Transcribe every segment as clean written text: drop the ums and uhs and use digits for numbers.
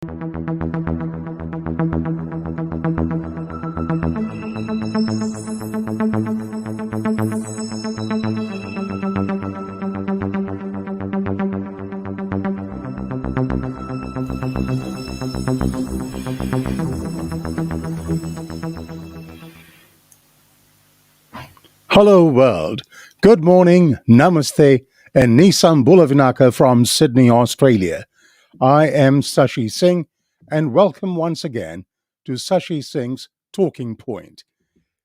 Hello world. Good morning, namaste, and Nisam Bulavinaka from Sydney, Australia. I am Sashi Singh, and welcome once again to Sashi Singh's Talking Point.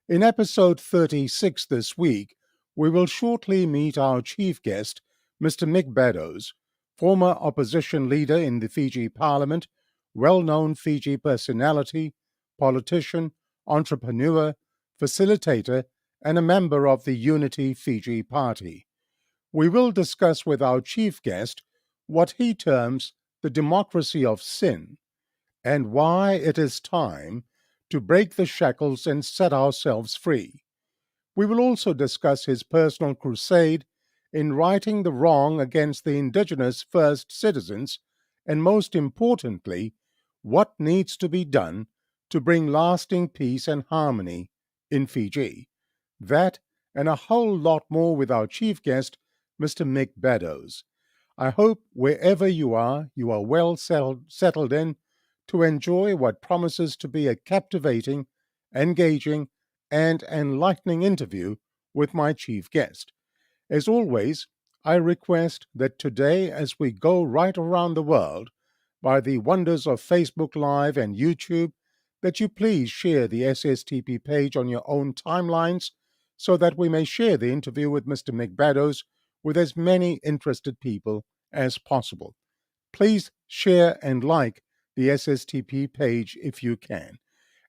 In episode 36 this week, we will shortly meet our chief guest, Mr. Mick Beddoes, former opposition leader in the Fiji Parliament, well-known Fiji personality, politician, entrepreneur, facilitator, and a member of the Unity Fiji Party. We will discuss with our chief guest what he terms the democracy of sin and why it is time to break the shackles and set ourselves free. We will also discuss his personal crusade in righting the wrong against the Indigenous first citizens and, most importantly, what needs to be done to bring lasting peace and harmony in Fiji. That and a whole lot more with our chief guest, Mr. Mick Beddoes. I hope wherever you are well settled in to enjoy what promises to be a captivating, engaging, and enlightening interview with my chief guest. As always, I request that today, as we go right around the world by the wonders of Facebook Live and YouTube, that you please share the SSTP page on your own timelines so that we may share the interview with Mr. Mick Beddoes with as many interested people as possible. Please share and like the SSTP page if you can.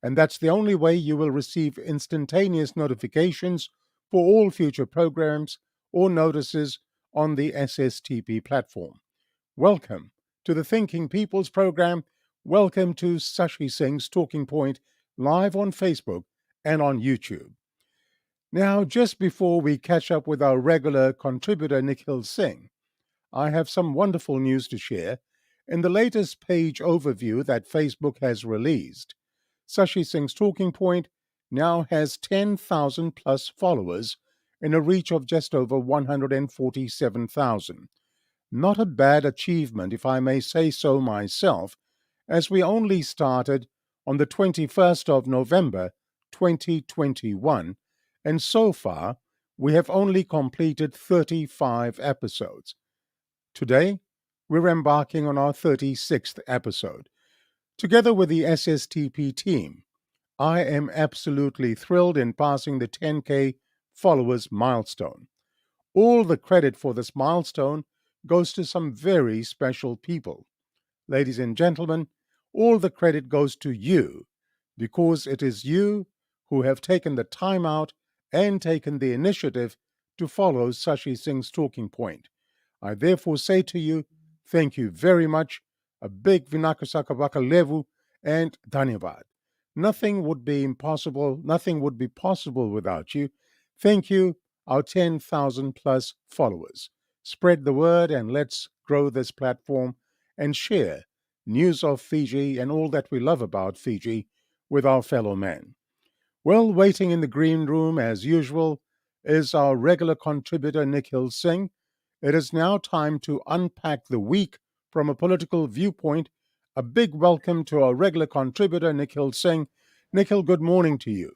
And that's the only way you will receive instantaneous notifications for all future programs or notices on the SSTP platform. Welcome to the Thinking People's program. Welcome to Sashi Singh's Talking Point, live on Facebook and on YouTube. Now, just before we catch up with our regular contributor, Nikhil Singh, I have some wonderful news to share. In the latest page overview that Facebook has released, Sashi Singh's Talking Point now has 10,000 plus followers in a reach of just over 147,000. Not a bad achievement, if I may say so myself, as we only started on the 21st of November 2021, and so far we have only completed 35 episodes. Today, we're embarking on our 36th episode. Together with the SSTP team, I am absolutely thrilled in passing the 10K followers milestone. All the credit for this milestone goes to some very special people. Ladies and gentlemen, all the credit goes to you, because it is you who have taken the time out and taken the initiative to follow Sashi Singh's Talking Point. I therefore say to you, thank you very much, a big Vinakasaka Levu, and Dhanyavad. Nothing would be possible without you. Thank you, our 10,000 plus followers. Spread the word and let's grow this platform and share news of Fiji and all that we love about Fiji with our fellow men. Well, waiting in the green room as usual is our regular contributor Nikhil Singh. It is now time to unpack the week from a political viewpoint. A big welcome to our regular contributor Nikhil Singh. Nikhil, good morning to you.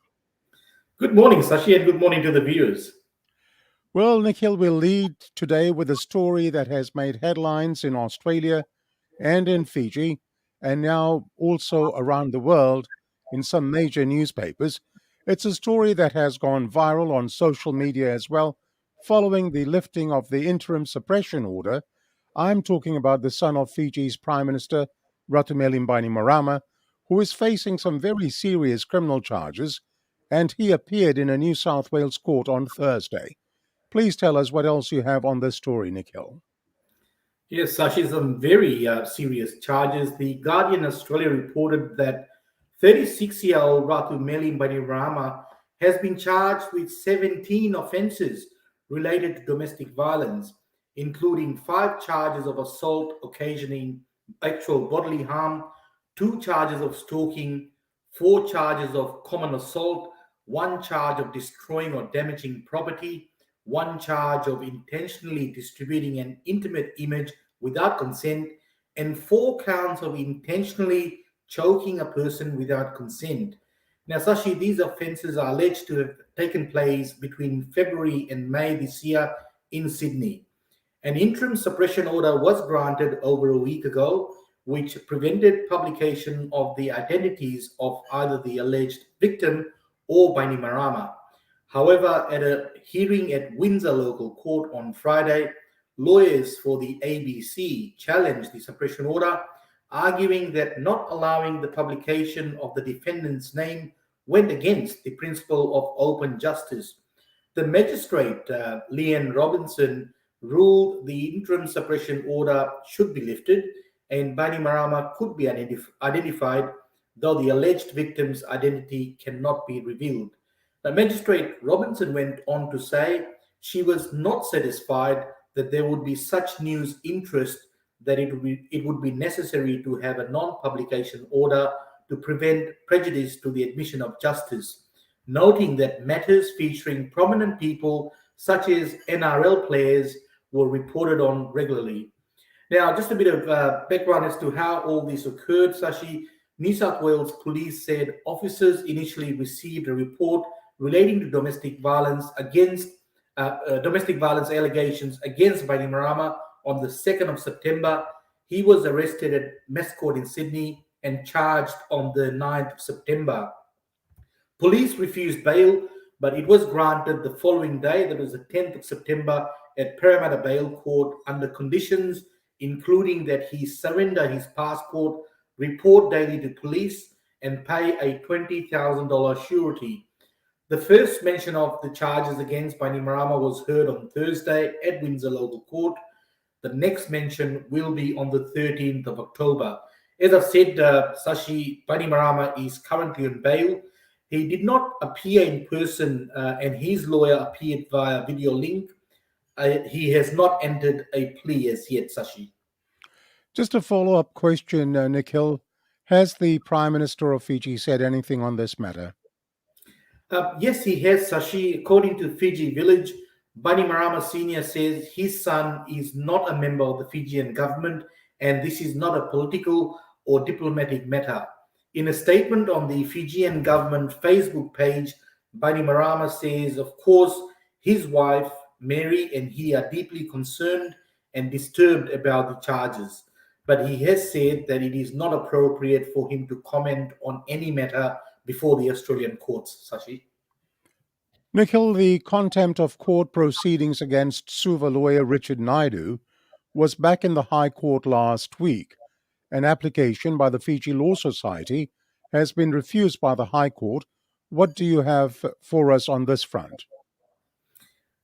Good morning, Sashi, and good morning to the viewers. Well, Nikhil, we'll lead today with a story that has made headlines in Australia and in Fiji, and now also around the world in some major newspapers. It's a story that has gone viral on social media as well, following the lifting of the interim suppression order. I'm talking about the son of Fiji's Prime Minister, Ratumeli Bainimarama, who is facing some very serious criminal charges, and he appeared in a New South Wales court on Thursday. Please tell us what else you have on this story, Nikhil. Yes, Sashi, some very serious charges. The Guardian Australia reported that 36-year-old Ratumeli Bainimarama has been charged with 17 offences related to domestic violence, including 5 charges of assault occasioning actual bodily harm, 2 charges of stalking, 4 charges of common assault, 1 charge of destroying or damaging property, 1 charge of intentionally distributing an intimate image without consent, and 4 counts of intentionally choking a person without consent. Now, Sashi, these offences are alleged to have taken place between February and May this year in Sydney. An interim suppression order was granted over a week ago, which prevented publication of the identities of either the alleged victim or Bainimarama. However, at a hearing at Windsor Local Court on Friday, lawyers for the ABC challenged the suppression order, arguing that not allowing the publication of the defendant's name went against the principle of open justice. The magistrate, Leanne Robinson, ruled the interim suppression order should be lifted and Bainimarama could be identified, though the alleged victim's identity cannot be revealed. The magistrate Robinson went on to say she was not satisfied that there would be such news interest that it would be necessary to have a non-publication order to prevent prejudice to the admission of justice, noting that matters featuring prominent people such as NRL players were reported on regularly. Now, just a bit of background as to how all this occurred, Sashi. New South Wales Police said officers initially received a report relating to domestic violence allegations against Bainimarama on the 2nd of September. He was arrested at Mess Court in Sydney and charged on the 9th of September. Police refused bail, but it was granted the following day, that was the 10th of September, at Parramatta Bail Court under conditions including that he surrender his passport, report daily to police, and pay a $20,000 surety. The first mention of the charges against Bainimarama was heard on Thursday at Windsor Local Court. The next mention will be on the 13th of October. As I've said, Sashi, Bainimarama is currently on bail. He did not appear in person and his lawyer appeared via video link. He has not entered a plea as yet, Sashi. Just a follow-up question, Nikhil. Has the Prime Minister of Fiji said anything on this matter? Yes, he has, Sashi. According to Fiji Village, Bainimarama Sr. says his son is not a member of the Fijian government and this is not a political or diplomatic matter. In a statement on the Fijian government Facebook page, Bainimarama says, of course, his wife, Mary, and he are deeply concerned and disturbed about the charges. But he has said that it is not appropriate for him to comment on any matter before the Australian courts, Sashi. Nikhil, the contempt of court proceedings against Suva lawyer Richard Naidu was back in the High Court last week. An application by the Fiji Law Society has been refused by the High Court. What do you have for us on this front?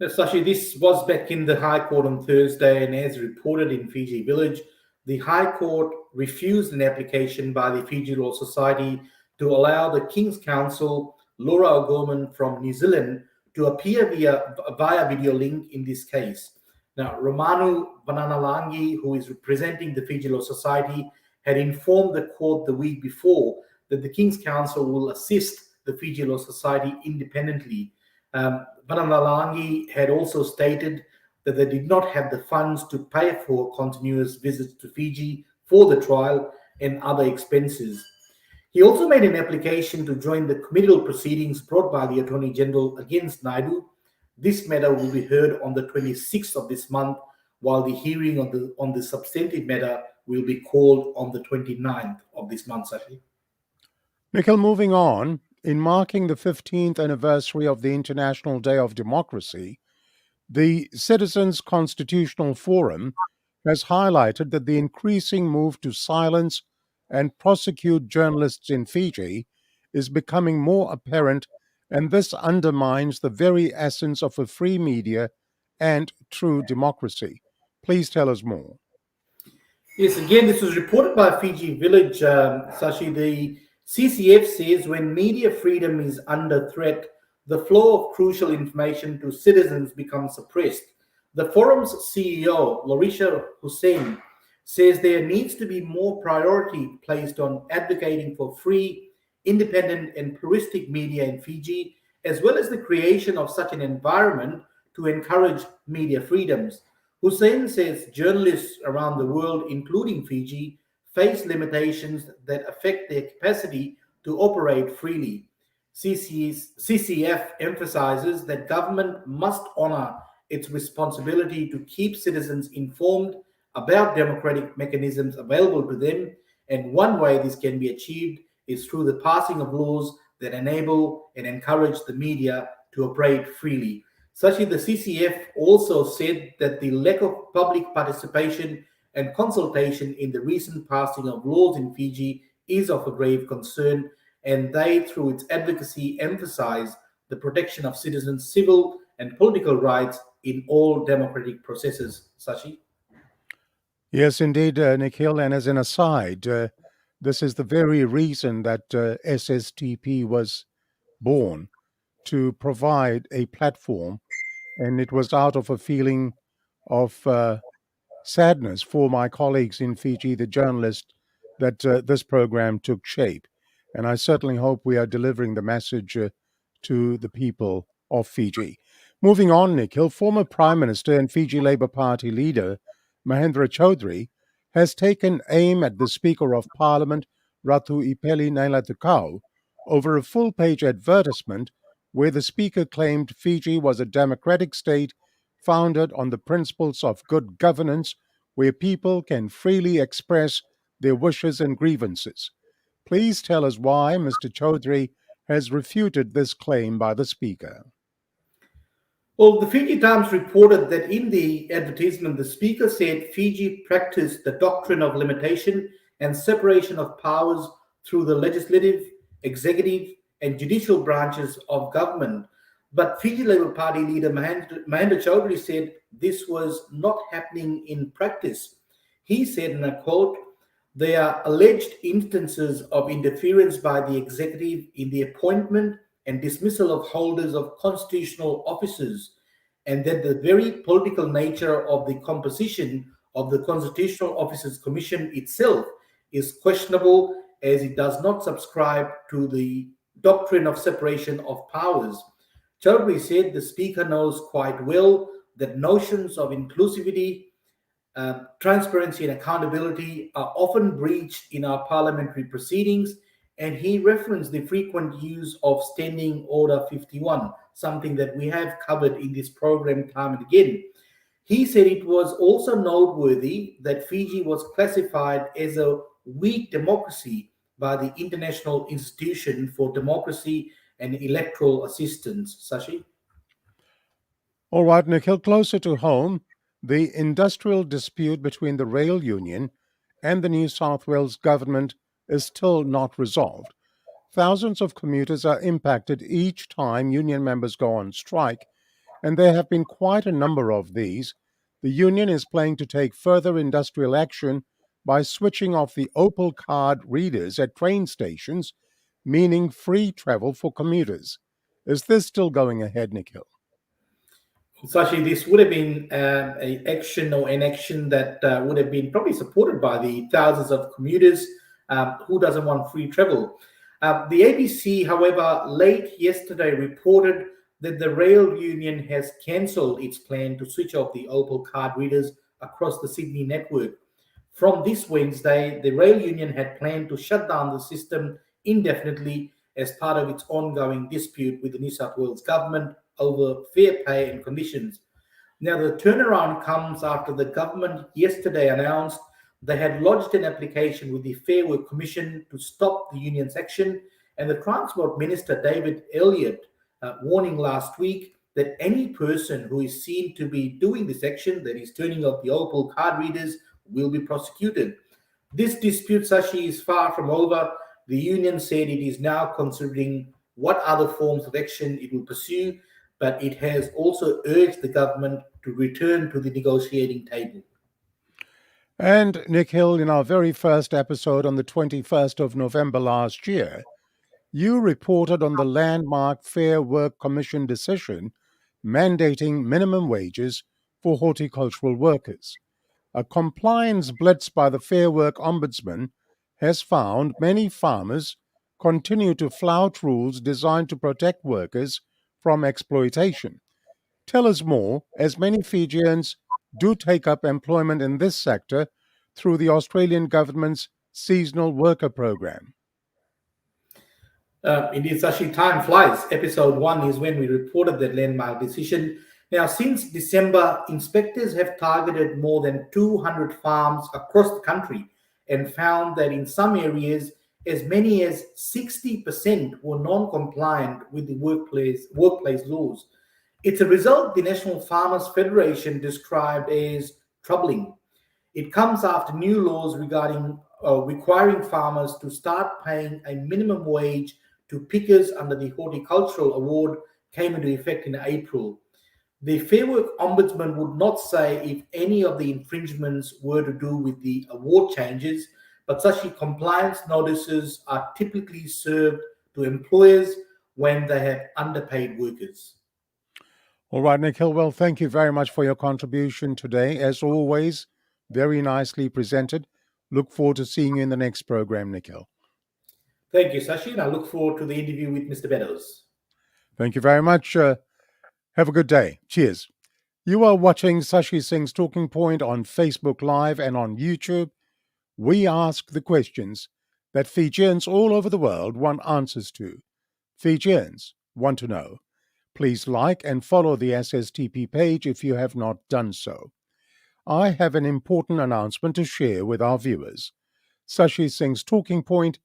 Sashi, this was back in the High Court on Thursday, and as reported in Fiji Village, the High Court refused an application by the Fiji Law Society to allow the King's Counsel, Laura O'Gorman from New Zealand, to appear via video link in this case. Now, Romanu Vananalangi, who is representing the Fiji Law Society, had informed the court the week before that the King's Counsel will assist the Fiji Law Society independently. Vananalangi had also stated that they did not have the funds to pay for continuous visits to Fiji for the trial and other expenses. He also made an application to join the committal proceedings brought by the Attorney General against Naidu. This matter will be heard on the 26th of this month, while the hearing on the substantive matter will be called on the 29th of this month, Sashi. Nikhil, moving on, in marking the 15th anniversary of the International Day of Democracy, the Citizens Constitutional Forum has highlighted that the increasing move to silence and prosecute journalists in Fiji is becoming more apparent, and this undermines the very essence of a free media and true democracy. Please tell us more. Yes, again, this was reported by Fiji Village, Sashi. The CCF says when media freedom is under threat, the flow of crucial information to citizens becomes suppressed. The forum's CEO, Larisha Hussein, says there needs to be more priority placed on advocating for free, independent, and pluralistic media in Fiji, as well as the creation of such an environment to encourage media freedoms. Hussein says journalists around the world, including Fiji, face limitations that affect their capacity to operate freely. CCF emphasizes that government must honor its responsibility to keep citizens informed about democratic mechanisms available to them, and one way this can be achieved is through the passing of laws that enable and encourage the media to operate freely. Such the CCF also said that the lack of public participation and consultation in the recent passing of laws in Fiji is of a grave concern, and they, through its advocacy, emphasize the protection of citizens' civil and political rights in all democratic processes. Sashi? Yes, indeed, Nikhil. And as an aside, this is the very reason that SSTP was born, to provide a platform. And it was out of a feeling of sadness for my colleagues in Fiji, the journalists, that this program took shape. And I certainly hope we are delivering the message to the people of Fiji. Moving on, Nikhil, former Prime Minister and Fiji Labour Party leader Mahendra Chaudhry has taken aim at the Speaker of Parliament, Ratu Ipeli Nailatukau, over a full page advertisement where the Speaker claimed Fiji was a democratic state founded on the principles of good governance, where people can freely express their wishes and grievances. Please tell us why Mr. Chaudhry has refuted this claim by the Speaker. Well, the Fiji Times reported that in the advertisement, the Speaker said Fiji practiced the doctrine of limitation and separation of powers through the legislative, executive, and judicial branches of government. But Fiji Labour Party leader Mahendra Chaudhry said this was not happening in practice. He said, and I quote, "There are alleged instances of interference by the executive in the appointment and dismissal of holders of constitutional offices, and that the very political nature of the composition of the Constitutional Officers Commission itself is questionable, as it does not subscribe to the doctrine of separation of powers." Chaudhry said the Speaker knows quite well that notions of inclusivity, transparency, and accountability are often breached in our parliamentary proceedings, and he referenced the frequent use of Standing Order 51, something that we have covered in this program time and again. He said it was also noteworthy that Fiji was classified as a weak democracy by the International Institution for Democracy and Electoral Assistance. Sashi? All right, Nikhil, closer to home, the industrial dispute between the rail union and the New South Wales government is still not resolved. Thousands of commuters are impacted each time union members go on strike, and there have been quite a number of these. The union is planning to take further industrial action by switching off the Opal card readers at train stations, meaning free travel for commuters. Is this still going ahead, Nikhil? Sashi, this would have been a action or an action that would have been probably supported by the thousands of commuters who doesn't want free travel. The ABC, however, late yesterday reported that the rail union has cancelled its plan to switch off the Opal card readers across the Sydney network. From this Wednesday, the rail union had planned to shut down the system indefinitely as part of its ongoing dispute with the New South Wales government over fair pay and conditions. Now, the turnaround comes after the government yesterday announced they had lodged an application with the Fair Work Commission to stop the union's action, and the Transport Minister, David Elliott, warning last week that any person who is seen to be doing this action, that is turning off the Opal card readers, will be prosecuted. This dispute, Sashi, is far from over. The union said it is now considering what other forms of action it will pursue, but it has also urged the government to return to the negotiating table. And Nikhil, in our very first episode on the 21st of November last year, you reported on the landmark Fair Work Commission decision mandating minimum wages for horticultural workers. A compliance blitz by the Fair Work Ombudsman has found many farmers continue to flout rules designed to protect workers from exploitation. Tell us more, as many Fijians do take up employment in this sector through the Australian government's seasonal worker program. Indeed, Sashi, time flies. Episode 1 is when we reported that landmark decision. Now, since December, inspectors have targeted more than 200 farms across the country and found that in some areas, as many as 60% were non-compliant with the workplace laws. It's a result the National Farmers Federation described as troubling. It comes after new laws regarding requiring farmers to start paying a minimum wage to pickers under the Horticultural Award came into effect in April. The Fair Work Ombudsman would not say if any of the infringements were to do with the award changes, but such compliance notices are typically served to employers when they have underpaid workers. All right, Nikhil, well, thank you very much for your contribution today. As always, very nicely presented. Look forward to seeing you in the next program, Nikhil. Thank you, Sashi, and I look forward to the interview with Mr. Beddoes. Thank you very much. Have a good day. Cheers. You are watching Sashi Singh's Talking Point on Facebook Live and on YouTube. We ask the questions that Fijians all over the world want answers to. Fijians want to know. Please like and follow the SSTP page if you have not done so. I have an important announcement to share with our viewers. Sashi Singh's Talking Point,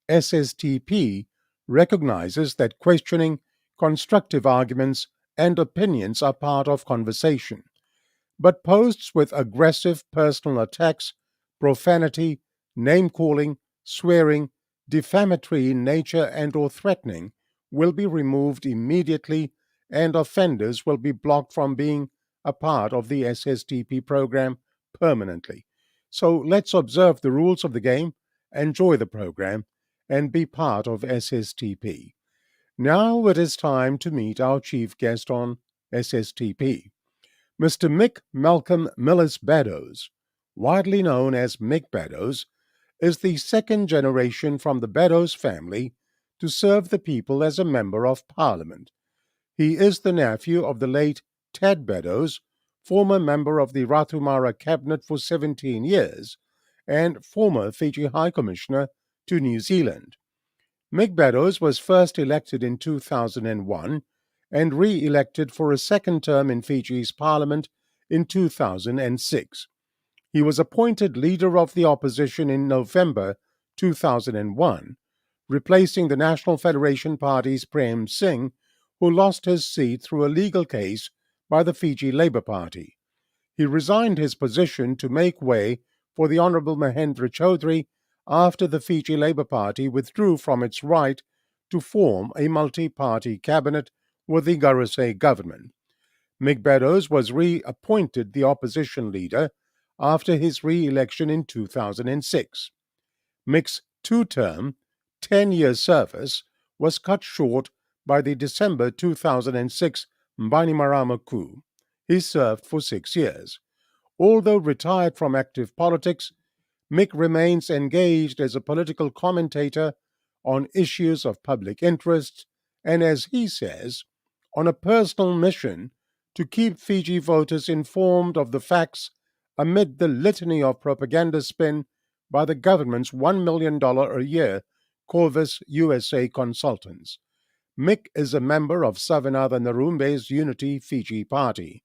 SSTP, recognizes that questioning, constructive arguments, and opinions are part of conversation. But posts with aggressive personal attacks, profanity, name-calling, swearing, defamatory in nature and/or threatening will be removed immediately, and offenders will be blocked from being a part of the SSTP program permanently. So let's observe the rules of the game, enjoy the program, and be part of SSTP. Now it is time to meet our chief guest on SSTP. Mr. Mick Malcolm Millis Beddoes, widely known as Mick Beddoes, is the second generation from the Beddoes family to serve the people as a member of Parliament. He is the nephew of the late Ted Beddoes, former member of the Rathumara Cabinet for 17 years, and former Fiji High Commissioner to New Zealand. Mick Beddoes was first elected in 2001 and re-elected for a second term in Fiji's Parliament in 2006. He was appointed Leader of the Opposition in November 2001, replacing the National Federation Party's Prem Singh, who lost his seat through a legal case by the Fiji Labour Party. He resigned his position to make way for the Honourable Mahendra Chaudhry after the Fiji Labour Party withdrew from its right to form a multi-party cabinet with the Garase government. Mick Beddoes was reappointed the opposition leader after his re-election in 2006. Mick's two-term, 10-year service was cut short by the December 2006 Bainimarama coup. He served for 6 years. Although retired from active politics, Mick remains engaged as a political commentator on issues of public interest and, as he says, on a personal mission to keep Fiji voters informed of the facts amid the litany of propaganda spin by the government's $1 million a year Corvus USA consultants. Mick is a member of Savanatha Narumbe's Unity Fiji Party.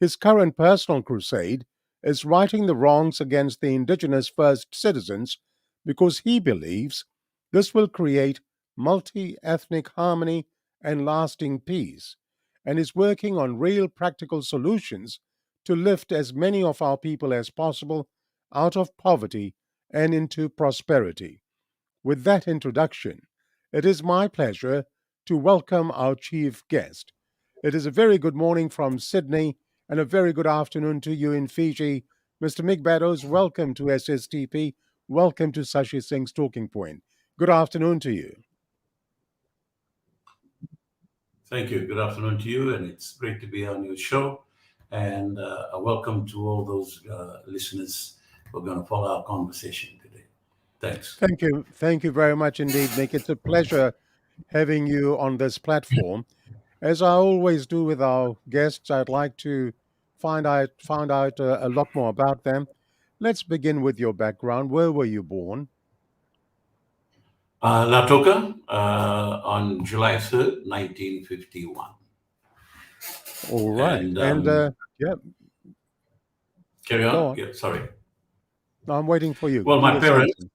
His current personal crusade is righting the wrongs against the Indigenous First Citizens because he believes this will create multi-ethnic harmony and lasting peace, and is working on real practical solutions to lift as many of our people as possible out of poverty and into prosperity. With that introduction, it is my pleasure to welcome our chief guest. It is a very good morning from Sydney and a very good afternoon to you in Fiji. Mr. Mick Beddoes, welcome to SSTP. Welcome to Sashi Singh's Talking Point. Good afternoon to you. Thank you. Good afternoon to you, and it's great to be on your show. And a welcome to all those listeners who are going to follow our conversation today. Thanks. Thank you very much indeed, Mick. It's a pleasure having you on this platform. As I always do with our guests, I'd like to find out a lot more about them. Let's begin with your background. Where were you born? Latoka on July 3rd, 1951. All right, And and yeah, carry go on. on. Yeah, sorry. No, I'm waiting for you. Well, You were saying something.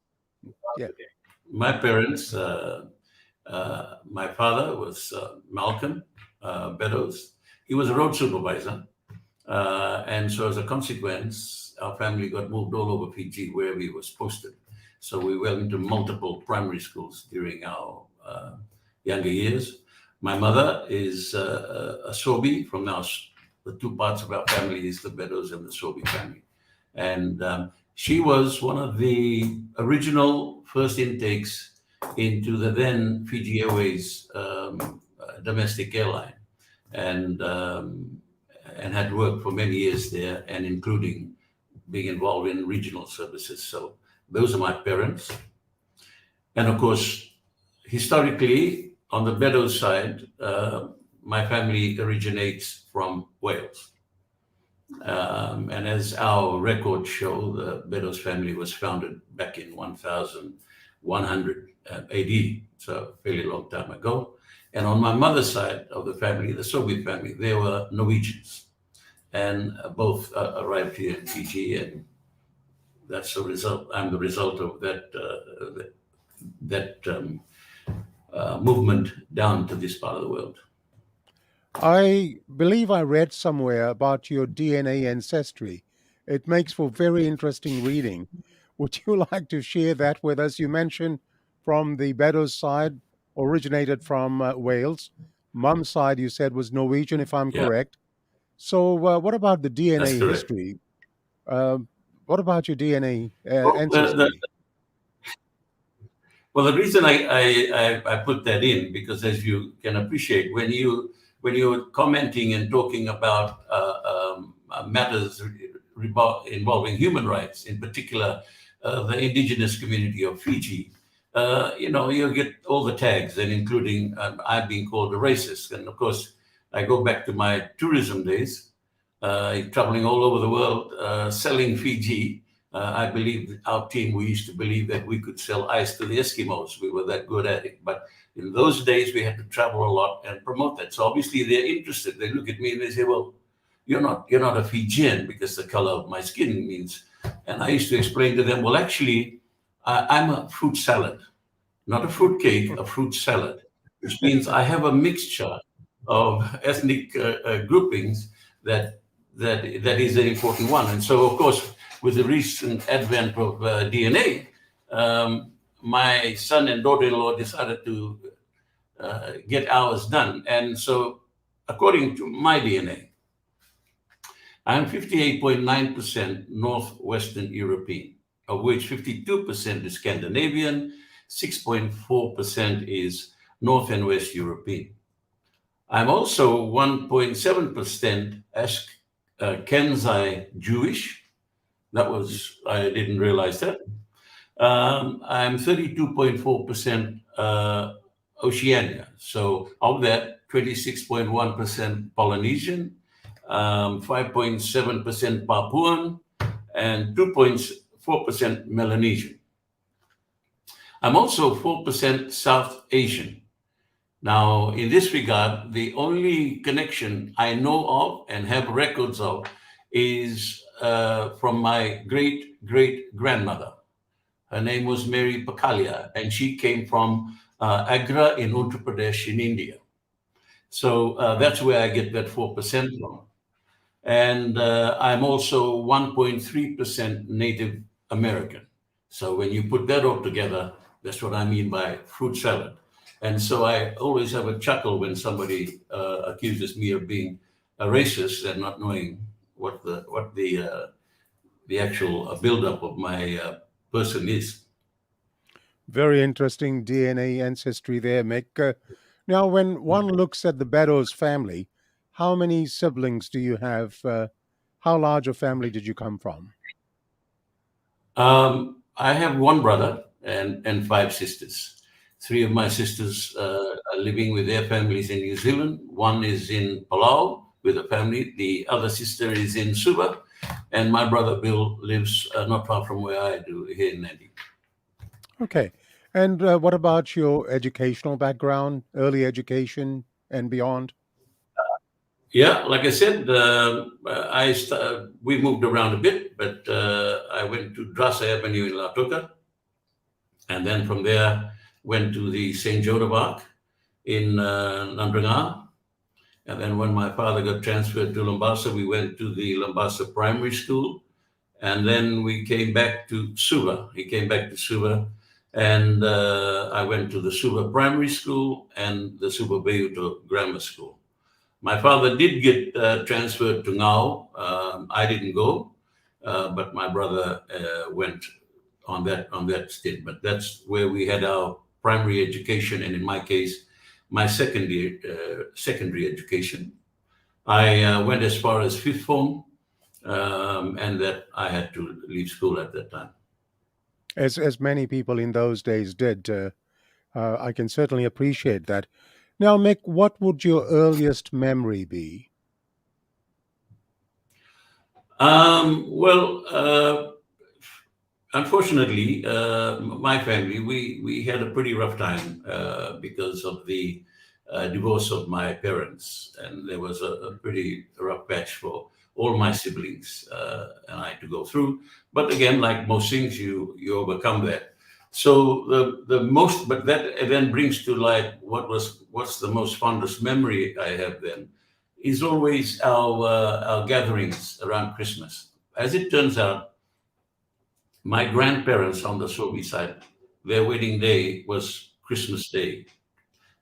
Yeah. my parents, my father was Malcolm Beddoes. He was a road supervisor. And so as a consequence, our family got moved all over Fiji where we was posted. So we went into multiple primary schools during our younger years. My mother is a Sobi from our, the two parts of our family is the Beddoes and the Sobi family. And she was one of the original first intakes into the then Fiji Airways domestic airline. And had worked for many years there, and including being involved in regional services. So those are my parents. And of course, historically, on the Beddoes side, my family originates from Wales. And as our records show, the Beddoes family was founded back in 1100 AD, so a fairly long time ago. And on my mother's side of the family, the Soviet family, they were Norwegians, and both arrived here in Fiji, and that's the result. I'm the result of that movement down to this part of the world. I believe I read somewhere about your DNA ancestry. It makes for very interesting reading. Would you like to share that with us? You mentioned from the Beddoes side, originated from Wales. Mum's side, you said, was Norwegian, if I'm Yeah, correct. So, what about the that's DNA correct. history? What about your DNA Well, ancestry? the reason I put that in, because as you can appreciate, when you're commenting and talking about matters involving human rights, in particular the indigenous community of Fiji, you get all the tags, and including I've been called a racist. And of course, I go back to my tourism days, traveling all over the world, selling Fiji. I believe our team, we used to believe that we could sell ice to the Eskimos. We were that good at it. But in those days, we had to travel a lot and promote that. So obviously, they're interested. They look at me and they say, "Well, you're not a Fijian because the color of my skin means." And I used to explain to them, "Well, actually, I'm a fruit salad, not a fruit cake, a fruit salad, which means I have a mixture of ethnic groupings that is an important one." And so, of course, with the recent advent of DNA, my son and daughter-in-law decided to get ours done. And so, according to my DNA, I'm 58.9% Northwestern European, of which 52% is Scandinavian, 6.4% is North and West European. I'm also 1.7% Kenzai Jewish. I didn't realize that. I'm 32.4% Oceania. So of that, 26.1% Polynesian, 5.7% Papuan, and 2.4% Melanesian. I'm also 4% South Asian. Now, in this regard, the only connection I know of and have records of is from my great-great-grandmother. Her name was Mary Pakalia, and she came from Agra in Uttar Pradesh in India. So that's where I get that 4% from. And I'm also 1.3% Native American. So when you put that all together, that's what I mean by fruit salad. And so I always have a chuckle when somebody accuses me of being a racist and not knowing what the actual buildup of my person is. Very interesting DNA ancestry there, Mick. Now, when one looks at the Beddoes family, how many siblings do you have? How large a family did you come from? I have one brother and five sisters. Three of my sisters are living with their families in New Zealand. One is in Palau with a family. The other sister is in Suva. And my brother Bill lives not far from where I do, here in Nadi. Okay. And what about your educational background, early education and beyond? Yeah, like I said, we moved around a bit, but I went to Drasa Avenue in Lautoka, and then from there went to the St. Joan of Arc in Nandrangar. And then when my father got transferred to Lombasa, we went to the Lombasa Primary School. And then we came back to Suva. He came back to Suva, and I went to the Suva Primary School and the Suva Bayuto Grammar School. My father did get transferred to Ngao. I didn't go, but my brother went on that stint. But that's where we had our primary education, and in my case, my secondary education. I went as far as fifth form, and that I had to leave school at that time. As many people in those days did. I can certainly appreciate that. Now, Mick, what would your earliest memory be? Well, unfortunately, my family, we had a pretty rough time because of the divorce of my parents, and there was a pretty rough patch for all my siblings and I to go through. But again, like most things, you overcome that. So but that then brings to light what's the most fondest memory I have then is always our gatherings around Christmas. As it turns out, my grandparents on the Soviet side, their wedding day was Christmas Day,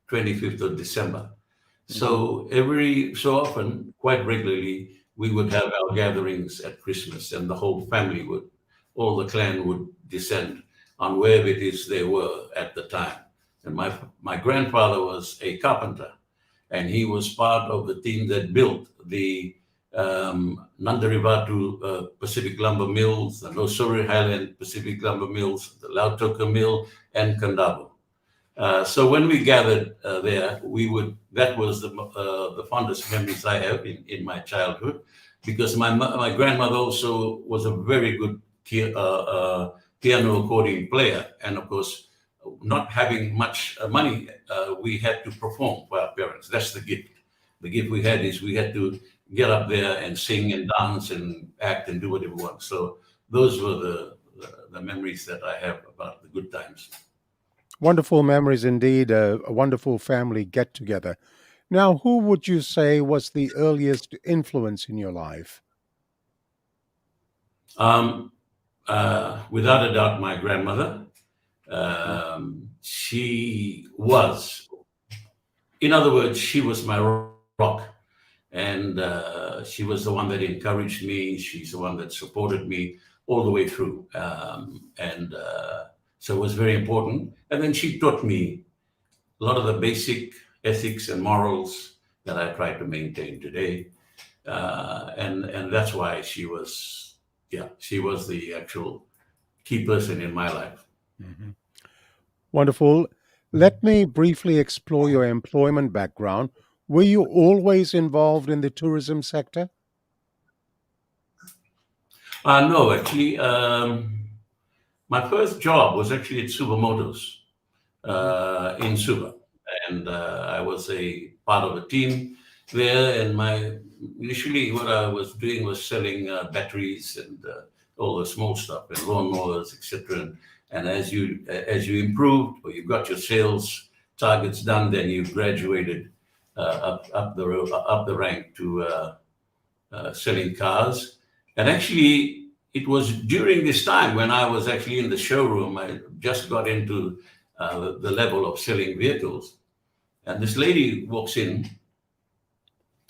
25th of December. So every so often, quite regularly, we would have our gatherings at Christmas, and the whole family all the clan would descend on wherever it is they were at the time. And my grandfather was a carpenter, and he was part of the team that built the Nandarivatu Pacific Lumber Mills, the Nosuri Highland Pacific Lumber Mills, the Lautoka Mill, and Kandabo. So when we gathered there, that was the fondest memories I have in my childhood, because my grandmother also was a very good piano accordion player, and of course, not having much money, we had to perform for our parents. That's the gift. The gift we had is we had to get up there and sing and dance and act and do whatever we want. So those were the memories that I have about the good times. Wonderful memories indeed, a wonderful family get together. Now, who would you say was the earliest influence in your life? Without a doubt, my grandmother. She was, in other words, she was my rock. And she was the one that encouraged me. She's the one that supported me all the way through. So it was very important. And then she taught me a lot of the basic ethics and morals that I try to maintain today. And that's why she was the actual key person in my life. Mm-hmm. Wonderful. Let me briefly explore your employment background. Were you always involved in the tourism sector? No, actually, my first job was actually at Suva Motors in Suva. And I was a part of a team there. And initially what I was doing was selling batteries and all the small stuff and lawnmowers, etc. And as you improved or you got your sales targets done, then you graduated up the rank to selling cars. And actually, it was during this time when I was actually in the showroom. I just got into the level of selling vehicles, and this lady walks in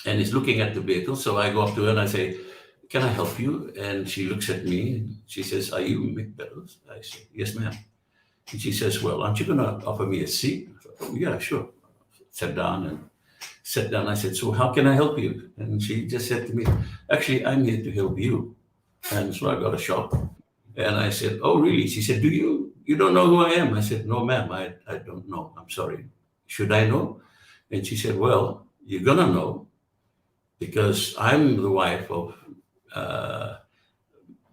and is looking at the vehicle. So I go up to her and I say, "Can I help you?" And she looks at me. She says, "Are you Mick Beddoes?" I say, "Yes, ma'am." And she says, "Well, aren't you going to offer me a seat?" I thought, "Oh, yeah, sure." Sat down and sat down. I said, so how can I help you? And she just said to me, actually, I'm here to help you. And so I got a shop. And I said, oh, really? She said, you don't know who I am? I said, no, ma'am, I don't know. I'm sorry. Should I know? And she said, well, you're going to know because I'm the wife of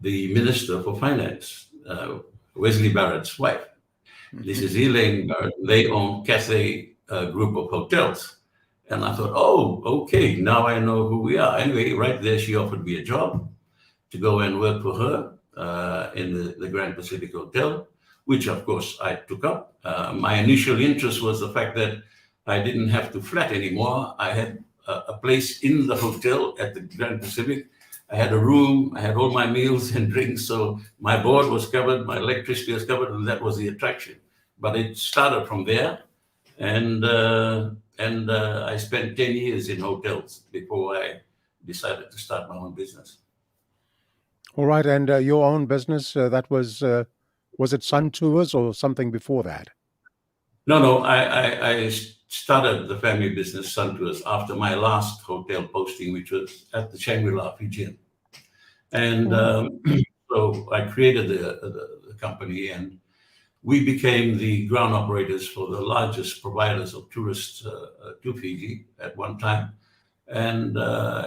the Minister for Finance, Wesley Barrett's wife. This is Elaine Barrett. They own Cathay Group of Hotels. And I thought, oh, okay, now I know who we are. Anyway, right there, she offered me a job to go and work for her in the Grand Pacific Hotel, which of course I took up. My initial interest was the fact that I didn't have to flat anymore. I had a place in the hotel at the Grand Pacific. I had a room, I had all my meals and drinks, so my board was covered, my electricity was covered, and that was the attraction. But it started from there, and I spent 10 years in hotels before I decided to start my own business. All right, and your own business, that was it Sun Tours or something before that? No, I started the family business, Sun Tours, after my last hotel posting, which was at the Shangri-La Fijian. And so I created the company, and we became the ground operators for the largest providers of tourists to Fiji at one time. And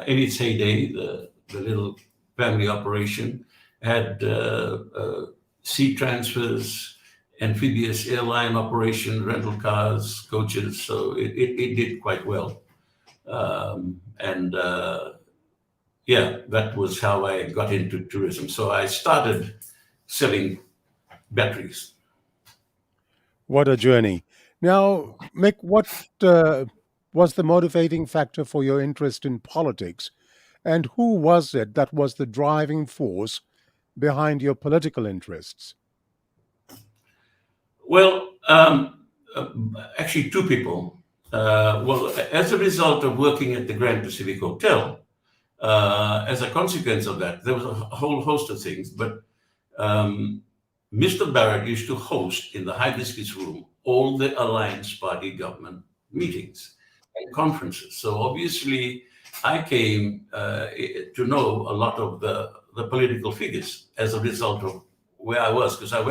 in its heyday, the little family operation had sea transfers, amphibious airline operation, rental cars, coaches. So it did quite well. Yeah, that was how I got into tourism. So I started selling batteries. What a journey. Now, Mick, what was the motivating factor for your interest in politics? And who was it that was the driving force behind your political interests? Well, actually, two people. Well, as a result of working at the Grand Pacific Hotel, as a consequence of that, there was a whole host of things. But Mr. Barrett used to host in the Hibiscus Room all the Alliance Party government meetings and conferences. So obviously, I came to know a lot of the political figures as a result of where I was, because I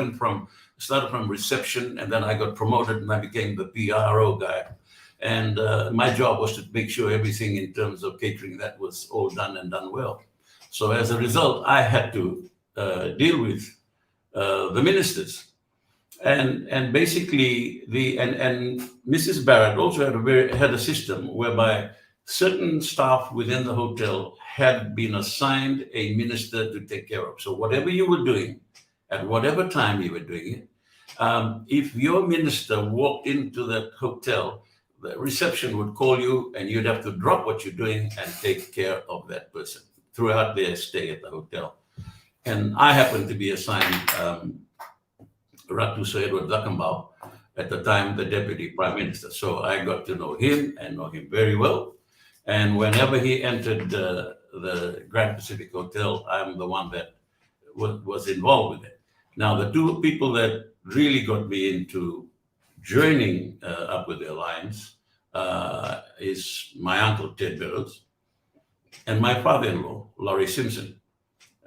started from reception, and then I got promoted and I became the PRO guy. And my job was to make sure everything in terms of catering, that was all done and done well. So as a result, I had to deal with the ministers. And basically and Mrs. Barrett also had a system whereby certain staff within the hotel had been assigned a minister to take care of. So whatever you were doing, at whatever time you were doing it, if your minister walked into that hotel, the reception would call you and you'd have to drop what you're doing and take care of that person throughout their stay at the hotel. And I happened to be assigned Ratu Sir Edward Zakambau, at the time the Deputy Prime Minister. So I got to know him and know him very well. And whenever he entered the Grand Pacific Hotel, I'm the one that was involved with it. Now, the two people that really got me into joining up with the Alliance is my uncle, Ted Beddoes, and my father-in-law, Laurie Simpson.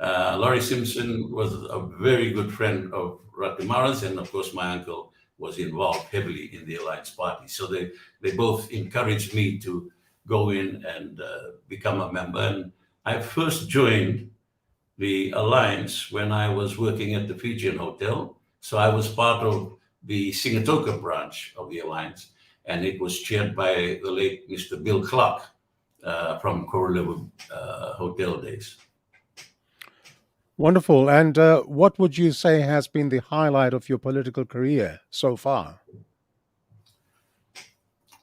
Laurie Simpson was a very good friend of Ratu Mara's, and of course, my uncle was involved heavily in the Alliance Party. So they both encouraged me to go in and become a member. And I first joined the Alliance when I was working at the Fijian Hotel. So I was part of the Singatoka branch of the Alliance, and it was chaired by the late Mr. Bill Clark from Coralewu Hotel days. Wonderful. And what would you say has been the highlight of your political career so far?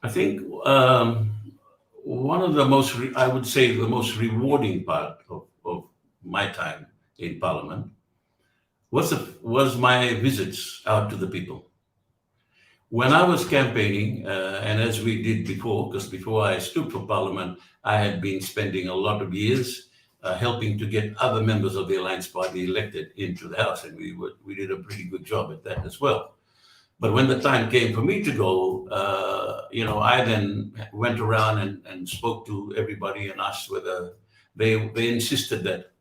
I think one of the most, I would say the most rewarding part of my time in Parliament was my visits out to the people. When I was campaigning, and as we did before, because before I stood for Parliament, I had been spending a lot of years helping to get other members of the Alliance Party elected into the House, and we did a pretty good job at that as well. But when the time came for me to go, I then went around and spoke to everybody and asked whether they insisted that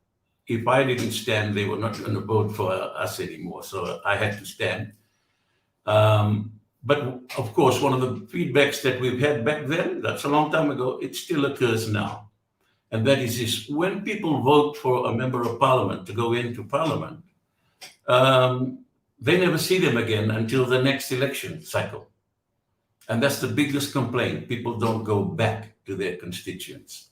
if I didn't stand, they were not going to vote for us anymore. So I had to stand. But of course, one of the feedbacks that we've had back then, that's a long time ago, it still occurs now. And that is this: when people vote for a member of parliament to go into parliament, they never see them again until the next election cycle. And that's the biggest complaint. People don't go back to their constituents.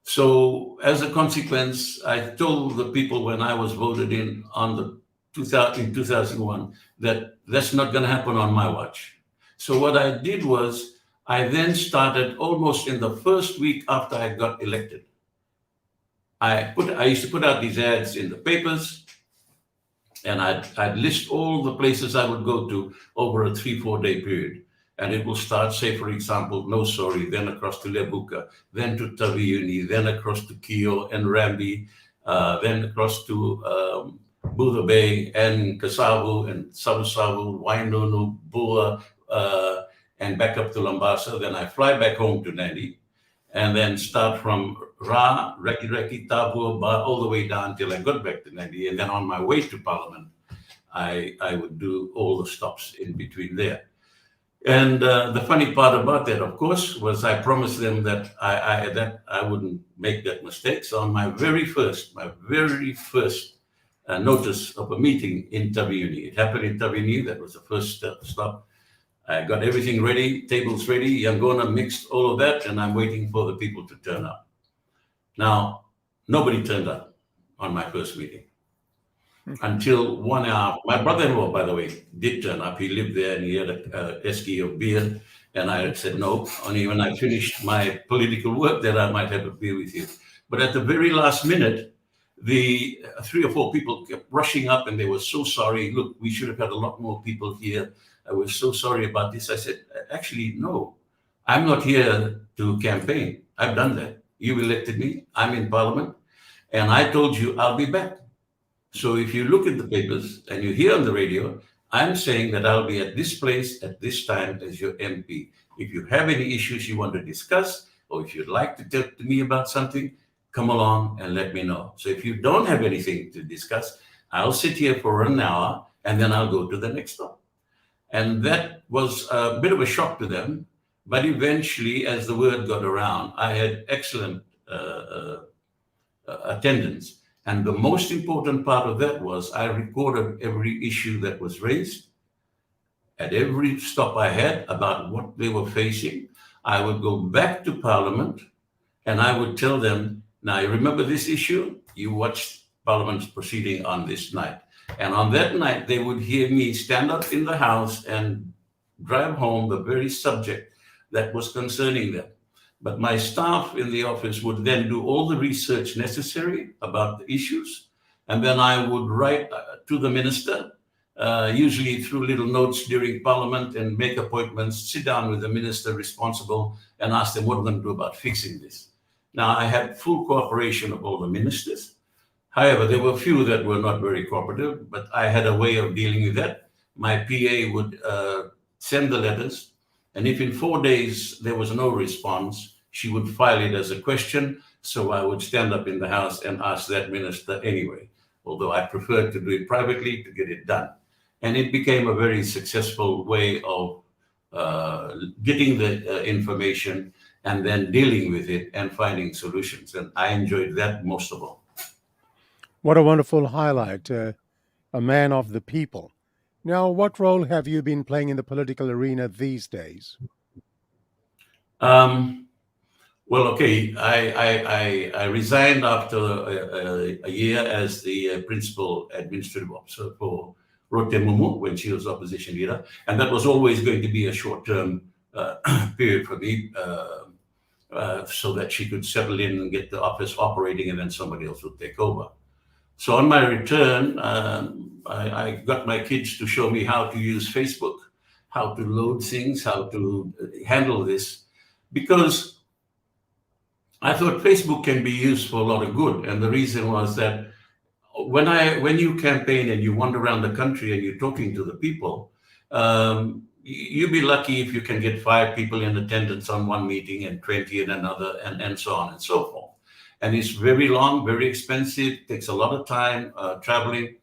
So as a consequence, I told the people when I was voted in in 2001 that that's not going to happen on my watch. So what I did was I then started almost in the first week after I got elected. I used to put out these ads in the papers, and I'd list all the places I would go to over a 3-4 day period. And it will start, say, for example, Nosori, then across to Lebuka, then to Taviuni, then across to Kio and Rambi, then across to Buddha Bay and Kasavu and Savu, Wainunu, Bua, and back up to Lambasa. Then I fly back home to Nadi and then start from Ra, Reki, Tabu, Ba, all the way down till I got back to Nadi. And then on my way to Parliament, I would do all the stops in between there. And the funny part about that, of course, was I promised them that I wouldn't make that mistake. So on my very first notice of a meeting in Taviuni, it happened in Taviuni. That was the first stop. I got everything ready, tables ready, Yangona mixed all of that, and I'm waiting for the people to turn up. Now, nobody turned up on my first meeting. Until 1 hour, my brother-in-law, by the way, did turn up. He lived there and he had a esky of beer. And I said, no, only when I finished my political work that I might have a beer with you. But at the very last minute, the 3 or 4 people kept rushing up and they were so sorry. Look, we should have had a lot more people here. I was so sorry about this. I said, actually, no, I'm not here to campaign. I've done that. You elected me. I'm in Parliament. And I told you I'll be back. So if you look at the papers and you hear on the radio, I'm saying that I'll be at this place at this time as your MP. If you have any issues you want to discuss, or if you'd like to talk to me about something, come along and let me know. So if you don't have anything to discuss, I'll sit here for an hour and then I'll go to the next stop. And that was a bit of a shock to them. But eventually, as the word got around, I had excellent attendance. And the most important part of that was I recorded every issue that was raised. At every stop I had about what they were facing, I would go back to Parliament and I would tell them, now you remember this issue? You watched Parliament's proceeding on this night. And on that night, they would hear me stand up in the House and drive home the very subject that was concerning them. But my staff in the office would then do all the research necessary about the issues. And then I would write to the minister, usually through little notes during Parliament, and make appointments, sit down with the minister responsible and ask them what we're going to do about fixing this. Now, I had full cooperation of all the ministers. However, there were a few that were not very cooperative, but I had a way of dealing with that. My PA would send the letters. And if in 4 days there was no response, she would file it as a question. So I would stand up in the House and ask that minister anyway, although I preferred to do it privately to get it done. And it became a very successful way of getting the information and then dealing with it and finding solutions. And I enjoyed that most of all. What a wonderful highlight, a man of the people. Now, what role have you been playing in the political arena these days? Well, okay, I resigned after a year as the principal administrative officer for Rotemumu when she was opposition leader. And that was always going to be a short-term period for me so that she could settle in and get the office operating and then somebody else would take over. So on my return, I got my kids to show me how to use Facebook, how to load things, how to handle this, because I thought Facebook can be used for a lot of good. And the reason was that when you campaign and you wander around the country and you're talking to the people, you'll be lucky if you can get 5 people in attendance on one meeting and 20 in another, and so on and so forth. And it's very long, very expensive, takes a lot of time traveling.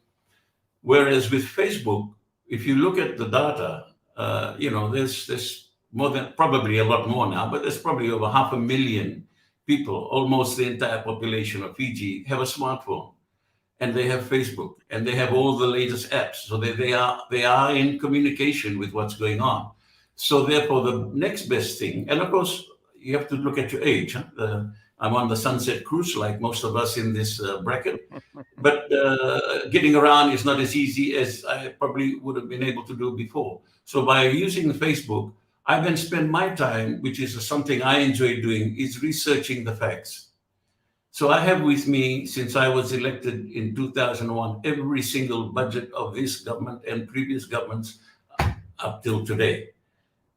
Whereas with Facebook, if you look at the data, there's more than, probably a lot more now, but there's probably over 500,000 people, almost the entire population of Fiji, have a smartphone, and they have Facebook, and they have all the latest apps. So they are in communication with what's going on. So therefore, the next best thing, and of course, you have to look at your age. Huh? I'm on the Sunset Cruise, like most of us in this bracket. But getting around is not as easy as I probably would have been able to do before. So by using Facebook, I then spend my time, which is something I enjoy doing, is researching the facts. So I have with me, since I was elected in 2001, every single budget of this government and previous governments up till today.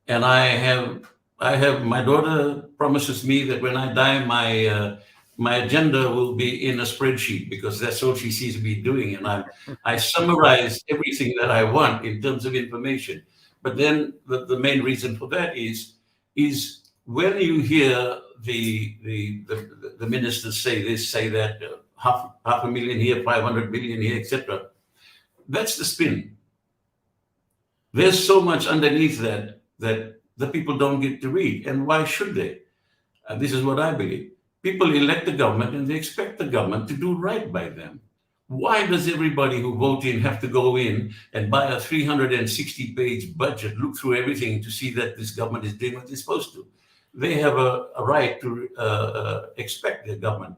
And I have my daughter promises me that when I die, my agenda will be in a spreadsheet, because that's all she sees me doing. And I summarize everything that I want in terms of information. But then the main reason for that is when you hear the ministers say this, say that, 500,000 here, 500 million here, etc. That's the spin. There's so much underneath that the people don't get to read. And why should they? This is what I believe. People elect the government and they expect the government to do right by them. Why does everybody who vote in have to go in and buy a 360-page budget, look through everything to see that this government is doing what it's supposed to? They have a right to expect their government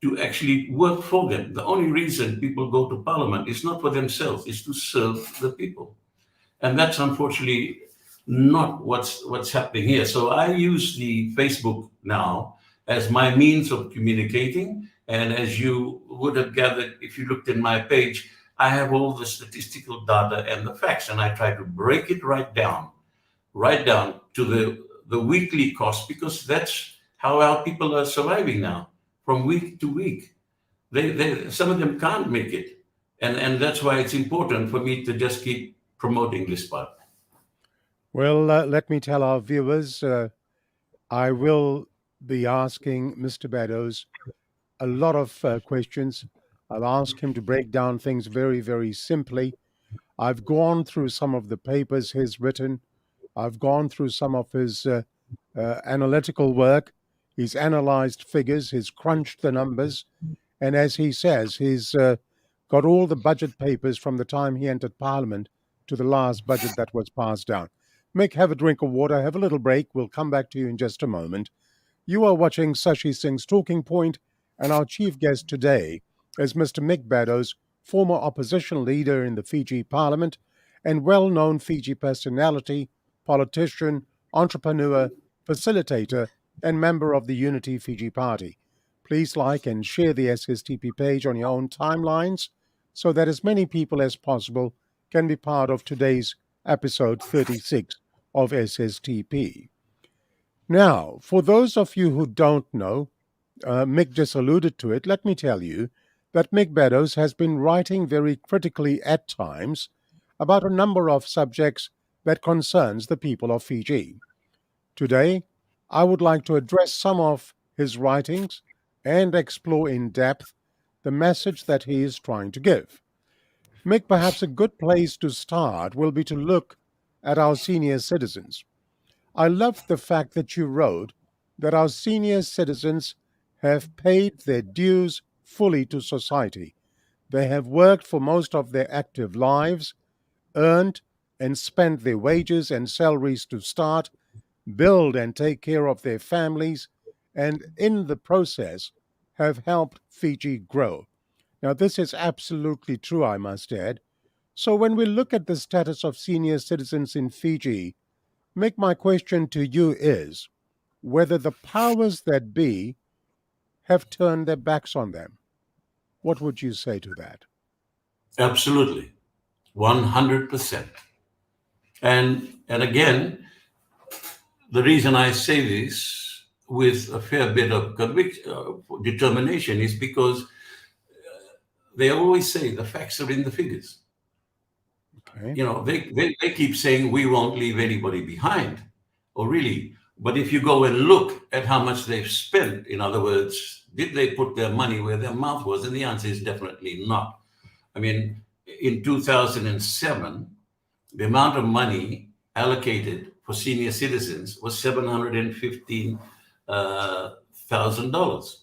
to actually work for them. The only reason people go to Parliament is not for themselves, it's to serve the people. And that's unfortunately not what's happening here. So I use the Facebook now as my means of communicating. And as you would have gathered, if you looked in my page, I have all the statistical data and the facts, and I try to break it right down to the weekly cost, because that's how our people are surviving now, from week to week. Some of them can't make it. And that's why it's important for me to just keep promoting this part. Well, let me tell our viewers, I will be asking Mr. Beddoes a lot of questions. I'll ask him to break down things very, very simply. I've gone through some of the papers he's written. I've gone through some of his analytical work. He's analyzed figures, he's crunched the numbers, and as he says, he's got all the budget papers from the time he entered Parliament to the last budget that was passed down. Mick, have a drink of water, have a little break. We'll come back to you in just a moment. You are watching Sashi Singh's Talking Point, and our chief guest today is Mr. Mick Beddoes, former opposition leader in the Fiji Parliament and well-known Fiji personality, politician, entrepreneur, facilitator, and member of the Unity Fiji Party. Please like and share the SSTP page on your own timelines so that as many people as possible can be part of today's episode 36 of SSTP. Now, for those of you who don't know, Mick just alluded to it, let me tell you that Mick Beddoes has been writing very critically at times about a number of subjects that concerns the people of Fiji. Today, I would like to address some of his writings and explore in depth the message that he is trying to give. Mick, perhaps a good place to start will be to look at our senior citizens. I love the fact that you wrote that our senior citizens have paid their dues fully to society. They have worked for most of their active lives, earned and spent their wages and salaries to start, build and take care of their families, and in the process have helped Fiji grow. Now, this is absolutely true, I must add. So when we look at the status of senior citizens in Fiji, Mick, my question to you is whether the powers that be have turned their backs on them. What would you say to that? Absolutely. 100%. And again, the reason I say this with a fair bit of determination is because they always say the facts are in the figures. Okay. They keep saying we won't leave anybody behind. Oh, really? But if you go and look at how much they've spent, in other words, did they put their money where their mouth was? And the answer is definitely not. I mean, in 2007, the amount of money allocated for senior citizens was $715,000.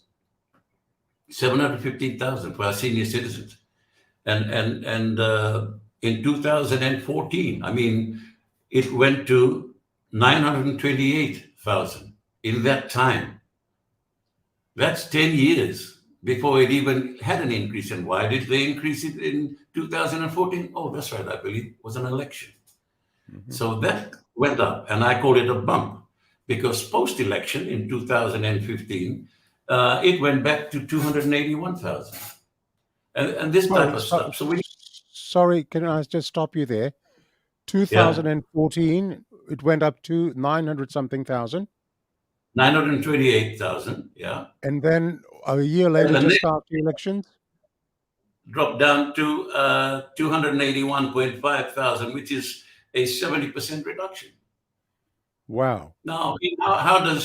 715,000 for our senior citizens, and in 2014, I mean, it went to 928,000 in that time. That's 10 years before it even had an increase. And why did they increase it in 2014? Oh, that's right, I believe it was an election. So that went up, and I call it a bump, because post-election in 2015, it went back to 281,000. And this type of stuff. So Sorry, can I just stop you there? 2014, it went up to 900 something thousand. 928,000, yeah. And then a year later, just after elections, dropped down to 281.5 thousand, which is a 70% reduction. Wow. Now, how do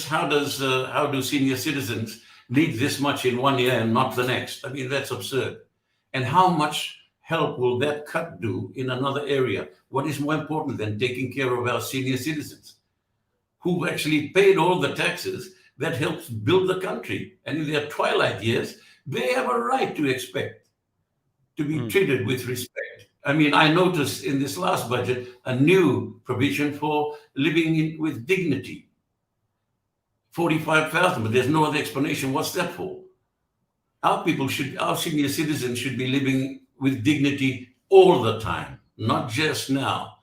senior citizens need this much in 1 year and not the next? I mean, that's absurd. And how much help will that cut do in another area? What is more important than taking care of our senior citizens who actually paid all the taxes that helps build the country? And in their twilight years, they have a right to expect to be treated with respect. I mean, I noticed in this last budget a new provision for living with dignity. 45,000, but there's no other explanation. What's that for? Our senior citizens should be living with dignity all the time, not just now.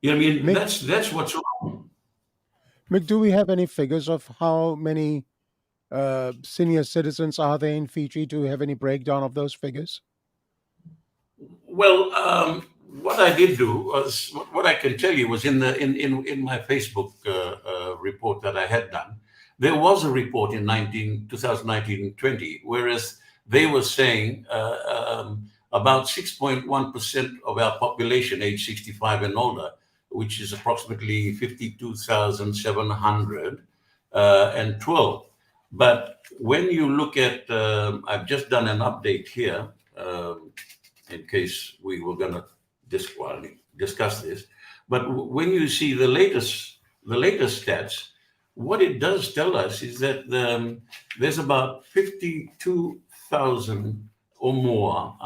You know what I mean? Mick, that's what's wrong. Mick, do we have any figures of how many senior citizens are there in Fiji? Do we have any breakdown of those figures? Well, what I did do was, what I can tell you was in my Facebook report that I had done, there was a report in 2019-20, whereas they were saying about 6.1% of our population age 65 and older, which is approximately 52,712. But when you look at, I've just done an update here, in case we were going to discuss this. But when you see the latest stats, what it does tell us is that there's about 52,000 or more.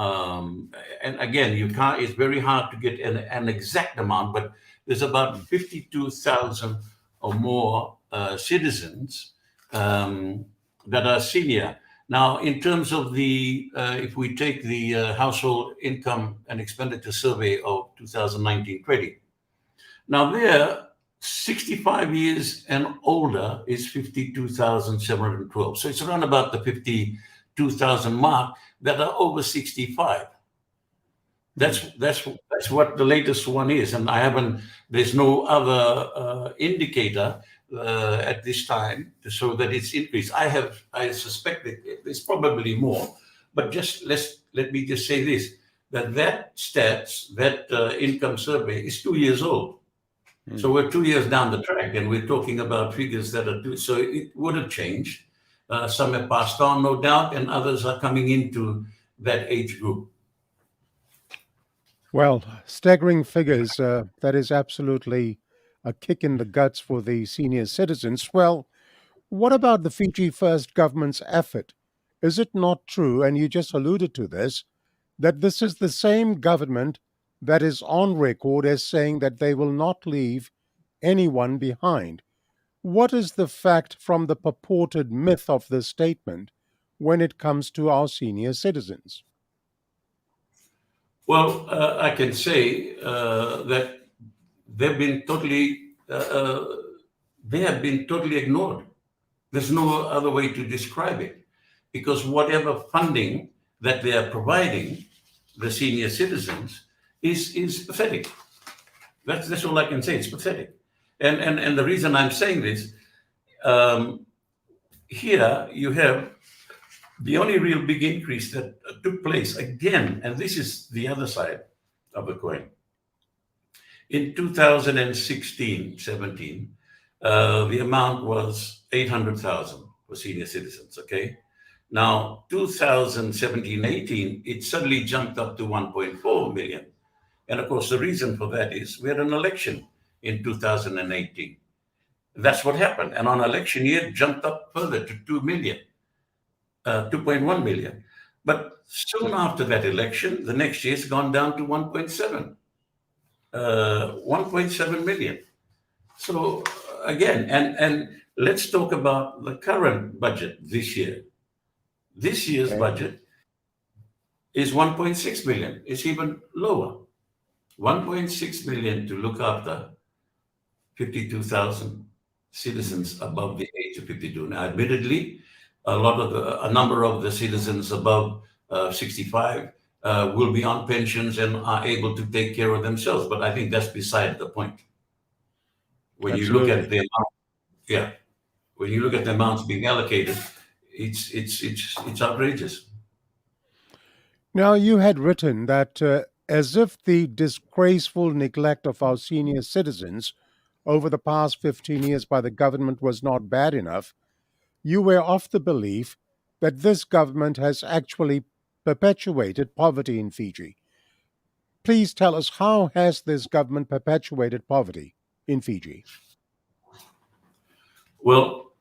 And again, it's very hard to get an exact amount, but there's about 52,000 or more citizens that are senior. Now, in terms of if we take the household income and expenditure survey of 2019-20, now there, 65 years and older is 52,712. So it's around about the 52,000 mark that are over 65. That's what the latest one is, and there's no other indicator at this time to show that it's increased. I suspect that there's probably more, but let me just say this, that income survey is 2 years old. So we're 2 years down the track, and we're talking about figures that are so it would have changed. Some have passed on, no doubt, and others are coming into that age group. Well, staggering figures. That is absolutely a kick in the guts for the senior citizens. Well, what about the Fiji First government's effort? Is it not true, and you just alluded to this, that this is the same government that is on record as saying that they will not leave anyone behind? What is the fact from the purported myth of this statement when it comes to our senior citizens? Well, I can say that they have been totally ignored. There's no other way to describe it, because whatever funding that they are providing the senior citizens is pathetic. That's all I can say. It's pathetic. And the reason I'm saying this, here you have the only real big increase that took place again, and this is the other side of the coin. In 2016-17, the amount was 800,000 for senior citizens, okay? Now, 2017-18, it suddenly jumped up to 1.4 million. And of course, the reason for that is we had an election in 2018. That's what happened. And on election year, it jumped up further to 2 million, 2.1 million. But soon after that election, the next year it's gone down to 1.7 million. So again, and let's talk about the current budget this year. This year's budget is 1.6 million. It's even lower. 1.6 million to look after 52,000 citizens above the age of 52. Now, admittedly, a number of the citizens above 65 will be on pensions and are able to take care of themselves. But I think that's beside the point. When you look at the amount, when you look at the amounts being allocated, it's outrageous. Now, you had written that as if the disgraceful neglect of our senior citizens over the past 15 years by the government was not bad enough, you were of the belief that this government has actually perpetuated poverty in Fiji. Please tell us, how has this government perpetuated poverty in Fiji? Well,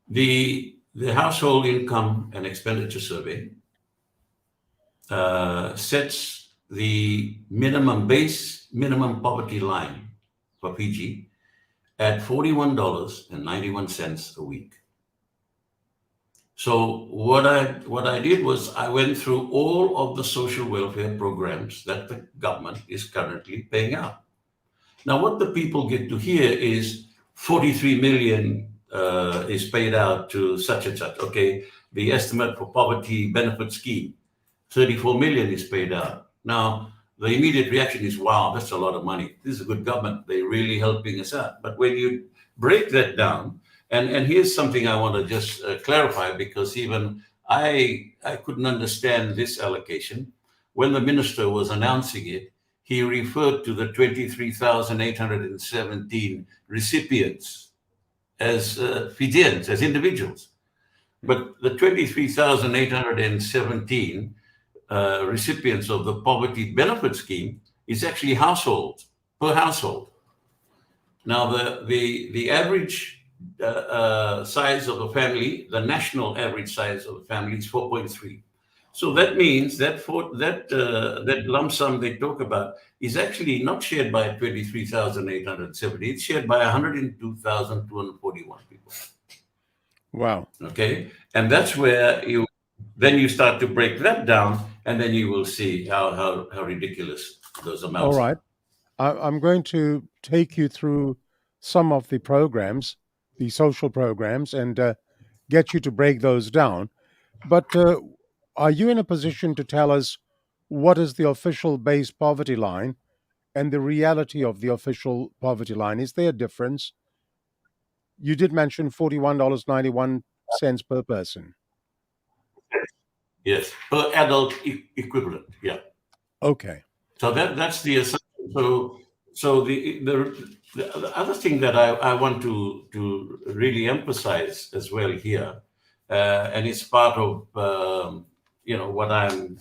the household income and expenditure survey sets the minimum poverty line for Fiji at $41.91 a week. So what I did was I went through all of the social welfare programs that the government is currently paying out. Now, what the people get to hear is 43 million is paid out to such and such. Okay, the estimate for poverty benefit scheme, 34 million is paid out. Now, the immediate reaction is, wow, that's a lot of money. This is a good government. They're really helping us out. But when you break that down, and here's something I want to just clarify, because even I couldn't understand this allocation. When the minister was announcing it, he referred to the 23,817 recipients as Fijians, as individuals. But the 23,817 recipients of the poverty benefit scheme is actually households, per household. Now, the average size of a family, the national average size of a family is 4.3. So that means that that lump sum they talk about is actually not shared by 23,870. It's shared by 102,241 people. Wow. Okay, and that's where you start to break that down, and then you will see how ridiculous those amounts. All right. I'm going to take you through some of the programs, the social programs, and get you to break those down. But are you in a position to tell us what is the official base poverty line and the reality of the official poverty line? Is there a difference? You did mention $41.91 per person. Yes, per adult equivalent. Yeah. Okay. So that's the assumption. So the other thing that I want to really emphasize as well here, and it's part of what I'm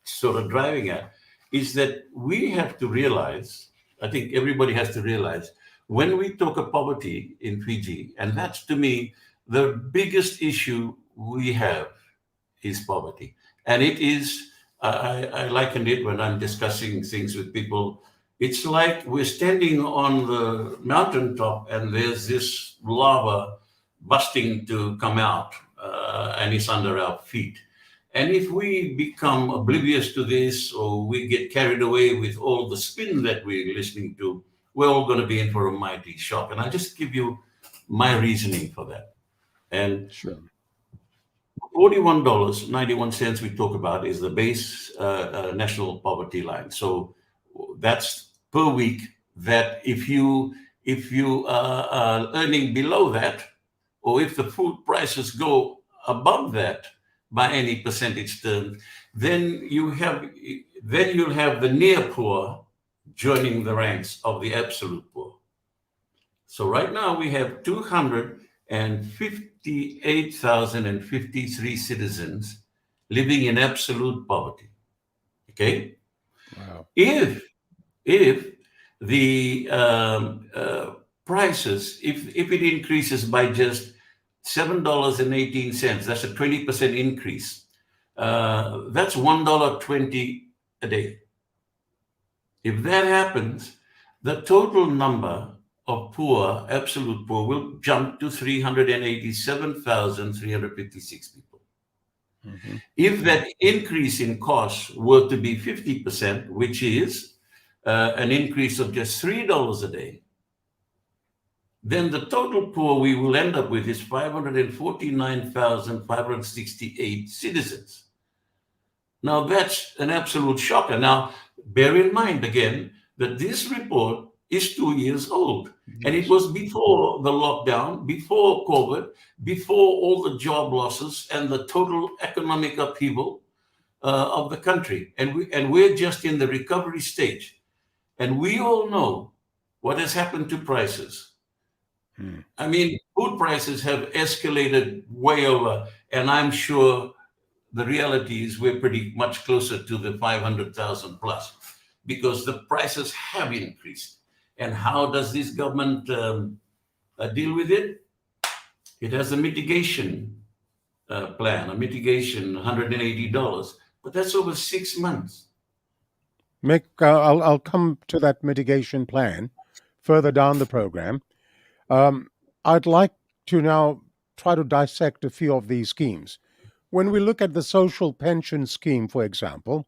sort of driving at, is that we have to realize, I think everybody has to realize, when we talk of poverty in Fiji, and that's to me the biggest issue we have is poverty. And it is, I likened it when I'm discussing things with people, it's like we're standing on the mountaintop and there's this lava busting to come out, and it's under our feet. And if we become oblivious to this, or we get carried away with all the spin that we're listening to, we're all going to be in for a mighty shock. And I'll just give you my reasoning for that. And Sure. $41.91 we talk about is the base national poverty line. So that's per week. That if you are earning below that, or if the food prices go above that by any percentage term, then you'll have the near poor joining the ranks of the absolute poor. So right now we have 258,053 citizens living in absolute poverty. Okay? Wow. If the prices, if it increases by just $7.18, that's a 20% increase. That's $1.20 a day. If that happens, the total number of poor, absolute poor, will jump to 387,356 people. Mm-hmm. If that increase in costs were to be 50%, which is an increase of just $3 a day, then the total poor we will end up with is 549,568 citizens. Now, that's an absolute shocker. Now, bear in mind again that this report is 2 years old. Yes. And it was before the lockdown, before COVID, before all the job losses and the total economic upheaval of the country. And we're just in the recovery stage. And we all know what has happened to prices. I mean, food prices have escalated way over, and I'm sure the reality is we're pretty much closer to the 500,000 plus because the prices have increased. And how does this government deal with it? It has a mitigation plan, a mitigation $180, but that's over 6 months. Mick, I'll come to that mitigation plan further down the program. I'd like to now try to dissect a few of these schemes. When we look at the social pension scheme, for example,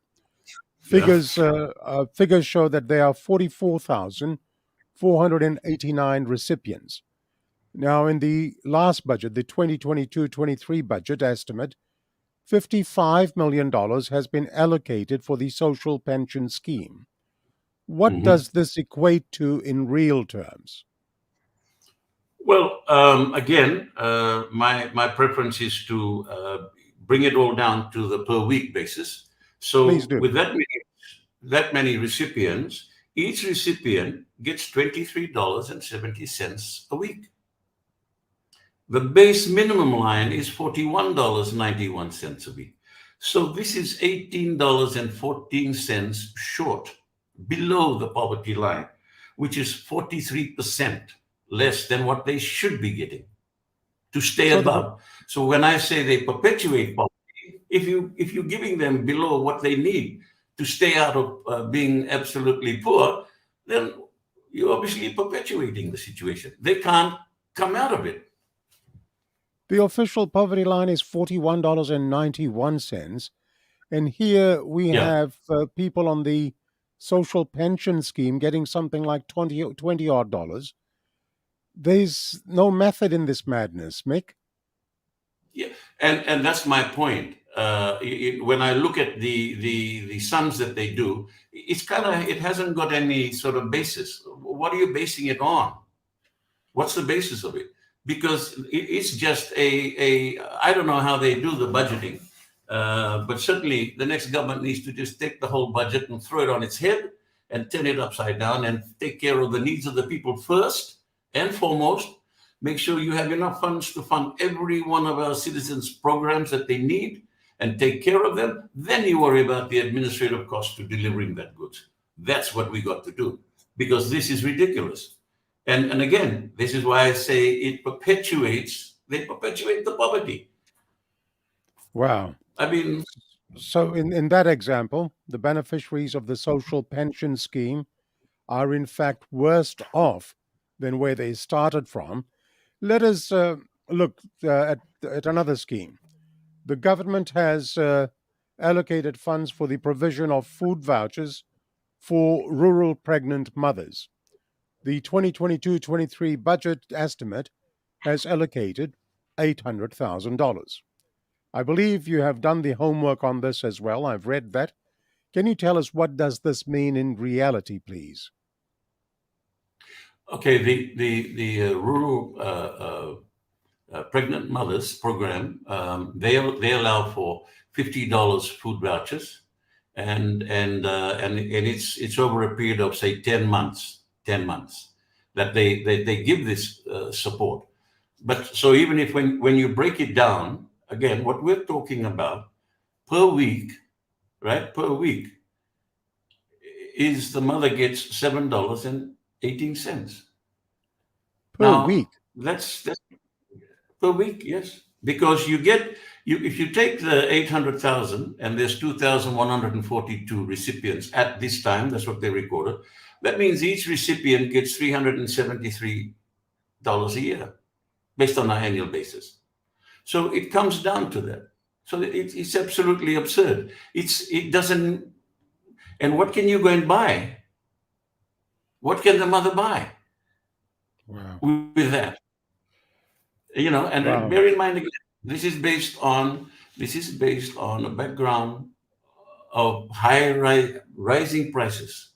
figures show that there are 44,489 recipients. Now, in the last budget, the 2022-23 budget estimate, $55 million has been allocated for the social pension scheme. What does this equate to in real terms? Well, again, my preference is to bring it all down to the per week basis. So Please do. with that many recipients, each recipient gets $23.70 a week. The base minimum line is $41.91 a week. So this is $18.14 short, below the poverty line, which is 43% less than what they should be getting to stay above. So when I say they perpetuate poverty, if you're giving them below what they need to stay out of being absolutely poor, then you're obviously perpetuating the situation. They can't come out of it. The official poverty line is $41.91. And here we have people on the social pension scheme getting something like 20 odd dollars. There's no method in this madness, Mick. Yeah, and that's my point. When I look at the sums that they do, it hasn't got any sort of basis. What are you basing it on? What's the basis of it? Because it's just I don't know how they do the budgeting, but certainly the next government needs to just take the whole budget and throw it on its head and turn it upside down and take care of the needs of the people first and foremost. Make sure you have enough funds to fund every one of our citizens' programs that they need and take care of them. Then you worry about the administrative cost to delivering that goods. That's what we got to do, because this is ridiculous. And again, this is why I say they perpetuate the poverty. Wow. I mean, so in that example, the beneficiaries of the social pension scheme are in fact worse off than where they started from. Let us look at another scheme. The government has allocated funds for the provision of food vouchers for rural pregnant mothers. The 2022-23 budget estimate has allocated $800,000. I believe you have done the homework on this as well. I've read that. Can you tell us what does this mean in reality, please? Okay, the rural pregnant mothers program, they allow for $50 food vouchers, and it's over a period of say 10 months that they give this support. But so even if when you break it down, again, what we're talking about per week, right? Per week is the mother gets $7.18 Per now. week. That's per week, yes, because if you take the 800,000 and there's 2,142 recipients at this time, that's what they recorded. That means each recipient gets $373 a year based on an annual basis. So it comes down to that. So it's absolutely absurd. It doesn't. And what can you go and buy? What can the mother buy Wow. with that? And Wow. bear in mind again, this is based on a background of high rising prices.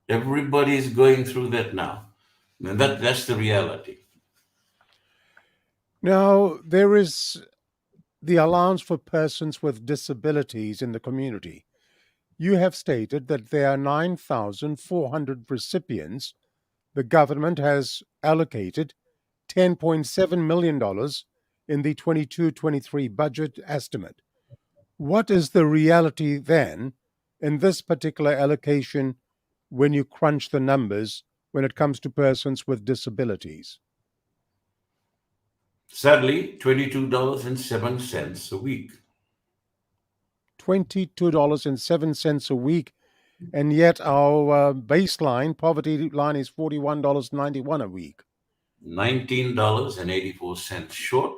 Everybody is going through that now, and that's the reality. Now, there is the allowance for persons with disabilities in the community. You have stated that there are 9,400 recipients. The government has allocated $10.7 million in the 22-23 budget estimate. What is the reality then in this particular allocation when you crunch the numbers when it comes to persons with disabilities? Sadly, $22.07 a week. $22.07 a week, and yet our baseline poverty line is $41.91 a week. $19.84 short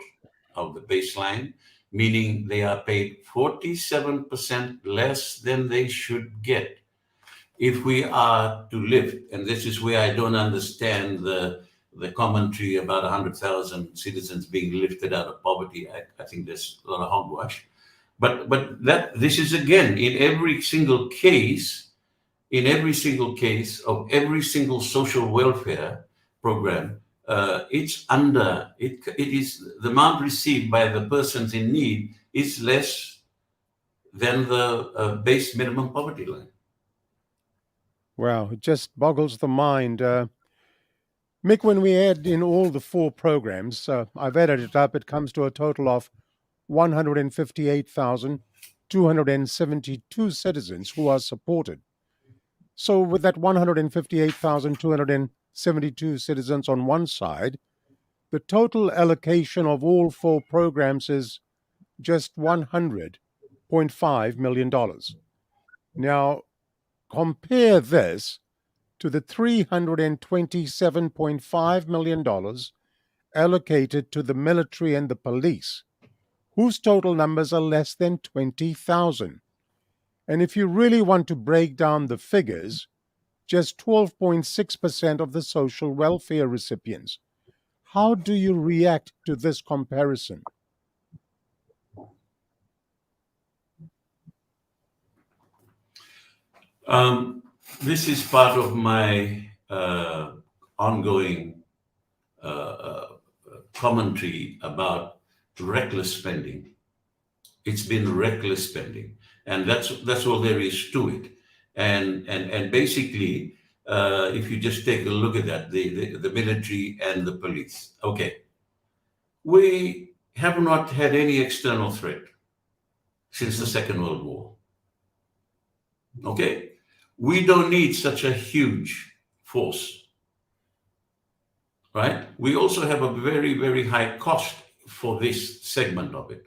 of the baseline, meaning they are paid 47% less than they should get. If we are to live, and this is where I don't understand the commentary about 100,000 citizens being lifted out of poverty. I think there's a lot of hogwash. But this is again in every single case of every single social welfare program. It is the amount received by the persons in need is less than the base minimum poverty line. Wow, it just boggles the mind. Mick, when we add in all the four programs, I've added it up, it comes to a total of 158,272 citizens who are supported. So with that 158,272 citizens on one side, the total allocation of all four programs is just $100.5 million. Now, compare this to the $327.5 million allocated to the military and the police, whose total numbers are less than 20,000. And if you really want to break down the figures, just 12.6% of the social welfare recipients. How do you react to this comparison? This is part of my ongoing commentary about reckless spending. It's been reckless spending, and that's all there is to it. And basically, if you just take a look at that, the military and the police. Okay, we have not had any external threat since the Second World War. Okay, we don't need such a huge force, right? We also have a very, very high cost for this segment of it,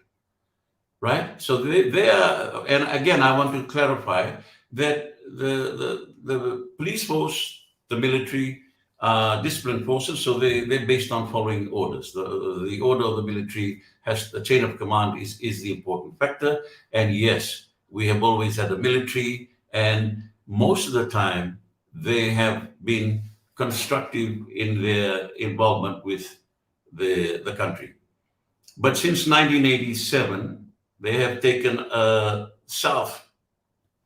right? So they are, and again, I want to clarify that the police force, the military, discipline forces, so they're based on following orders. The order of the military has the chain of command is the important factor. And yes, we have always had a military, and most of the time they have been constructive in their involvement with the country. But since 1987, they have taken a south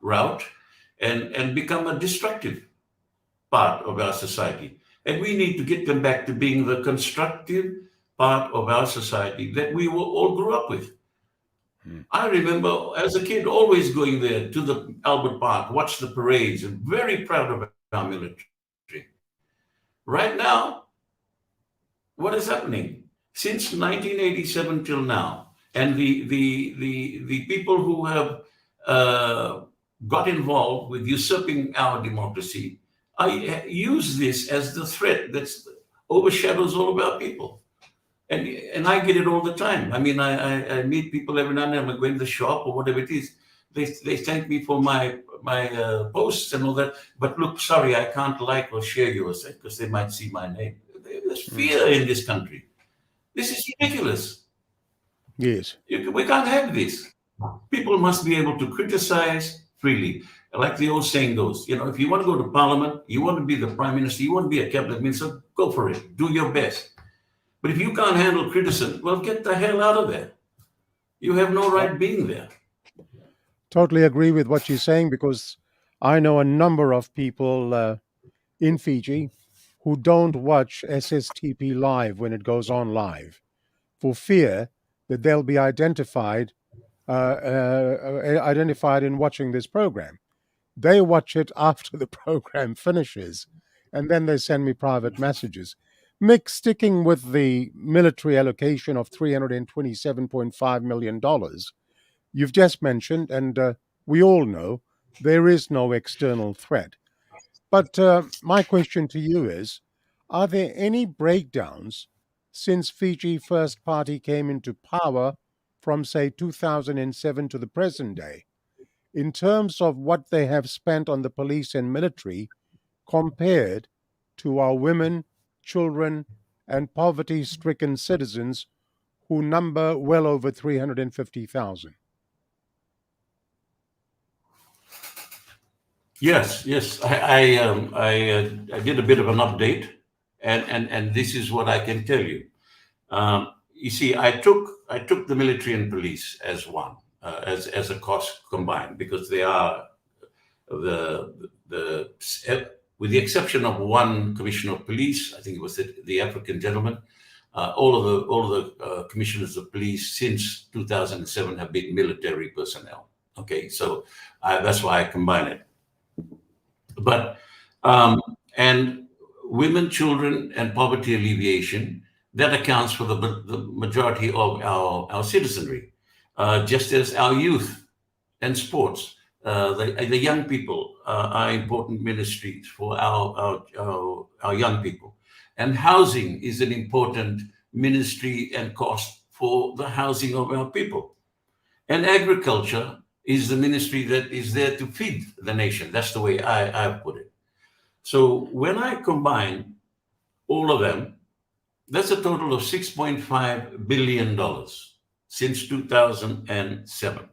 route and become a destructive part of our society. And we need to get them back to being the constructive part of our society that we all grew up with. I remember as a kid always going there to the Albert Park, watch the parades, and very proud of our military. Right now, what is happening? Since 1987 till now, and the people who have got involved with usurping our democracy, I use this as the threat that overshadows all of our people. And I get it all the time. I mean, I meet people every now and then. I'm going to the shop or whatever it is. They thank me for my posts and all that. But look, sorry, I can't like or share yours because they might see my name. There's fear in this country. This is ridiculous. Yes. We can't have this. People must be able to criticize freely. Like the old saying goes, if you want to go to Parliament, you want to be the Prime Minister, you want to be a cabinet minister, go for it. Do your best. But if you can't handle criticism, well, get the hell out of there. You have no right being there. Totally agree with what you're saying, because I know a number of people in Fiji who don't watch SSTP live when it goes on live for fear that they'll be identified in watching this program. They watch it after the program finishes, and then they send me private messages. Mick, sticking with the military allocation of $327.5 million, you've just mentioned, and we all know, there is no external threat. But my question to you is, are there any breakdowns since Fiji First Party came into power from, say, 2007 to the present day, in terms of what they have spent on the police and military compared to our women, children, and poverty-stricken citizens who number well over 350,000? Yes. I did a bit of an update, and this is what I can tell you. You see, I took the military and police as one, as a cost combined, because they are with the exception of one commissioner of police, I think it was the African gentleman. All of the commissioners of police since 2007 have been military personnel. Okay, so that's why I combine it. But and women, children, and poverty alleviation, that accounts for the majority of our citizenry, just as our youth and sports. The young people are important ministries for our young people. And housing is an important ministry and cost for the housing of our people. And agriculture is the ministry that is there to feed the nation. That's the way I put it. So when I combine all of them, that's a total of $6.5 billion since 2007.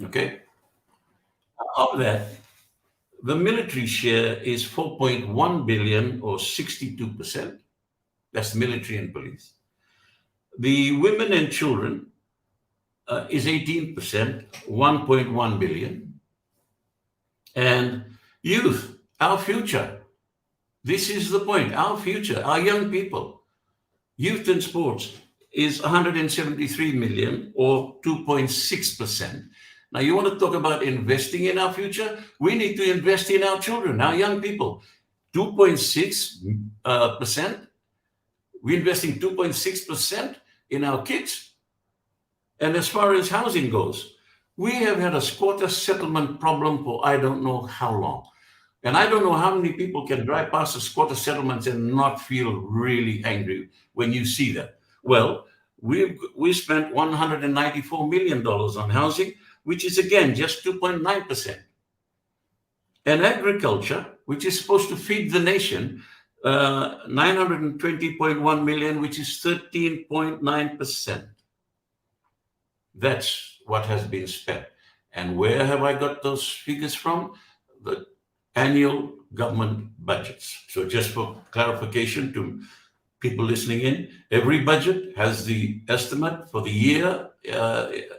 Okay? Of that, the military share is 4.1 billion, or 62%. That's military and police. The women and children is 18%, 1.1 billion. And youth, our future. This is the point. Our future, our young people. Youth and sports is 173 million, or 2.6%. Now, you want to talk about investing in our future? We need to invest in our children, our young people. 2.6%. We're investing 2.6% in our kids. And as far as housing goes, we have had a squatter settlement problem for I don't know how long. And I don't know how many people can drive past the squatter settlements and not feel really angry when you see that. Well, we spent $194 million on housing, which is, again, just 2.9%. And agriculture, which is supposed to feed the nation, 920.1 million, which is 13.9%. That's what has been spent. And where have I got those figures from? The annual government budgets. So just for clarification to people listening in, every budget has the estimate for the year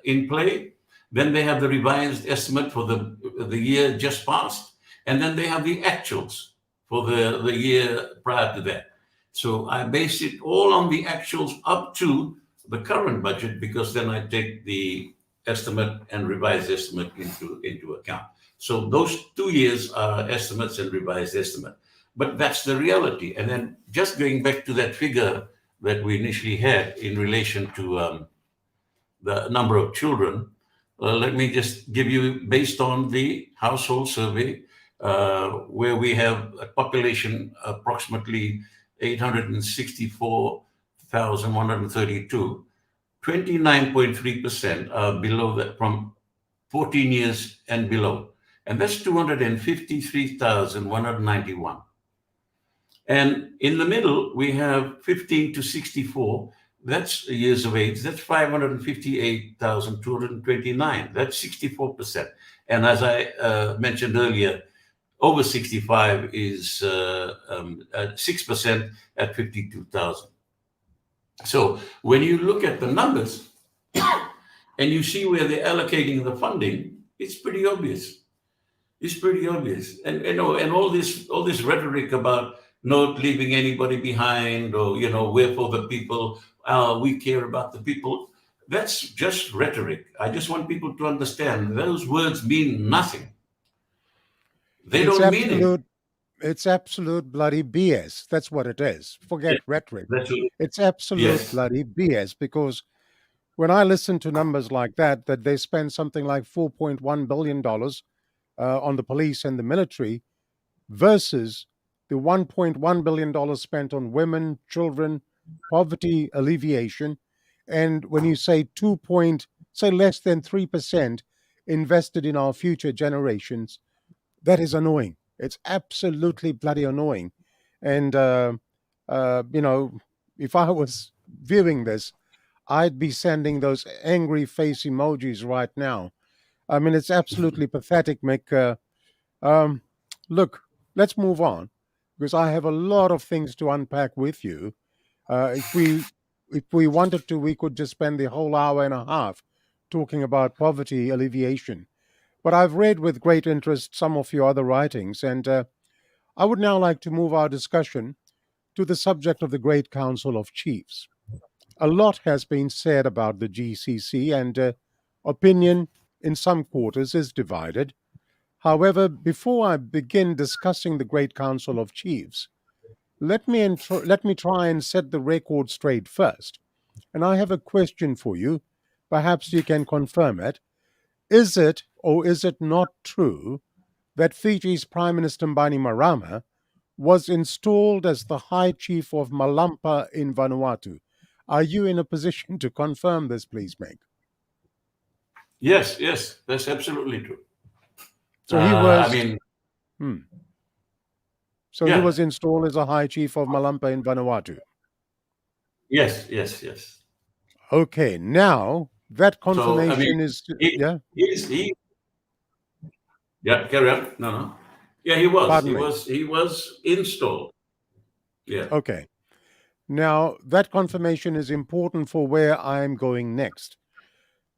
in play. Then they have the revised estimate for the year just passed. And then they have the actuals for the year prior to that. So I base it all on the actuals up to the current budget, because then I take the estimate and revised estimate into account. So those 2 years are estimates and revised estimate. But that's the reality. And then just going back to that figure that we initially had in relation to the number of children, let me just give you, based on the household survey, where we have a population approximately 864,132, 29.3% are below that, from 14 years and below. And that's 253,191. And in the middle, we have 15 to 64. That's years of age. That's 558,229. That's 64%. And as I mentioned earlier, over 65 is 6% at 52,000. So when you look at the numbers and you see where they're allocating the funding, it's pretty obvious. It's pretty obvious. And you know, and all this rhetoric about not leaving anybody behind, or we're for the people, we care about the people. That's just rhetoric. I just want people to understand those words mean nothing. They don't mean it. It's absolute bloody BS. That's what it is. Forget rhetoric. It's absolute bloody BS, because when I listen to numbers like that they spend something like $4.1 billion on the police and the military versus the $1.1 billion spent on women, children, poverty alleviation. And when you say less than 3% invested in our future generations, that is annoying. It's absolutely bloody annoying. And, if I was viewing this, I'd be sending those angry face emojis right now. I mean, it's absolutely pathetic, Mick. Look, let's move on, because I have a lot of things to unpack with you. If we wanted to, we could just spend the whole hour and a half talking about poverty alleviation. But I've read with great interest some of your other writings, and I would now like to move our discussion to the subject of the Great Council of Chiefs. A lot has been said about the GCC, and opinion in some quarters is divided. However, before I begin discussing the Great Council of Chiefs, let me try and set the record straight first. And I have a question for you. Perhaps you can confirm it. Is it or is it not true that Fiji's Prime Minister Bainimarama was installed as the High Chief of Malampa in Vanuatu? Are you in a position to confirm this, please, Meg? Yes, that's absolutely true. So he was. He was installed as a High Chief of Malampa in Vanuatu. Yes. Okay, now that confirmation carry on. No. Yeah, he was. Pardon me. He was installed. Yeah. Okay. Now that confirmation is important for where I'm going next.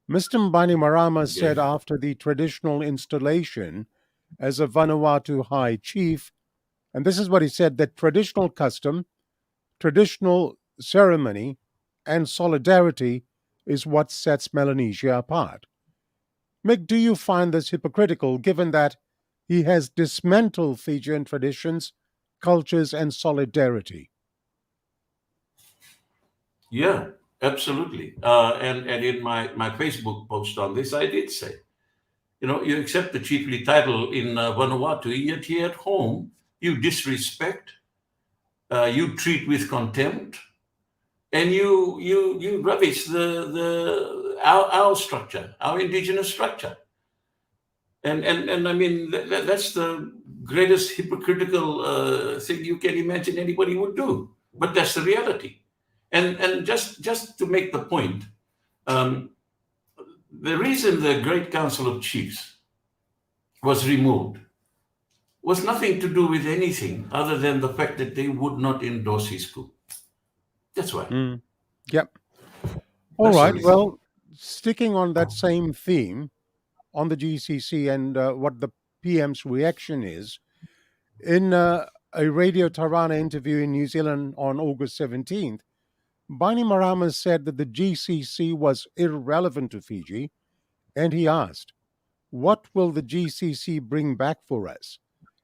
Mr. Bainimarama said after the traditional installation as a Vanuatu High Chief, and this is what he said, that traditional custom, traditional ceremony, and solidarity is what sets Melanesia apart. Mick, do you find this hypocritical, given that he has dismantled Fijian traditions, cultures, and solidarity? Yeah, absolutely. And in my Facebook post on this, I did say, you accept the chiefly title in Vanuatu, yet here at home, you disrespect, you treat with contempt, and you rubbish our structure, our indigenous structure. And I mean, that's the greatest hypocritical thing you can imagine anybody would do. But that's the reality. And just to make the point, the reason the Great Council of Chiefs was removed was nothing to do with anything other than the fact that they would not endorse his coup. That's why. Yep. All right. Well, sticking on that same theme, on the GCC and what the PM's reaction is, in a Radio Tirana interview in New Zealand on August 17th, Bainimarama said that the GCC was irrelevant to Fiji and he asked, what will the GCC bring back for us?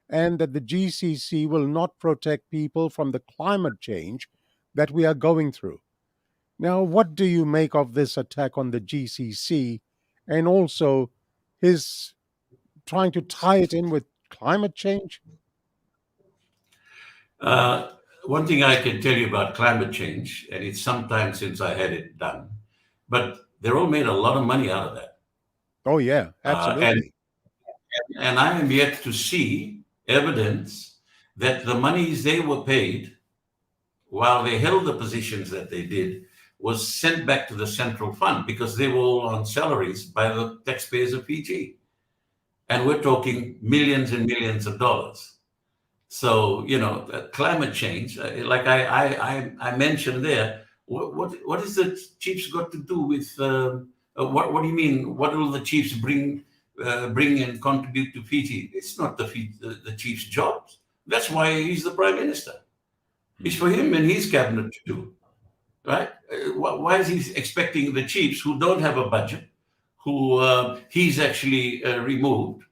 And that the GCC will not protect people from the climate change that we are going through. Now, what do you make of this attack on the GCC and also his trying to tie it in with climate change? One thing I can tell you about climate change, and it's some time since I had it done, but they're all made a lot of money out of that. Oh, yeah, And absolutely. and I am yet to see evidence that the monies they were paid while they held the positions that they did was sent back to the central fund, because they were all on salaries by the taxpayers of Fiji. And we're talking millions and millions of dollars. So, climate change, like I mentioned there, what is the chiefs got to do with, what do you mean? What will the chiefs bring and contribute to Fiji? It's not the chief's job. That's why he's the prime minister. It's for him and his cabinet to do, right? Why is he expecting the chiefs who don't have a budget, who he's actually removed,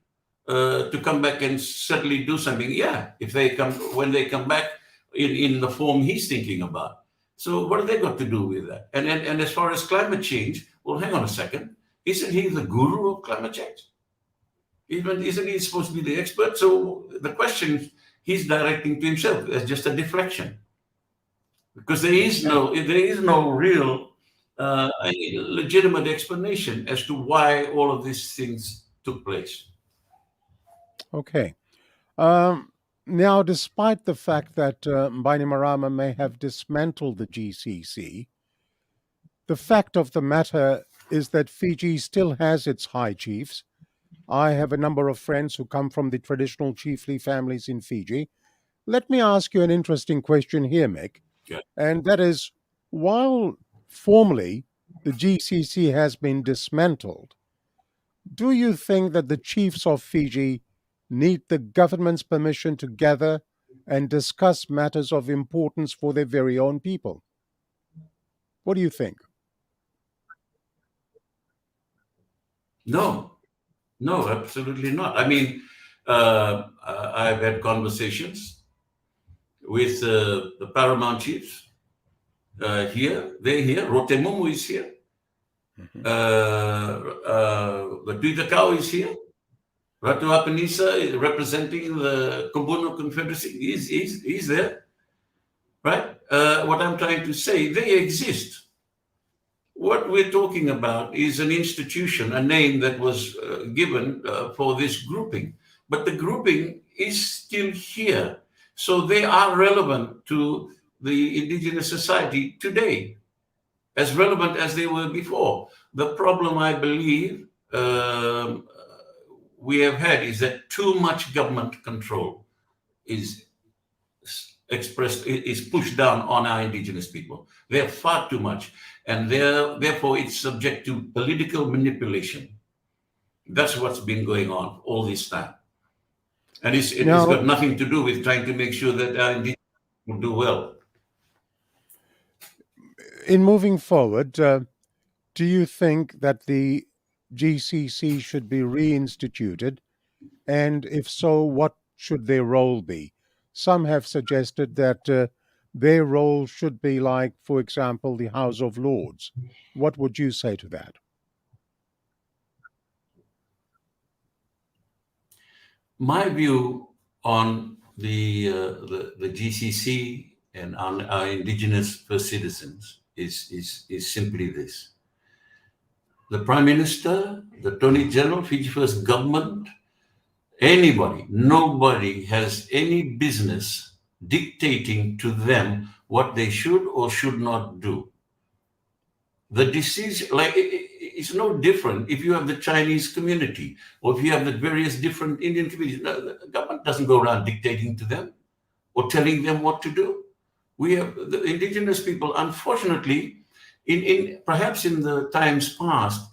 to come back and suddenly do something? Yeah, when they come back in the form he's thinking about. So what have they got to do with that? And as far as climate change, well, hang on a second. Isn't he the guru of climate change? Isn't he supposed to be the expert? So the question he's directing to himself as just a deflection, because there is no real legitimate explanation as to why all of these things took place. Okay. Now, despite the fact that Bainimarama may have dismantled the GCC, the fact of the matter is that Fiji still has its high chiefs. I have a number of friends who come from the traditional chiefly families in Fiji. Let me ask you an interesting question here, Mick, Yeah. and that is, while formally the GCC has been dismantled, do you think that the chiefs of Fiji need the government's permission to gather and discuss matters of importance for their very own people? What do you think? No, absolutely not. I mean, I've had conversations with the paramount chiefs here. They're here. Rotemumu is here. The Tuitakau is here. Ratu Apanisa is representing the Kumbuno Confederacy. He's there, right? What I'm trying to say, they exist. What we're talking about is an institution, a name that was given for this grouping. But the grouping is still here. So they are relevant to the Indigenous society today, as relevant as they were before. The problem, I believe, we have had is that too much government control is pushed down on our Indigenous people. They're far too much, and therefore it's subject to political manipulation. That's what's been going on all this time, and it's got nothing to do with trying to make sure that our Indigenous people do well. In moving forward, do you think that the GCC should be reinstituted? And if so, what should their role be? Some have suggested that their role should be like, for example, the House of Lords. What would you say to that? My view on the GCC and on our Indigenous First Citizens is simply this. The Prime Minister, the Attorney General, Fiji First Government, nobody has any business dictating to them what they should or should not do. The decision, it's no different if you have the Chinese community or if you have the various different Indian communities. No, the government doesn't go around dictating to them or telling them what to do. We have the Indigenous people, unfortunately, perhaps in the times past,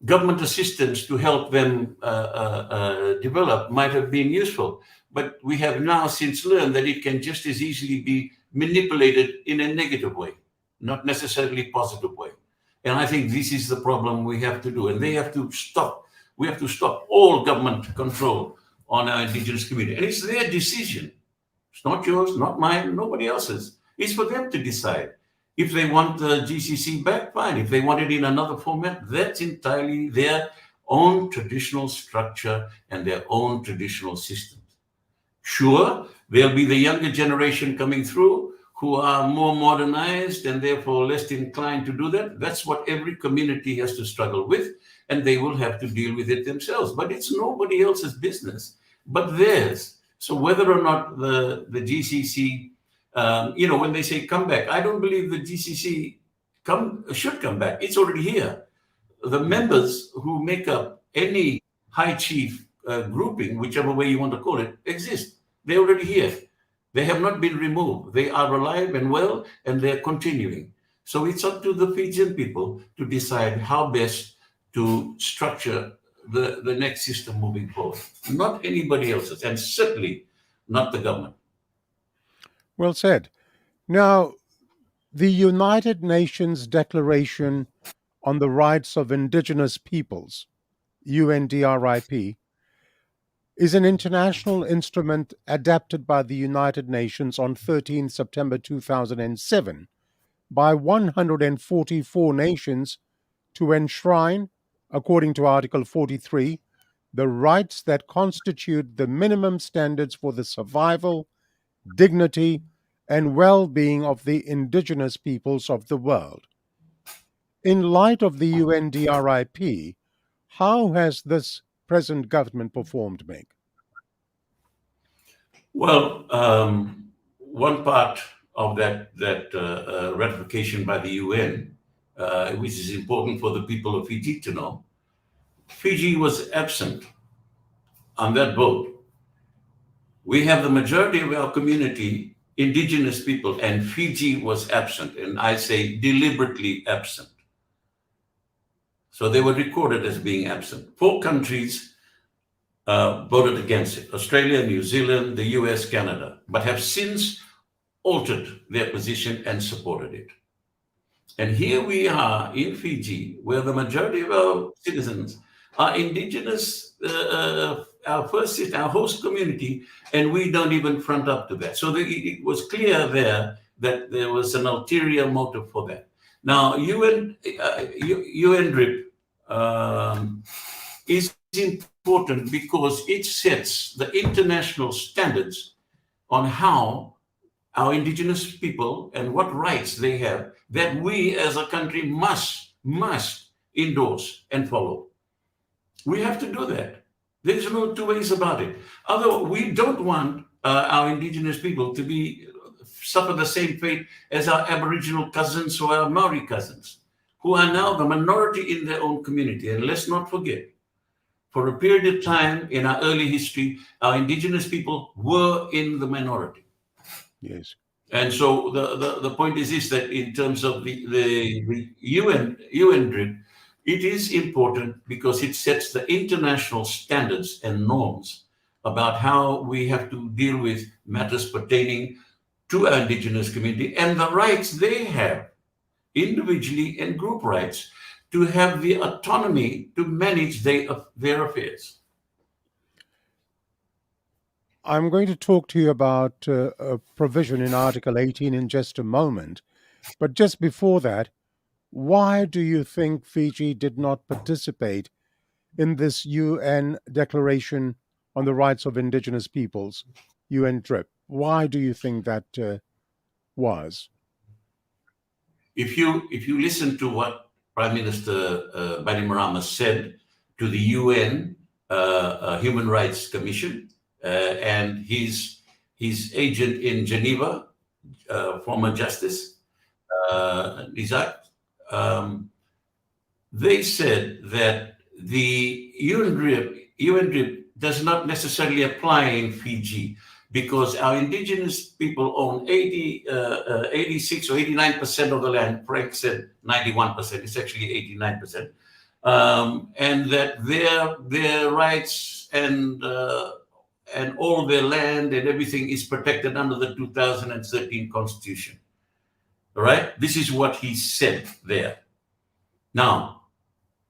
government assistance to help them develop might have been useful. But we have now since learned that it can just as easily be manipulated in a negative way, not necessarily positive way. And I think this is the problem we have to do. And they have to stop. We have to stop all government control on our Indigenous community. And it's their decision. It's not yours, not mine, nobody else's. It's for them to decide. If they want the GCC back, fine. If they want it in another format, that's entirely their own traditional structure and their own traditional systems. Sure, there'll be the younger generation coming through who are more modernized and therefore less inclined to do that. That's what every community has to struggle with, and they will have to deal with it themselves. But it's nobody else's business but theirs. So whether or not the GCC, when they say come back, I don't believe the GCC should come back. It's already here. The members who make up any high chief grouping, whichever way you want to call it, exist. They're already here. They have not been removed. They are alive and well, and they're continuing. So it's up to the Fijian people to decide how best to structure the next system moving forward. Not anybody else's, and certainly not the government. Well said. Now, the United Nations Declaration on the Rights of Indigenous Peoples, UNDRIP, is an international instrument adapted by the United Nations on 13 September 2007 by 144 nations to enshrine, according to Article 43, the rights that constitute the minimum standards for the survival, dignity, and well-being of the indigenous peoples of the world. In light of the UNDRIP, how has this present government performed, Mick? Well, one part of that ratification by the UN, which is important for the people of Fiji to know, Fiji was absent on that vote. We have the majority of our community, indigenous people, and Fiji was absent, and I say deliberately absent. So they were recorded as being absent. 4 countries voted against it: Australia, New Zealand, the US, Canada, but have since altered their position and supported it. And here we are in Fiji, where the majority of our citizens are indigenous, our host community, and we don't even front up to that. So it was clear there that there was an ulterior motive for that. Now, UNDRIP is important because it sets the international standards on how our indigenous people and what rights they have that we as a country must endorse and follow. We have to do that. There's no two ways about it. Although we don't want our indigenous people to suffer the same fate as our Aboriginal cousins or our Maori cousins, who are now the minority in their own community. And let's not forget, for a period of time in our early history, our indigenous people were in the minority. Yes. And so the point is that in terms of the UNDRIP, it is important because it sets the international standards and norms about how we have to deal with matters pertaining to our indigenous community and the rights they have, individually and group rights, to have the autonomy to manage their affairs. I'm going to talk to you about a provision in Article 18 in just a moment. But just before that, why do you think Fiji did not participate in this UN Declaration on the Rights of Indigenous Peoples, UNDRIP? Why do you think that was? If you listen to what Prime Minister Bainimarama said to the UN Human Rights Commission and his agent in Geneva, former Justice Isaac, they said that the UNDRIP does not necessarily apply in Fiji because our indigenous people own 86 or 89% of the land. Frank said 91%. It's actually 89%. And that their rights and all their land and everything is protected under the 2013 Constitution. All right? This is what he said there. Now,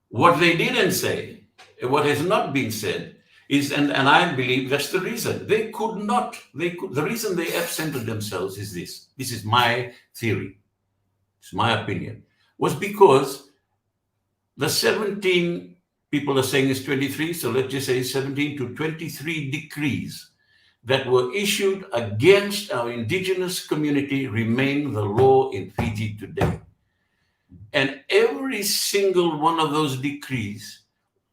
what they didn't say, what has not been said, is, and I believe that's the reason. The reason they absented themselves is this. This is my theory. It's my opinion. Was because the 17, people are saying it's 23, so let's just say 17 to 23 decrees that were issued against our indigenous community remain the law in Fiji today. And every single one of those decrees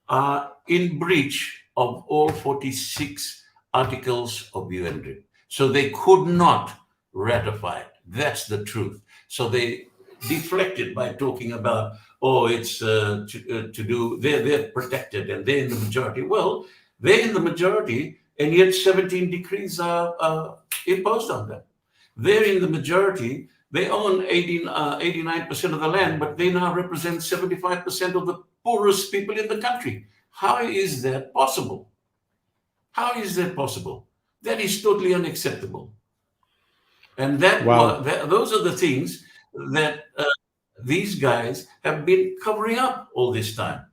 are in breach of all 46 articles of UN. So they could not ratify it. That's the truth. So they deflected by talking about, oh, it's to do, they're protected and they're in the majority. Well, they're in the majority, and yet 17 decrees are imposed on them. They're in the majority. They own 89% of the land, but they now represent 75% of the poorest people in the country. How is that possible? How is that possible? That is totally unacceptable. And those are the things that these guys have been covering up all this time.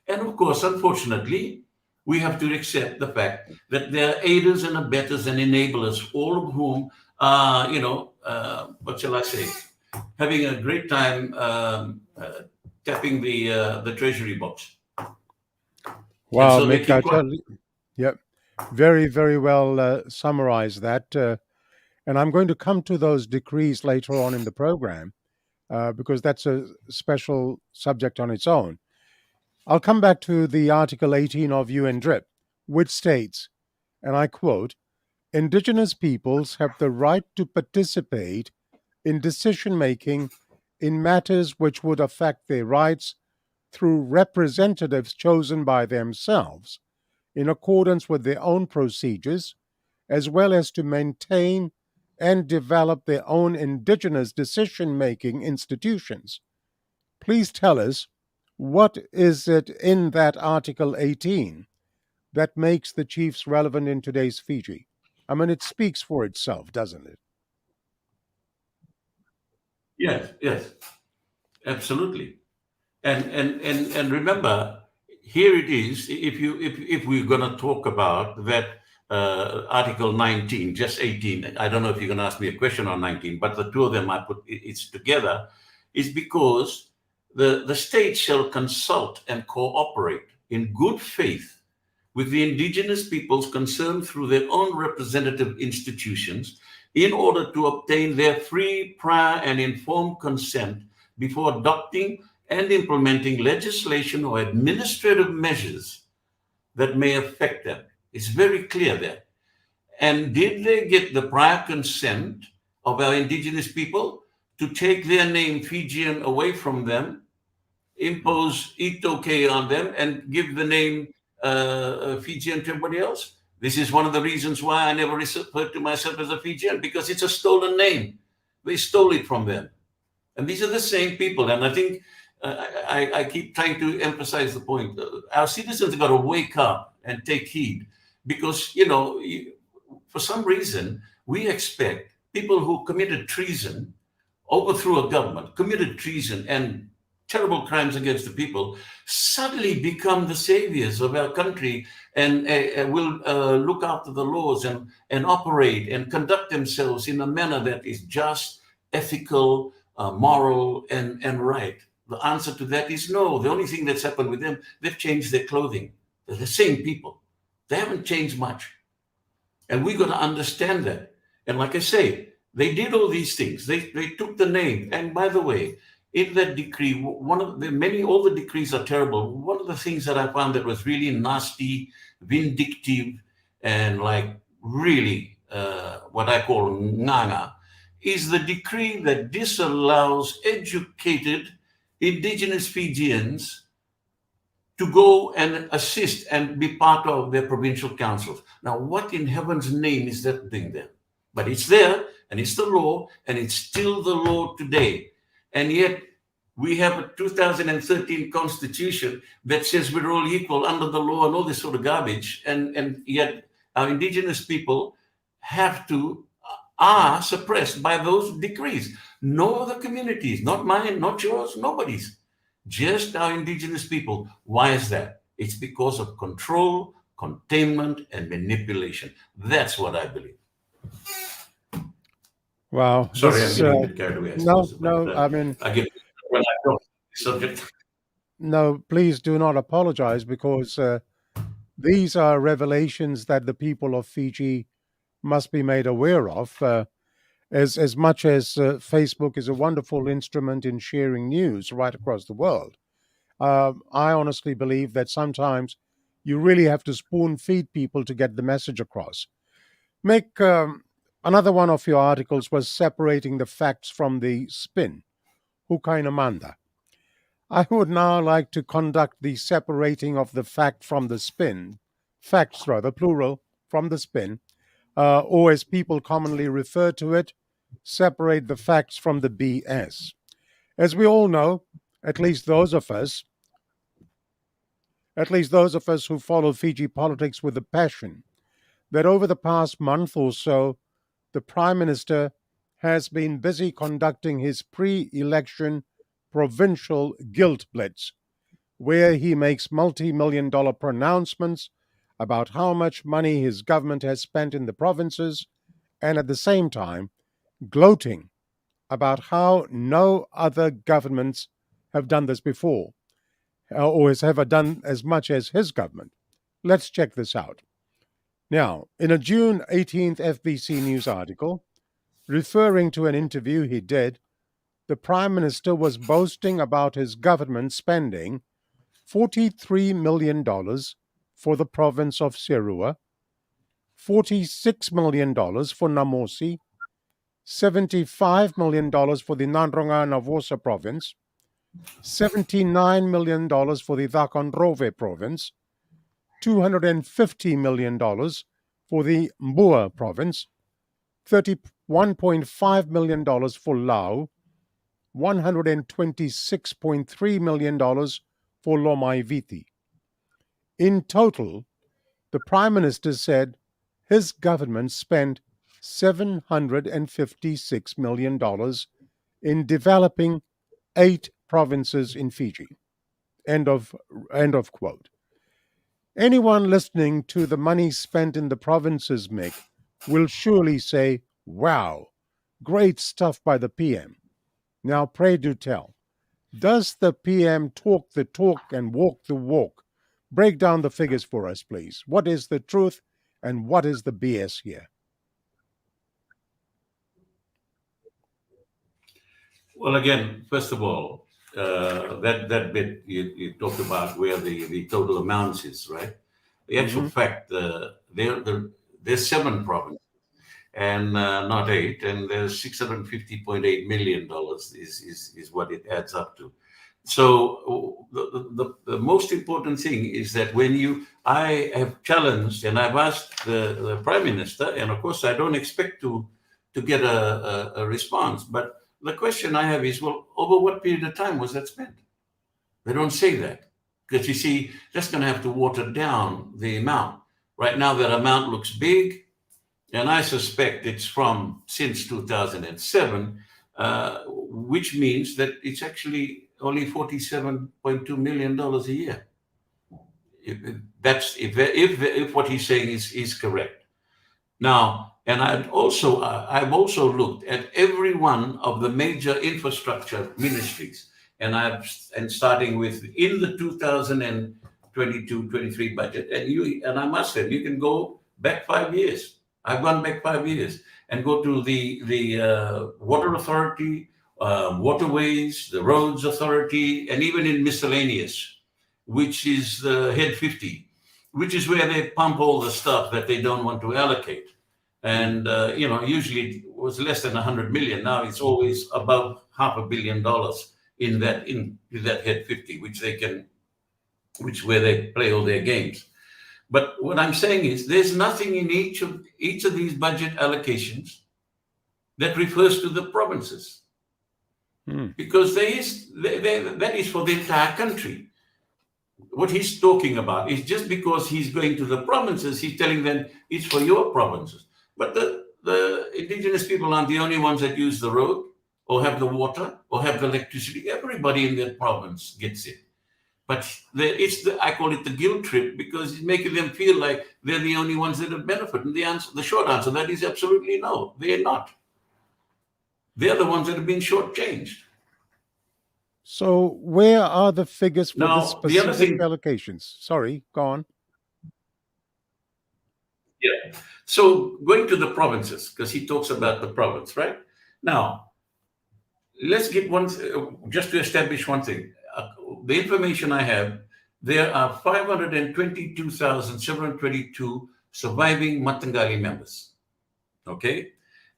And of course, unfortunately, we have to accept the fact that there are aiders and abettors and enablers, all of whom are, what shall I say, having a great time tapping the treasury box. Wow, so Mick, yep, very, very well summarized that. And I'm going to come to those decrees later on in the program because that's a special subject on its own. I'll come back to the Article 18 of UNDRIP, which states, and I quote, Indigenous peoples have the right to participate in decision-making in matters which would affect their rights through representatives chosen by themselves in accordance with their own procedures, as well as to maintain and develop their own indigenous decision-making institutions. Please tell us, what is it in that Article 18 that makes the chiefs relevant in today's Fiji? I mean, it speaks for itself, doesn't it? Yes, absolutely. And remember, here it is. If we're going to talk about that Article 19, just 18, I don't know if you're going to ask me a question on 19, but the two of them I put it's together, is because the state shall consult and cooperate in good faith with the indigenous peoples concerned through their own representative institutions in order to obtain their free, prior, and informed consent before adopting and implementing legislation or administrative measures that may affect them. It's very clear there. And did they get the prior consent of our indigenous people to take their name Fijian away from them, impose Itoke on them, and give the name Fijian to everybody else? This is one of the reasons why I never refer to myself as a Fijian, because it's a stolen name. They stole it from them. And these are the same people. And I think I keep trying to emphasize the point. Our citizens have got to wake up and take heed, because, for some reason, we expect people who committed treason, overthrew a government, committed treason and terrible crimes against the people, suddenly become the saviors of our country and will look after the laws and operate and conduct themselves in a manner that is just, ethical, moral, and right. The answer to that is no. The only thing that's happened with them, they've changed their clothing. They're the same people. They haven't changed much. And we got to understand that. And like I say, they did all these things. They took the name. And by the way, in that decree, all the decrees are terrible. One of the things that I found that was really nasty, vindictive, and like really what I call nganga, is the decree that disallows educated indigenous Fijians to go and assist and be part of their provincial councils. Now, what in heaven's name is that thing there? But it's there, and it's the law, and it's still the law today. And yet, we have a 2013 constitution that says we're all equal under the law and all this sort of garbage. And yet, our indigenous people are suppressed by those decrees. No other communities, not mine, not yours, nobody's. just our indigenous people. Why is that? It's because of control, containment, and manipulation. That's what I believe. Wow, Sorry, this I'm getting a bit carried away, I no, suppose. But no. I mean, again, when I talk this subject, no. Please do not apologize, because these are revelations that the people of Fiji must be made aware of. As much as Facebook is a wonderful instrument in sharing news right across the world, I honestly believe that sometimes you really have to spoon feed people to get the message across. Mick, another one of your articles was separating the facts from the spin. Hukainamanda. I would now like to conduct the separating of the fact from the spin, facts rather, plural, from the spin, or as people commonly refer to it, separate the facts from the BS. As we all know, at least those of us who follow Fiji politics with a passion, that over the past month or so, the Prime Minister has been busy conducting his pre-election provincial guilt blitz, where he makes multi-million-dollar pronouncements about how much money his government has spent in the provinces, and at the same time gloating about how no other governments have done this before, or has ever done as much as his government. Let's check this out. Now, in a June 18th FBC News article, referring to an interview he did, the Prime Minister was boasting about his government spending $43 million for the province of Serua, $46 million for Namosi, $75 million for the Nandronga Navosa province, $79 million for the Dhakonrove province, $250 million for the Mbua province, $31.5 million for Lao, $126.3 million for Lomaiviti. In total, the Prime Minister said his government spent $756 million in developing 8 provinces in Fiji. End of quote. Anyone listening to the money spent in the provinces, Mick, will surely say, wow, great stuff by the PM. Now, pray do tell, does the PM talk the talk and walk the walk? Break down the figures for us, please. What is the truth and what is the BS here? well, again, first of all, that bit you talked about where the total amounts is, right? The actual fact, there's 7 provinces and not 8, and there's $650.8 million is what it adds up to. So the most important thing is that I have challenged and I've asked the Prime Minister, and of course I don't expect to get a response, but the question I have is, well, over what period of time was that spent? They don't say that, because you see, that's going to have to water down the amount. Right now, that amount looks big, and I suspect it's from since 2007, which means that it's actually only $47.2 million a year. If what he's saying is correct. Now, and I've also looked at every one of the major infrastructure ministries, and starting with in the 2022-23 budget, and I must say, you can go back 5 years. I've gone back 5 years and go to the Water Authority, Waterways, the Roads Authority, and even in miscellaneous, which is the head 50, which is where they pump all the stuff that they don't want to allocate. And usually it was less than 100 million. Now it's always above $500 million in that head 50, where they play all their games. But what I'm saying is, there's nothing in each of these budget allocations that refers to the provinces, because that is for the entire country. What he's talking about is just because he's going to the provinces, he's telling them it's for your provinces. But the indigenous people aren't the only ones that use the road. or have the water or have the electricity. Everybody in that province gets it. But I call it the guilt trip, because it's making them feel like they're the only ones that have benefited. And the short answer to that is absolutely no, they're not. They're the ones that have been shortchanged. So where are the figures for the Now, the other specific thing, allocations? Sorry, go on. yeah. So going to the provinces, because he talks about the province, right? Now, let's get one, just to establish one thing. The information I have, there are 522,722 surviving Matangali members. Okay?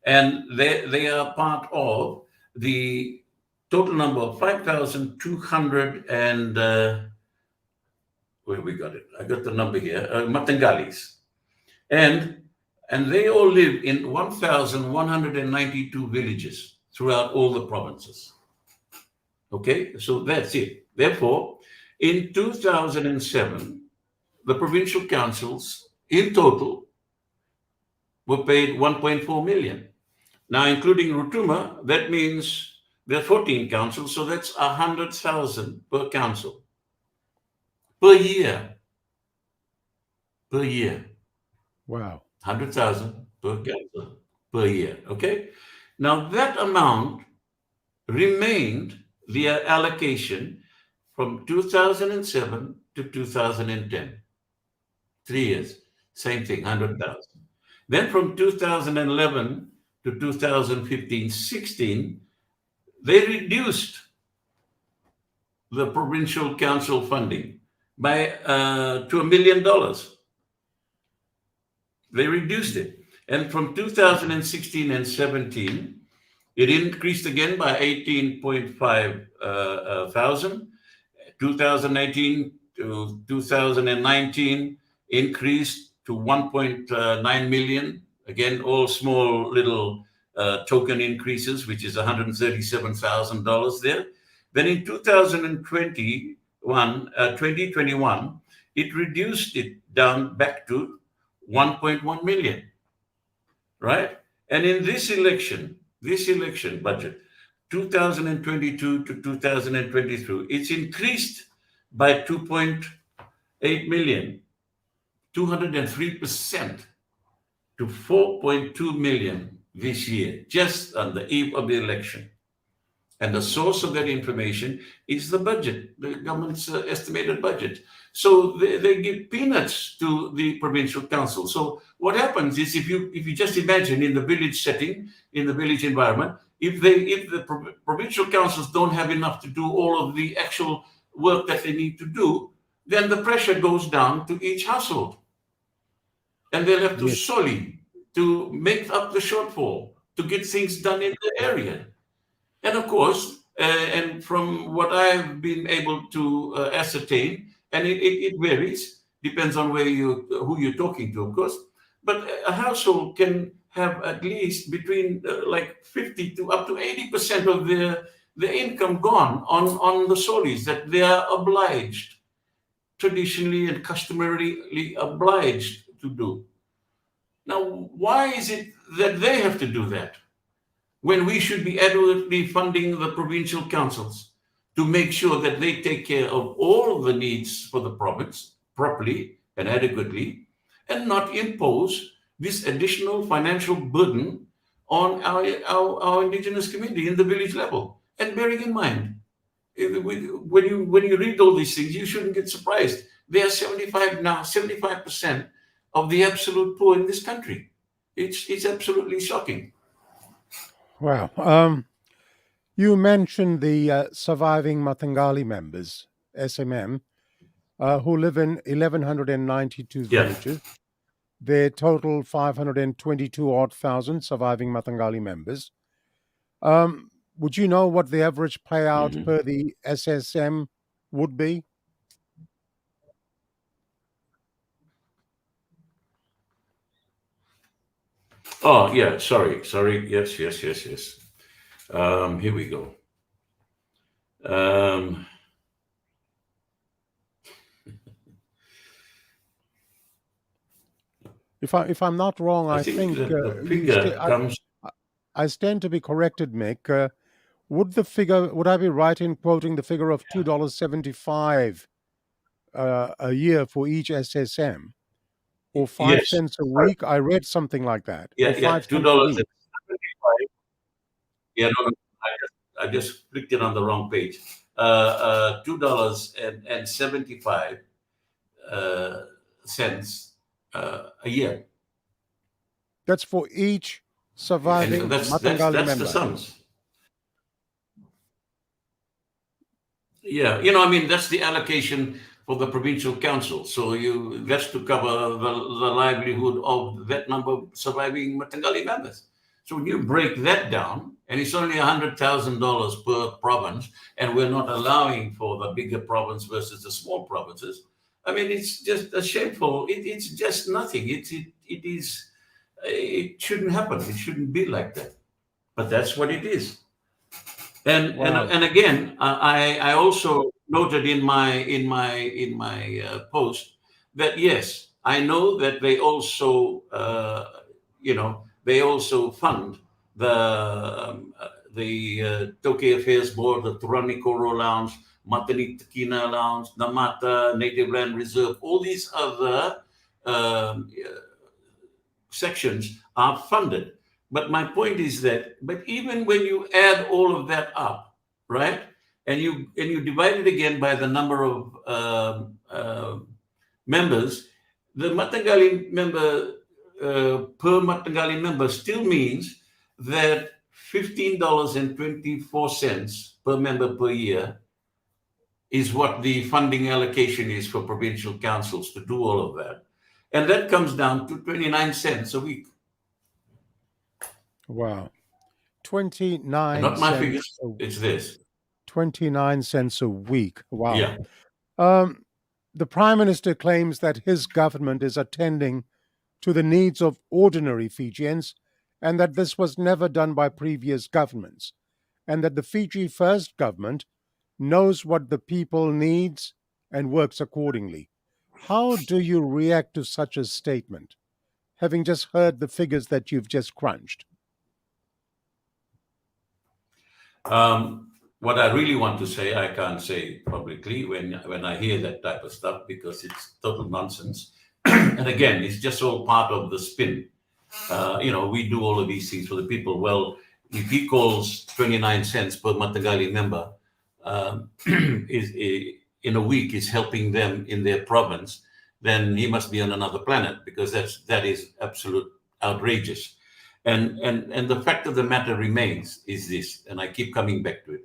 And they are part of the total number of 5,200 and, where we got it? I got the number here, Matangalis. And they all live in 1,192 villages throughout all the provinces. Okay, so that's it. Therefore, in 2007, the provincial councils in total were paid 1.4 million. Now, including Rutuma, that means there are 14 councils, so that's 100,000 per council per year. Per year. Wow. 100,000 per council per year. Okay. Now that amount remained the allocation from 2007 to 2010. 3 years, same thing, 100,000. Then from 2011 to 2015-16, they reduced the provincial council funding by to $1 million. They reduced it. And from 2016 and 17, it increased again by 18.5 thousand. 2018 to 2019 increased to 1.9 million. Again, all small little token increases, which is $137,000 there. Then in 2021, it reduced it down back to 1.1 million, right? And in this election budget, 2022 to 2023, it's increased by 2.8 million, 203% to 4.2 million this year, just on the eve of the election. And the source of that information is the budget, the government's estimated budget. So they give peanuts to the provincial council. So what happens is, if you just imagine in the village setting, in the village environment, if the provincial councils don't have enough to do all of the actual work that they need to do, then the pressure goes down to each household. And they'll have to solely to make up the shortfall, to get things done in the area. And of course, and from what I've been able to ascertain, and it varies, depends on who you're talking to, of course, but a household can have at least between like 50 to up to 80% of their income gone on the solis that they are obliged, traditionally and customarily obliged to do. Now, why is it that they have to do that, when we should be adequately funding the provincial councils to make sure that they take care of all the needs for the province properly and adequately, and not impose this additional financial burden on our Indigenous community in the village level? And bearing in mind, when you read all these things, you shouldn't get surprised. They are 75% of the absolute poor in this country. It's absolutely shocking. Wow. You mentioned the surviving Matangali members, SMM, who live in 1,192 villages. Their total 522 odd thousand surviving Matangali members. Would you know what the average payout per the SSM would be? Oh, yeah, sorry. Yes. Here we go. If I'm not wrong, I think the figure comes. I stand to be corrected, Mick. would I be right in quoting the figure of $2.75 a year for each SSM, or 5 Yes, cents a week? I read something like that, or yeah, 5 two cents a dollars week. and 75. Yeah, no, I just clicked it on the wrong page. $2.75 cents a year, That's for each and surviving that's Matangali the member. sums. Yeah, I mean, that's the allocation for the provincial council. So that's to cover the livelihood of that number of surviving Matangali members. So when you break that down, and it's only $100,000 per province, and we're not allowing for the bigger province versus the small provinces. I mean, it's just a shameful. It's just nothing. It is. It shouldn't happen. It shouldn't be like that. But that's what it is. And and Wow. and again, I also noted in my post that yes, I know that they also fund the Tokyo Affairs Board, the Turanikoro Lounge, Matani Takina Lounge, Namata Native Land Reserve, all these other um, sections are funded. But my point is that, but even when you add all of that up, right, and you divide it again by the number of members, the Matangali member per Matangali member still means that $15.24 per member per year is what the funding allocation is for provincial councils to do all of that. And that comes down to 29 cents a week. Wow. And 29 not my cents figures, a, it's this. 29 cents a week. Wow. Yeah. Um, the Prime Minister claims that his government is attending to the needs of ordinary Fijians and that this was never done by previous governments, and that the Fiji First government knows what the people needs and works accordingly. How do you react to such a statement, having just heard the figures that you've just crunched? What I really want to say, I can't say publicly when I hear that type of stuff because it's total nonsense. And again, it's just all part of the spin. We do all of these things for the people. Well, if he calls 29 cents per Matagali member in a week is helping them in their province, then he must be on another planet because that is absolute outrageous. And the fact of the matter remains is this, and I keep coming back to it.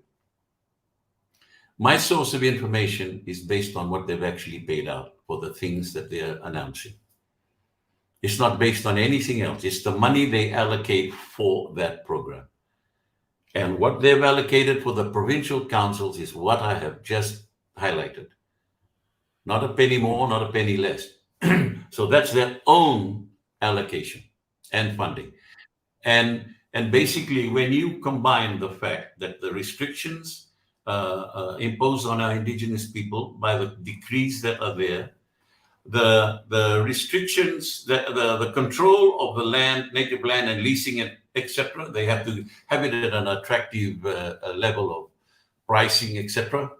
My source of information is based on what they've actually paid out for the things that they're announcing. It's not based on anything else. It's the money they allocate for that program. And what they've allocated for the provincial councils is what I have just highlighted. Not a penny more, not a penny less. So that's their own allocation and funding. And basically, when you combine the fact that the restrictions imposed on our Indigenous people by the decrees that are there, the restrictions, the control of the land, native land, and leasing it, etc. They have to have it at an attractive level of pricing, etc.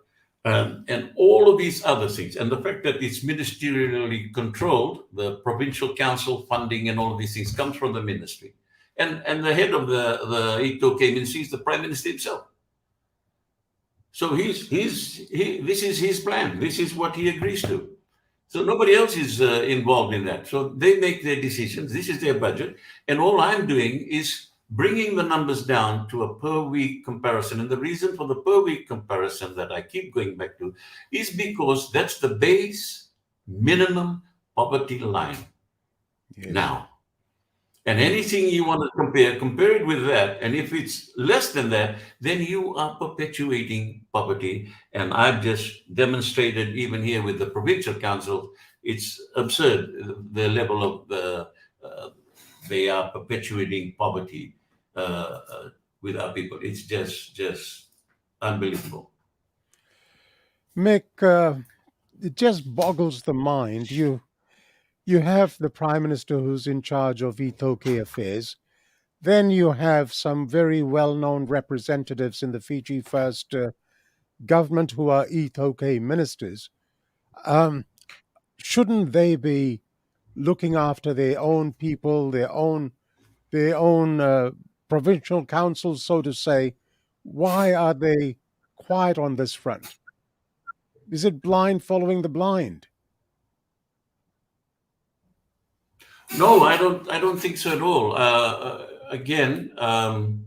And all of these other things, and the fact that it's ministerially controlled, the provincial council funding and all of these things comes from the ministry. And the head of the Ito came and sees the Prime Minister himself. So this is his plan. This is what he agrees to. So nobody else is involved in that. So they make their decisions. This is their budget. And all I'm doing is bringing the numbers down to a per week comparison. And the reason for the per week comparison that I keep going back to is because that's the base minimum poverty line. Yes. Now, and anything you want to compare it with that. And if it's less than that, then you are perpetuating poverty. And I've just demonstrated, even here with the provincial council, it's absurd the level of they are perpetuating poverty with our people. It's just unbelievable. Mick, it just boggles the mind. You have the Prime Minister who's in charge of Etoke affairs. then you have some very well-known representatives in the Fiji First government who are ETOK ministers. Shouldn't they be looking after their own people, their own provincial councils, so to say? Why are they quiet on this front? Is it blind following the blind? No, I don't. I don't think so at all. Again, the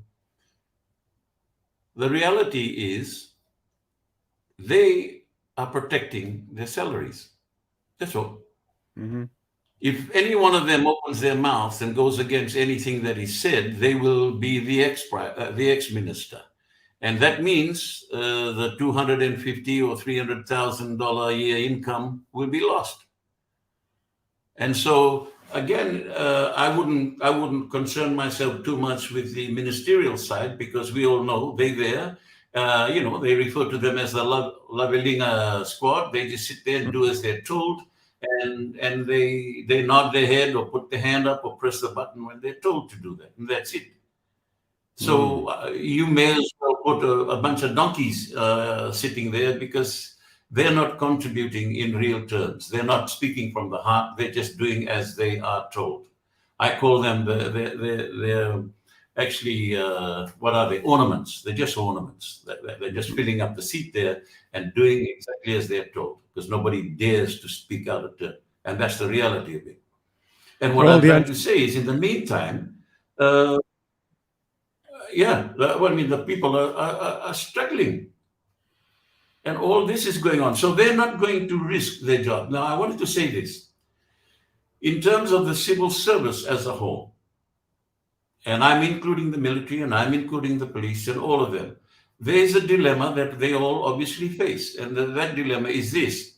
reality is they are protecting their salaries. That's all. Mm-hmm. If any one of them opens their mouth and goes against anything that is said, they will be the ex-minister, and that means the $250,000 or $300,000 a year income will be lost. And so again, I wouldn't concern myself too much with the ministerial side, because we all know they there. They refer to them as the Lavelinga squad. They just sit there and do as they're told, and they nod their head or put their hand up or press the button when they're told to do that, and that's it. So you may as well put a bunch of donkeys sitting there, because they're not contributing in real terms. They're not speaking from the heart. They're just doing as they are told. I call them they're actually, what are they? Ornaments. They're just ornaments. They're just filling up the seat there and doing exactly as they're told, because nobody dares to speak out of turn. And that's the reality of it. And what Well, I'm the trying to say is, in the meantime, the people are struggling. And all this is going on. So they're not going to risk their job. Now, I wanted to say this. In terms of the civil service as a whole, and I'm including the military and I'm including the police and all of them, there is a dilemma that they all obviously face. And that dilemma is this.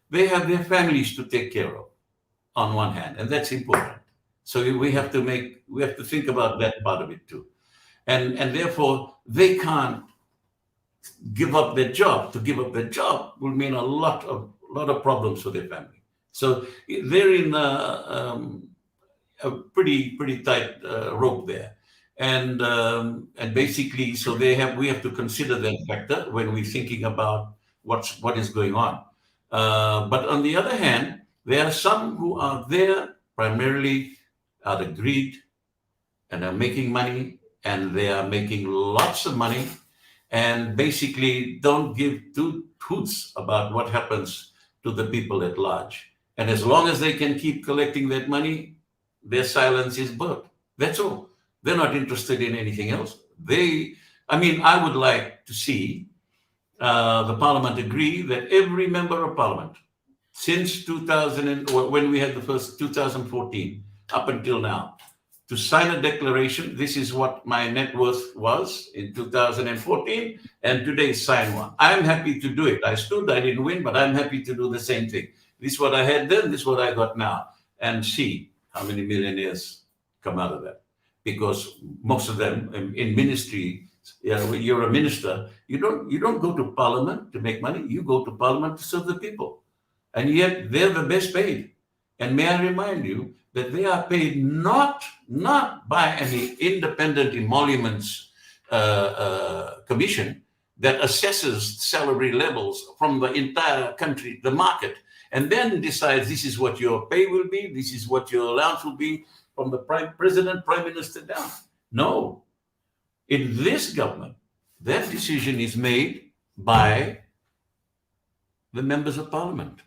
They have their families to take care of, on one hand, and that's important. So we have to think about that part of it too. And therefore, they can't give up their job. To give up their job will mean a lot of problems for their family. So they're in a pretty tight rope there, and basically, so we have to consider that factor when we're thinking about what is going on. But on the other hand, there are some who are there primarily out of greed, and are making money, and they are making lots of money, and basically don't give two hoots about what happens to the people at large. And as long as they can keep collecting that money, their silence is birth. That's all. They're not interested in anything else. I would like to see the Parliament agree that every member of Parliament, since 2000, when we had the first 2014, up until now, to sign a declaration. This is what my net worth was in 2014, and today sign one. I'm happy to do it. I didn't win, but I'm happy to do the same thing. This is what I had then, this is what I got now, and see how many millionaires come out of that. Because most of them in ministry, you're a minister, you don't go to Parliament to make money, you go to Parliament to serve the people. And yet they're the best paid. And may I remind you that they are paid not by any independent emoluments commission that assesses salary levels from the entire country, the market, and then decides this is what your pay will be, this is what your allowance will be, from the president, prime minister down. No. In this government, that decision is made by the members of Parliament.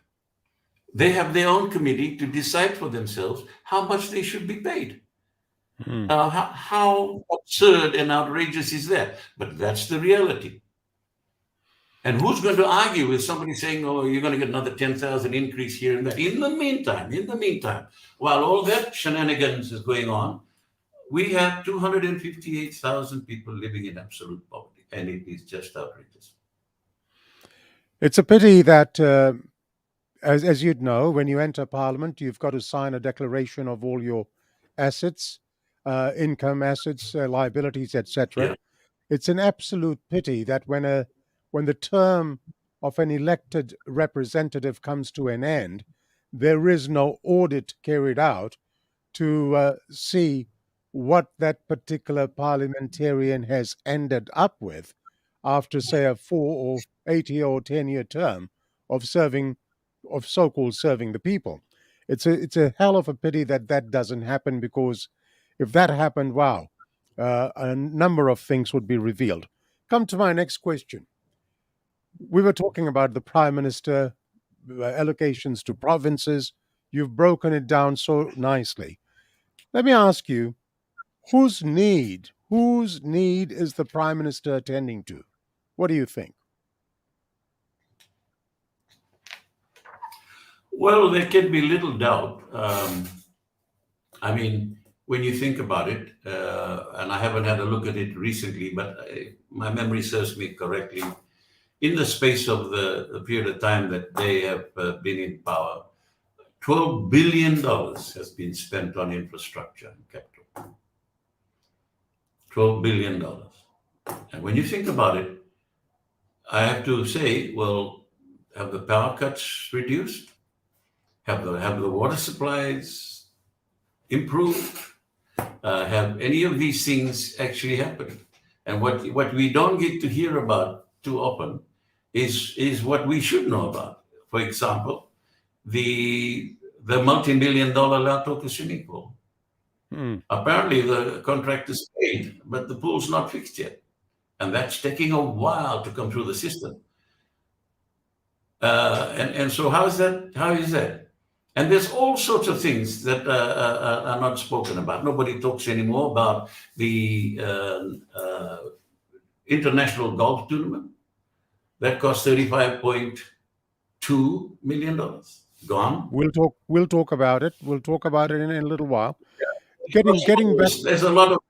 They have their own committee to decide for themselves how much they should be paid. How absurd and outrageous is that? But that's the reality. And who's going to argue with somebody saying, oh, you're going to get another 10,000 increase here and there? In the meantime, while all that shenanigans is going on, we have 258,000 people living in absolute poverty, and it is just outrageous. It's a pity that, as you'd know, when you enter Parliament, you've got to sign a declaration of all your assets, income, assets, liabilities, etc. Yeah. It's an absolute pity that when the term of an elected representative comes to an end, there is no audit carried out to see what that particular parliamentarian has ended up with after, say, a 4 or 8 year or 10-year term of serving, of so-called serving the people. It's a hell of a pity that that doesn't happen, because if that happened, wow, a number of things would be revealed. Come to my next question. We were talking about the Prime Minister, allocations to provinces. You've broken it down so nicely. Let me ask you, whose need is the Prime Minister attending to? What do you think? Well, there can be little doubt. I mean, when you think about it, and I haven't had a look at it recently, but my memory serves me correctly, in the space of the period of time that they have been in power, $12 billion has been spent on infrastructure and capital. $12 billion. And when you think about it, I have to say, well, have the power cuts reduced? Have the water supplies improved? Have any of these things actually happened? And what we don't get to hear about too often is what we should know about. For example, the multi-million-dollar Lautoka swimming pool. Apparently the contract is paid, but the pool's not fixed yet. And that's taking a while to come through the system. And so how is that? And there's all sorts of things that are not spoken about. Nobody talks anymore about the international golf tournament that cost $35.2 million. Gone. We'll talk about it. We'll talk about it in a little while. Getting back. There's a lot of.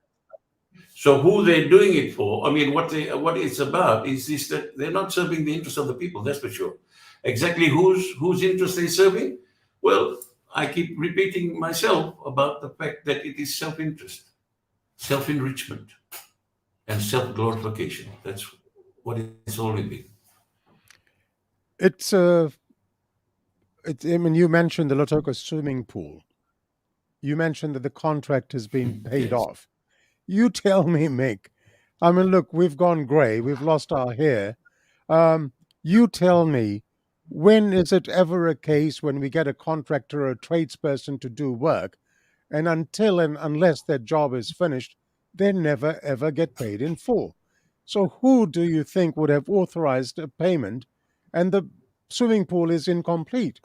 So who they're doing it for? I mean, what it's about is that they're not serving the interests of the people. That's for sure. Exactly whose interest they're serving? Well, I keep repeating myself about the fact that it is self-interest, self-enrichment, and self-glorification. That's what it's always been. I mean, you mentioned the Lautoka swimming pool. You mentioned that the contract has been paid off. You tell me, Mick. I mean, look, we've gone grey. We've lost our hair. You tell me, when is it ever a case when we get a contractor or a tradesperson to do work, and until and unless their job is finished, they never ever get paid in full? So who do you think would have authorized a payment, and the swimming pool is incomplete?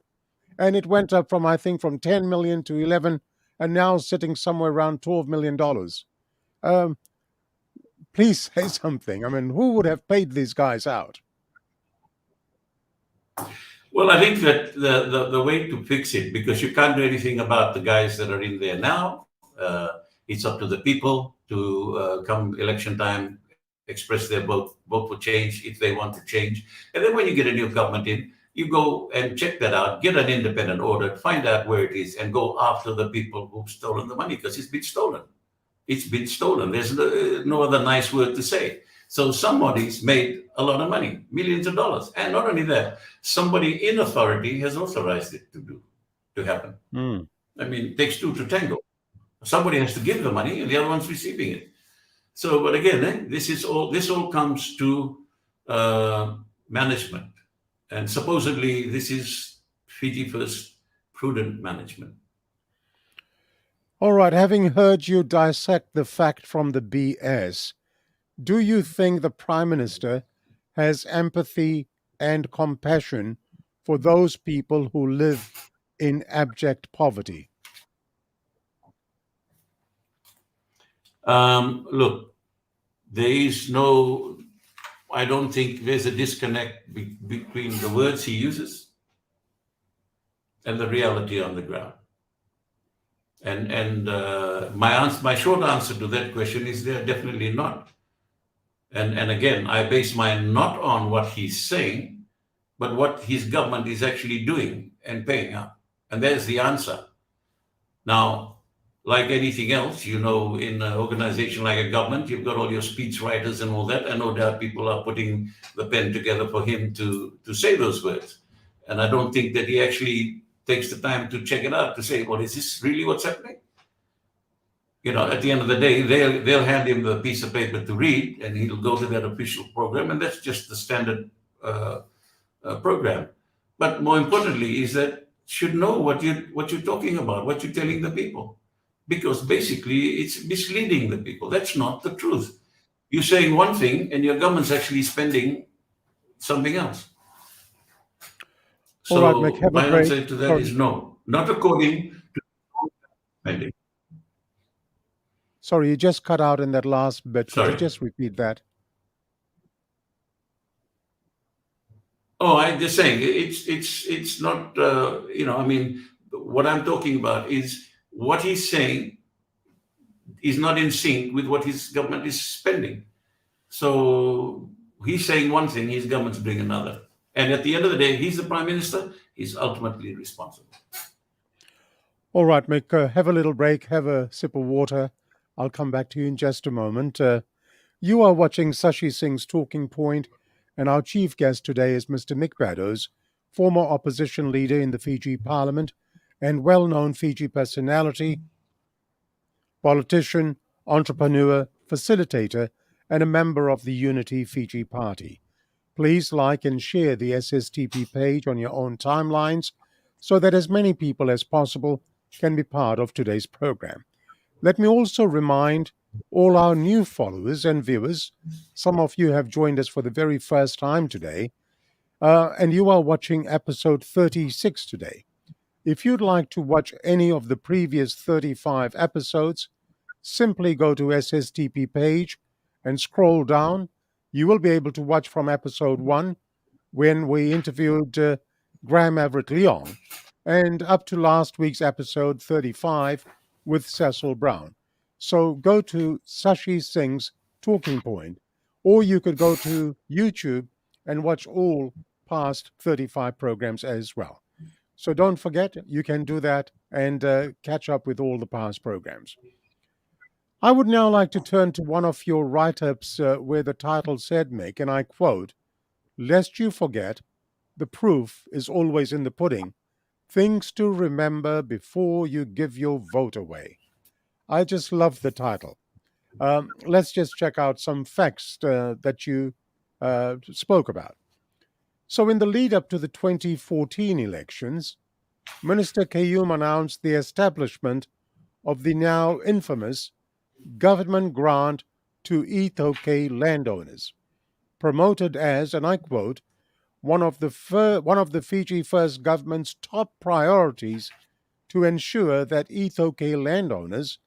And it went up from, I think, from 10 million to 11, and now sitting somewhere around $12 million. Please say something. I mean, who would have paid these guys out? Well, I think that the way to fix it, because you can't do anything about the guys that are in there now. It's up to the people to come election time, express their vote for change if they want to change. And then when you get a new government in, you go and check that out, get an independent audit, find out where it is, and go after the people who've stolen the money, because it's been stolen. It's been stolen. There's no other nice word to say. So somebody's made a lot of money, millions of dollars. And not only that, somebody in authority has authorized it to happen. I mean, it takes two to tango. Somebody has to give the money and the other one's receiving it. So, but again, this all comes to management. And supposedly this is Fiji First prudent management. All right, having heard you dissect the fact from the BS, do you think the Prime Minister has empathy and compassion for those people who live in abject poverty? Look, I don't think there's a disconnect between the words he uses and the reality on the ground. And my short answer to that question is they're definitely not. And again, I base mine not on what he's saying, but what his government is actually doing and paying out. And there's the answer. Now, like anything else, in an organization like a government, you've got all your speech writers and all that, and no doubt people are putting the pen together for him to say those words. And I don't think that he actually takes the time to check it out, to say, well, is this really what's happening? at the end of the day, they'll hand him the piece of paper to read, and he'll go to that official program, and that's just the standard program. But more importantly, is that should know what you're talking about, what you're telling the people, because basically it's misleading the people. That's not the truth. You're saying one thing, and your government's actually spending something else. All right, Mick, So have a my break. answer to that Sorry. is no, not according to spending. Sorry, you just cut out in that last bit. Could you Sorry. just repeat that? Oh, I'm just saying it's not. I mean, what I'm talking about is what he's saying is not in sync with what his government is spending. So he's saying one thing, his government's doing another. And at the end of the day, he's the prime minister. He's ultimately responsible. All right, Mick, have a little break, have a sip of water. I'll come back to you in just a moment. You are watching Sashi Singh's Talking Point, and our chief guest today is Mr. Mick Beddoes, former opposition leader in the Fiji Parliament and well-known Fiji personality, politician, entrepreneur, facilitator, and a member of the Unity Fiji Party. Please like and share the SSTP page on your own timelines so that as many people as possible can be part of today's program. Let me also remind all our new followers and viewers, some of you have joined us for the very first time today, and you are watching episode 36 today. If you'd like to watch any of the previous 35 episodes, simply go to SSTP page and scroll down. You will be able to watch from episode 1 when we interviewed Graham Everett Leong, and up to last week's episode 35 with Cecil Brown. So go to Sashi Singh's Talking Point, or you could go to YouTube and watch all past 35 programs as well. So don't forget, you can do that and catch up with all the past programs. I would now like to turn to one of your write-ups where the title said, Mick, and I quote, "Lest you forget, the proof is always in the pudding. Things to remember before you give your vote away." I just love the title. Let's just check out some facts that you spoke about. So in the lead up to the 2014 elections, Minister Kayum announced the establishment of the now infamous government grant to Ethoke landowners, promoted as, and I quote, one of the Fiji First government's top priorities to ensure that Ethoke landowners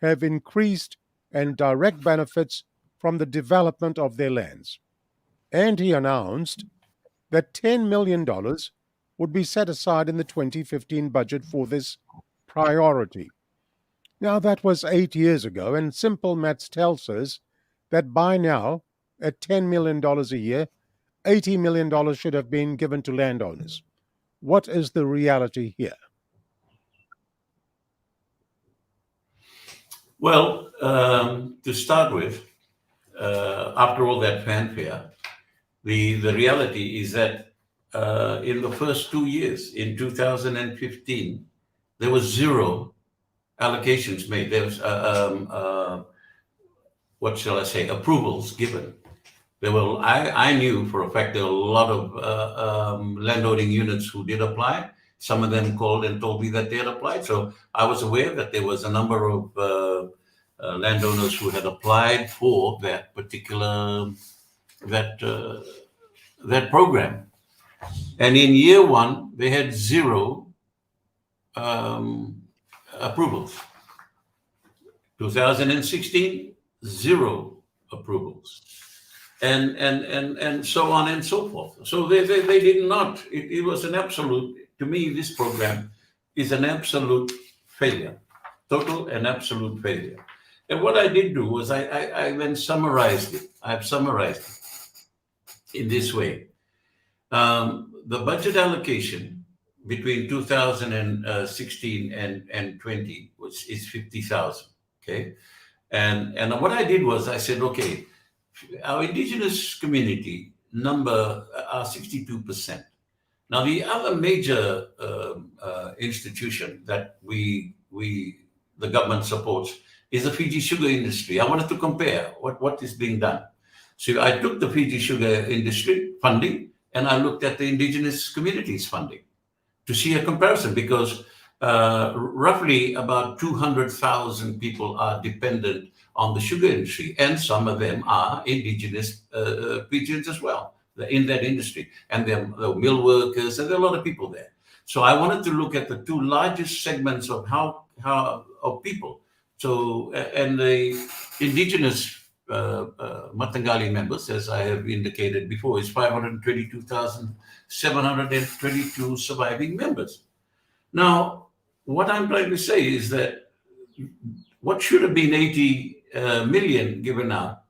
have increased and direct benefits from the development of their lands. And he announced that $10 million would be set aside in the 2015 budget for this priority. Now, that was 8 years ago, and simple maths tells us that by now, at $10 million a year, $80 million should have been given to landowners. What is the reality here? Well, to start with, after all that fanfare, the reality is that in the first 2 years, in 2015, there was zero allocations made. There was, what shall I say, approvals given. There were, I knew for a fact there were a lot of landowning units who did apply. Some of them called and told me that they had applied. So I was aware that there was a number of landowners who had applied for that particular, that program. And in year one, they had zero approvals. 2016, zero approvals. And so on and so forth. So they did not, it was an absolute, to me, this program is an absolute failure, total and absolute failure. And what I did do was I then summarized it. I've summarized it in this way. The budget allocation between 2016 and 20 is 50,000, okay? And what I did was I said, okay, our Indigenous community number are 62%. Now, the other major institution that the government supports is the Fiji sugar industry. I wanted to compare what is being done. So I took the Fiji sugar industry funding and I looked at the indigenous communities funding to see a comparison, because roughly about 200,000 people are dependent on the sugar industry, and some of them are indigenous Fijians as well in that industry, and there are mill workers, and there are a lot of people there. So I wanted to look at the two largest segments of of people. So and the indigenous Matangali members, as I have indicated before, is 522,722 surviving members. Now, what I'm trying to say is that what should have been 80 million given out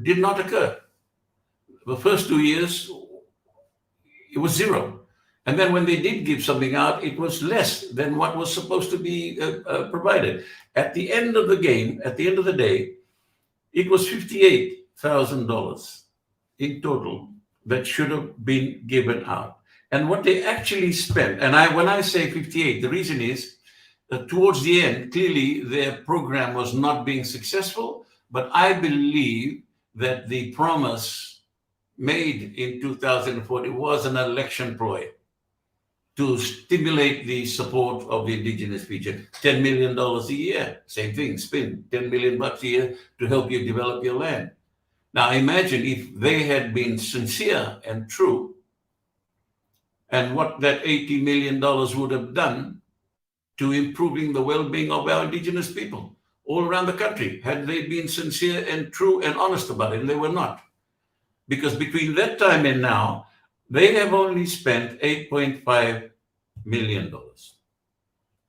did not occur. The first 2 years, it was zero. And then when they did give something out, it was less than what was supposed to be provided. At the end of the game, at the end of the day, it was $58,000 in total that should have been given out. And what they actually spent, and when I say 58, the reason is that towards the end, clearly their program was not being successful, but I believe that the promise made in 2014 was an election ploy to stimulate the support of the indigenous Fijian. $10 million a year, same thing, spin, $10 million a year to help you develop your land. Now imagine if they had been sincere and true, and what that $80 million would have done to improving the well-being of our indigenous people all around the country, had they been sincere and true and honest about it, and they were not. Because between that time and now, they have only spent $8.5 million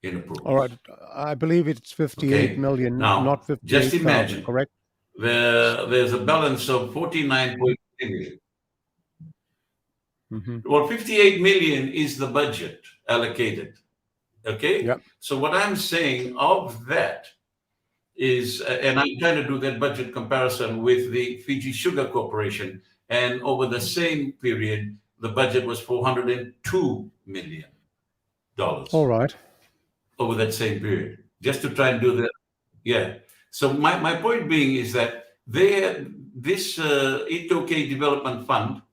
in approvals. All right. I believe it's 58 million, now, not 58,000, just imagine, correct? There's a balance of 49.3 million. Mm-hmm. Well, 58 million is the budget allocated. Okay? Yep. So what I'm saying of that is, and I'm trying to do that budget comparison with the Fiji Sugar Corporation, and over the same period, the budget was $402 million. All right. Over that same period, just to try and do that. Yeah. So my point being is that this Itoke Development Fund,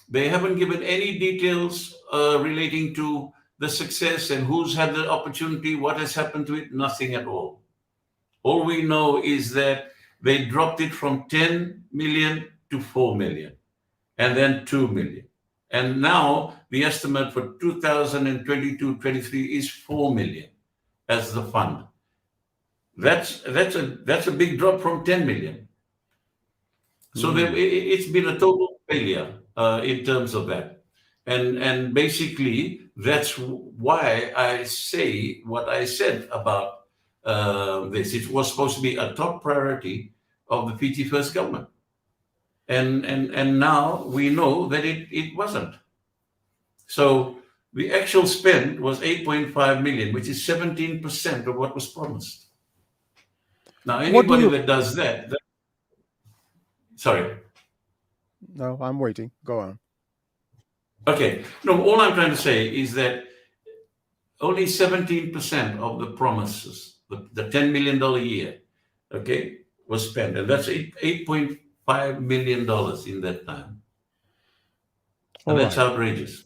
they haven't given any details relating to the success and who's had the opportunity, what has happened to it, nothing at all. All we know is that they dropped it from 10 million to 4 million, and then 2 million. And now the estimate for 2022-23 is 4 million as the fund. That's a big drop from 10 million. So it's been a total failure in terms of that. And basically, that's why I say what I said about this. It was supposed to be a top priority of the Fiji First government. And now we know that it wasn't. So the actual spend was 8.5 million, which is 17% of what was promised. Now, anybody that does that, sorry. No, I'm waiting. Go on. Okay. No, all I'm trying to say is that only 17% of the promises, the $10 million a year, okay, was spent. And that's $8.5 million in that time. And that's outrageous.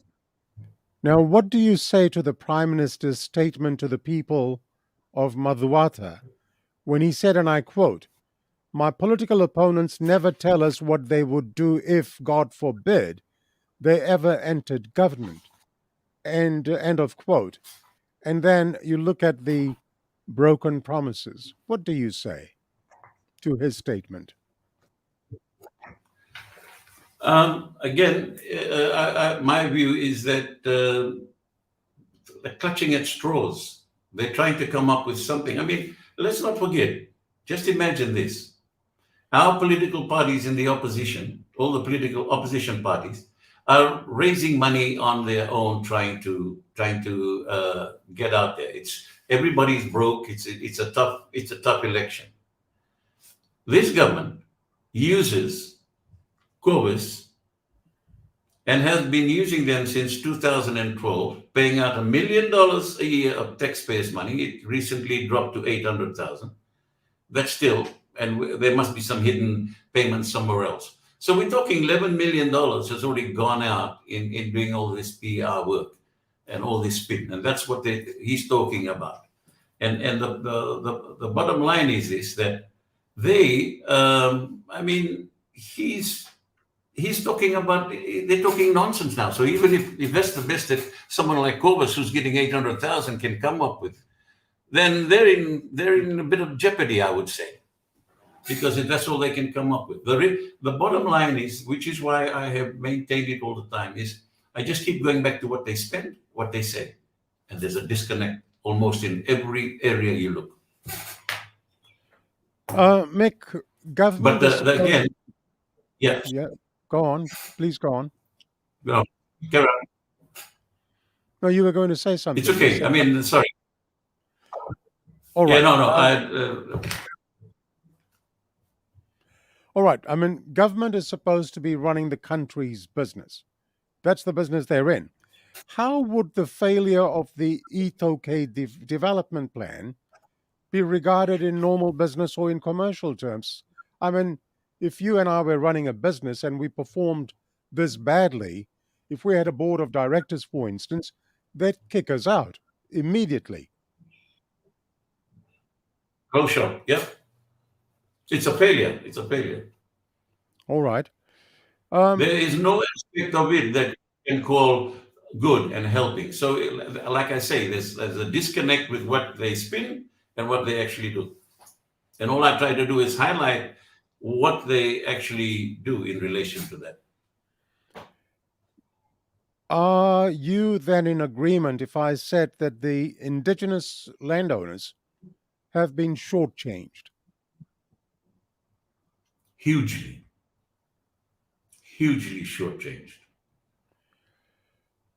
Now, what do you say to the Prime Minister's statement to the people of Maduata when he said, and I quote, "My political opponents never tell us what they would do if, God forbid, they ever entered government." End of quote. And then you look at the broken promises. What do you say to his statement? Again, my view is that they're clutching at straws. They're trying to come up with something. I mean, let's not forget, just imagine this. Our political parties in the opposition, all the political opposition parties, are raising money on their own, trying to get out there. Everybody's broke. It's a tough election. This government uses COVIS and has been using them since 2012, paying out $1 million a year of taxpayers' money. It recently dropped to $800,000. That's still, and there must be some hidden payments somewhere else. So we're talking $11 million has already gone out in doing all this PR work and all this spin, and that's what he's talking about. And the bottom line is this, that they, he's talking about, they're talking nonsense now. So even if that's the best that someone like Corbus, who's getting 800,000, can come up with, then they're in a bit of jeopardy, I would say, because if that's all they can come up with. The bottom line is, which is why I have maintained it all the time, is I just keep going back to what they spend, what they say, and there's a disconnect almost in every area you look. Mick, government. But again, yeah. Yeah, go on. Please go on. No, carry on. No, you were going to say something. It's okay. I mean, sorry. All right. Yeah, no. All right. I mean, government is supposed to be running the country's business. That's the business they're in. How would the failure of the Etoke development plan be regarded in normal business or in commercial terms? I mean, if you and I were running a business and we performed this badly, if we had a board of directors, for instance, they'd kick us out immediately. Close shop. Yep. It's a failure. It's a failure. All right. There is no aspect of it that you can call good and helping. So, like I say, there's a disconnect with what they spin and what they actually do. And all I try to do is highlight what they actually do in relation to that. Are you then in agreement if I said that the Indigenous landowners have been shortchanged? Hugely shortchanged.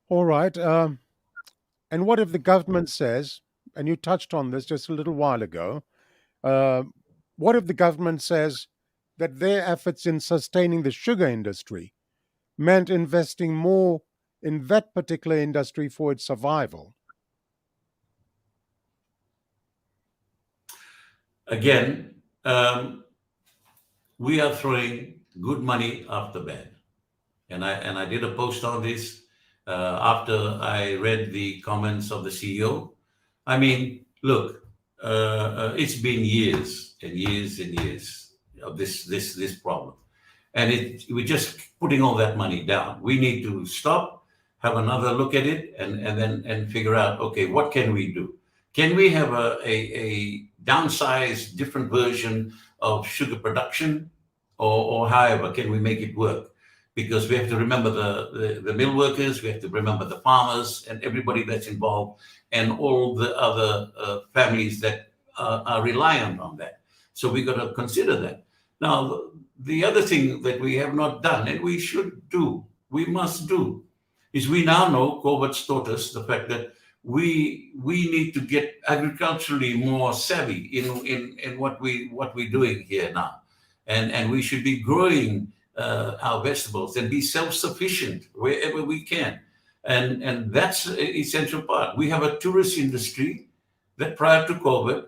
All right. And what if the government says, and you touched on this just a little while ago, what if the government says that their efforts in sustaining the sugar industry meant investing more in that particular industry for its survival? Again, we are throwing good money after bad. And I did a post on this after I read the comments of the CEO. I mean, look, it's been years and years and years of this problem, and we're just putting all that money down. We need to stop, have another look at it, and then figure out, okay, what can we do? Can we have a downsized, different version of sugar production, or however can we make it work? Because we have to remember the mill workers, we have to remember the farmers and everybody that's involved, and all the other families that are reliant on that. So we got to consider that. Now, the other thing that we have not done, and we should do, we must do, is we now know, COVID's taught us the fact that we need to get agriculturally more savvy in what we're doing here now, and we should be growing our vegetables and be self-sufficient wherever we can, and that's an essential part. We have a tourist industry that prior to COVID,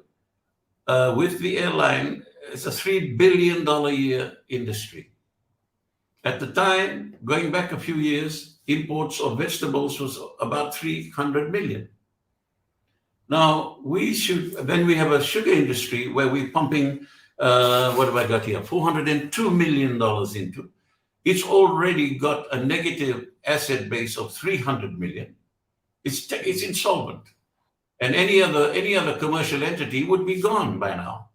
with the airline, it's a $3 billion a year industry. At the time, going back a few years, imports of vegetables was about 300 million. Now then we have a sugar industry where we're pumping, what have I got here? $402 million into. It's already got a negative asset base of 300 million. It's insolvent. And any other commercial entity would be gone by now.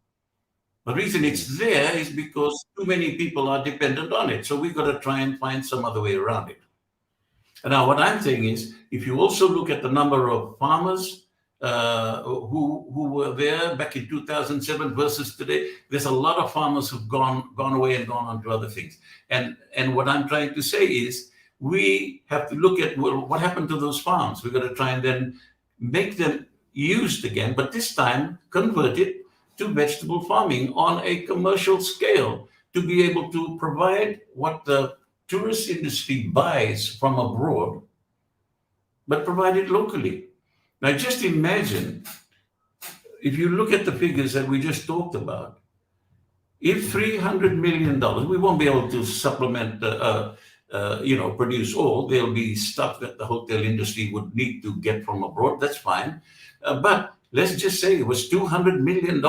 The reason it's there is because too many people are dependent on it. So we've got to try and find some other way around it. And now what I'm saying is, if you also look at the number of farmers who were there back in 2007 versus today, there's a lot of farmers who've gone away and gone on to other things. And what I'm trying to say is, we have to look at, well, what happened to those farms? We've got to try and then make them used again, but this time convert it to vegetable farming on a commercial scale to be able to provide what the tourist industry buys from abroad, but provide it locally. Now, just imagine, if you look at the figures that we just talked about, if $300 million, we won't be able to supplement, produce all. There'll be stuff that the hotel industry would need to get from abroad. That's fine. But let's just say it was $200 million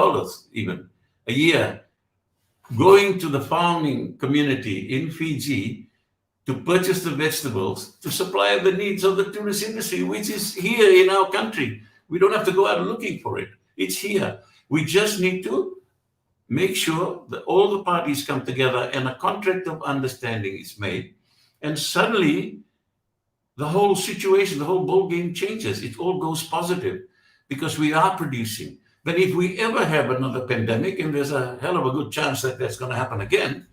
even a year going to the farming community in Fiji to purchase the vegetables to supply the needs of the tourist industry, which is here in our country. We don't have to go out looking for it. It's here. We just need to make sure that all the parties come together and a contract of understanding is made. And suddenly, the whole situation, the whole ballgame changes. It all goes positive because we are producing. But if we ever have another pandemic, and there's a hell of a good chance that that's going to happen again,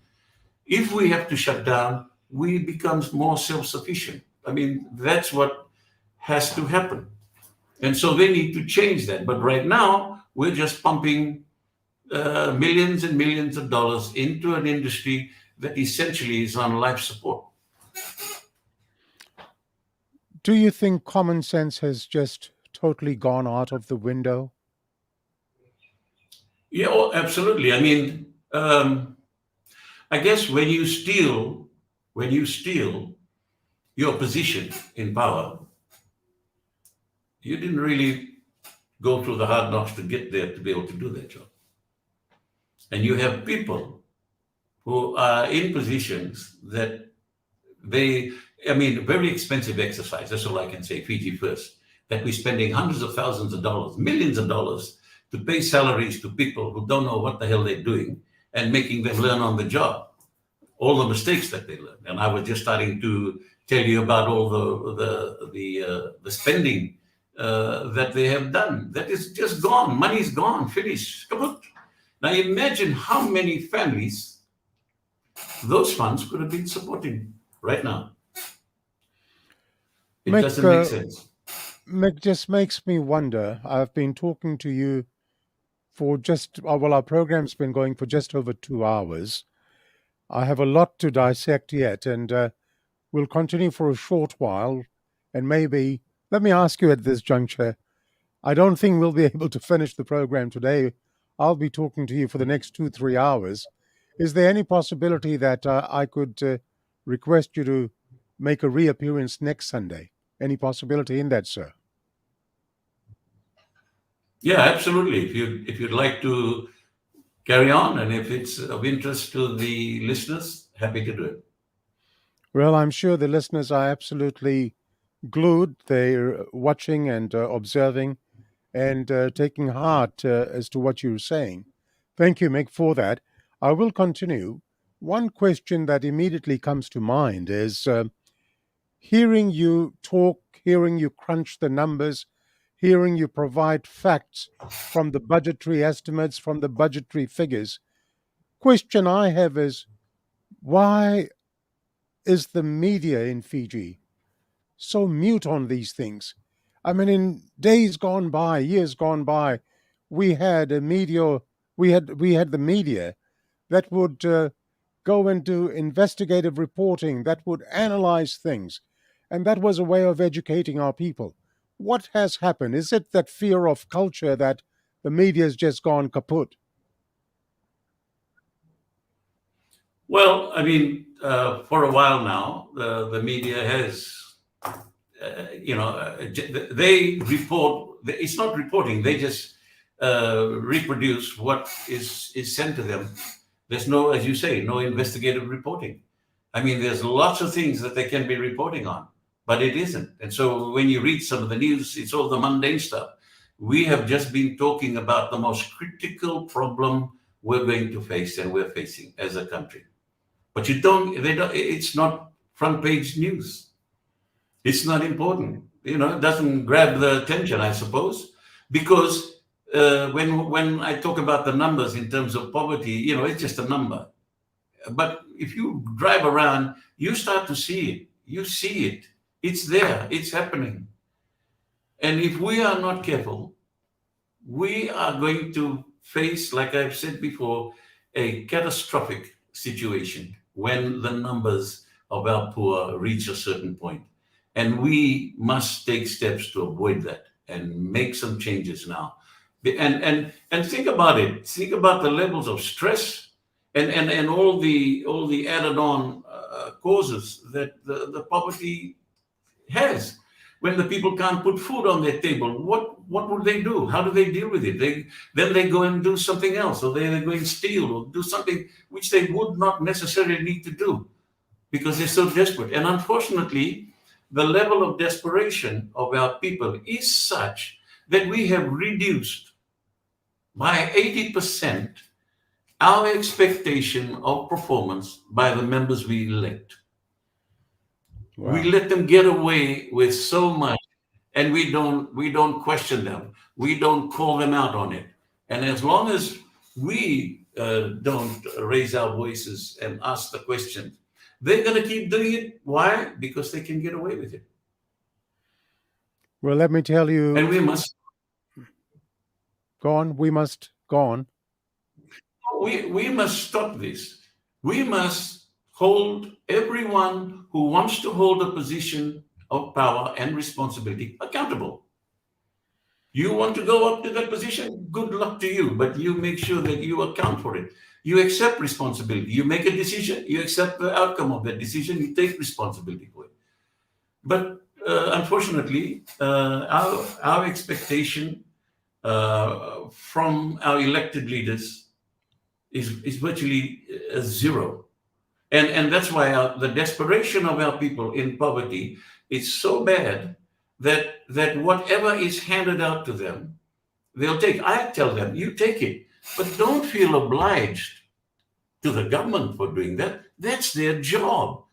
if we have to shut down, we become more self-sufficient. I mean, that's what has to happen. And so they need to change that. But right now, we're just pumping millions and millions of dollars into an industry that essentially is on life support. Do you think common sense has just totally gone out of the window? Yeah, oh, absolutely. I mean, I guess when you steal your position in power, you didn't really go through the hard knocks to get there to be able to do that job. And you have people who are in positions that very expensive exercise. That's all I can say, Fiji first, that we're spending hundreds of thousands of dollars, millions of dollars to pay salaries to people who don't know what the hell they're doing and making them learn on the job, all the mistakes that they learn. And I was just starting to tell you about all the spending that they have done. That is just gone. Money's gone, finished, kaput. Now imagine how many families those funds could have been supporting right now. It doesn't make sense. Mick, just makes me wonder. I've been talking to you for our program's been going for just over 2 hours. I have a lot to dissect yet, and we'll continue for a short while. And maybe, let me ask you at this juncture, I don't think we'll be able to finish the program today. I'll be talking to you for the next 2-3 hours. Is there any possibility that I could request you to make a reappearance next Sunday? Any possibility in that, sir? Yeah, absolutely. If you'd like to carry on, and if it's of interest to the listeners, happy to do it. Well, I'm sure the listeners are absolutely glued. They're watching and observing and taking heart as to what you're saying. Thank you, Mick, for that. I will continue. One question that immediately comes to mind is hearing you talk, hearing you crunch the numbers, hearing you provide facts from the budgetary estimates, from the budgetary figures. Question I have is, why is the media in Fiji so mute on these things? I mean, in days gone by, years gone by, we had the media that would go and do investigative reporting, that would analyze things, and that was a way of educating our people. What has happened? Is it that fear of culture that the media has just gone kaput? Well, I mean, for a while now, the media has, they report. It's not reporting. They just reproduce what is sent to them. There's no, as you say, no investigative reporting. I mean, there's lots of things that they can be reporting on, but it isn't. And so when you read some of the news, it's all the mundane stuff. We have just been talking about the most critical problem we're going to face and we're facing as a country. But it's not front page news. It's not important. It doesn't grab the attention, I suppose, because when I talk about the numbers in terms of poverty, it's just a number. But if you drive around, you start to see it. You see it. It's there. It's happening. And if we are not careful, we are going to face, like I've said before, a catastrophic situation when the numbers of our poor reach a certain point. And we must take steps to avoid that and make some changes now. And think about it. Think about the levels of stress and all the added on causes that the poverty has. When the people can't put food on their table, what would they do? How do they deal with it? Then they go and do something else, or they go and steal or do something which they would not necessarily need to do because they're so desperate. And unfortunately, the level of desperation of our people is such that we have reduced by 80% our expectation of performance by the members we elect. Wow. We let them get away with so much, and we don't question them. We don't call them out on it. And as long as we don't raise our voices and ask the questions, they're going to keep doing it. Why? Because they can get away with it. Well, let me tell you. And we must go on. We must go on. We must stop this. We must hold everyone who wants to hold a position of power and responsibility accountable. You want to go up to that position? Good luck to you, but you make sure that you account for it. You accept responsibility. You make a decision, you accept the outcome of that decision, you take responsibility for it. But unfortunately, our expectation from our elected leaders is virtually zero. And that's why the desperation of our people in poverty is so bad that whatever is handed out to them, they'll take. I tell them, you take it, but don't feel obliged to the government for doing that. That's their job.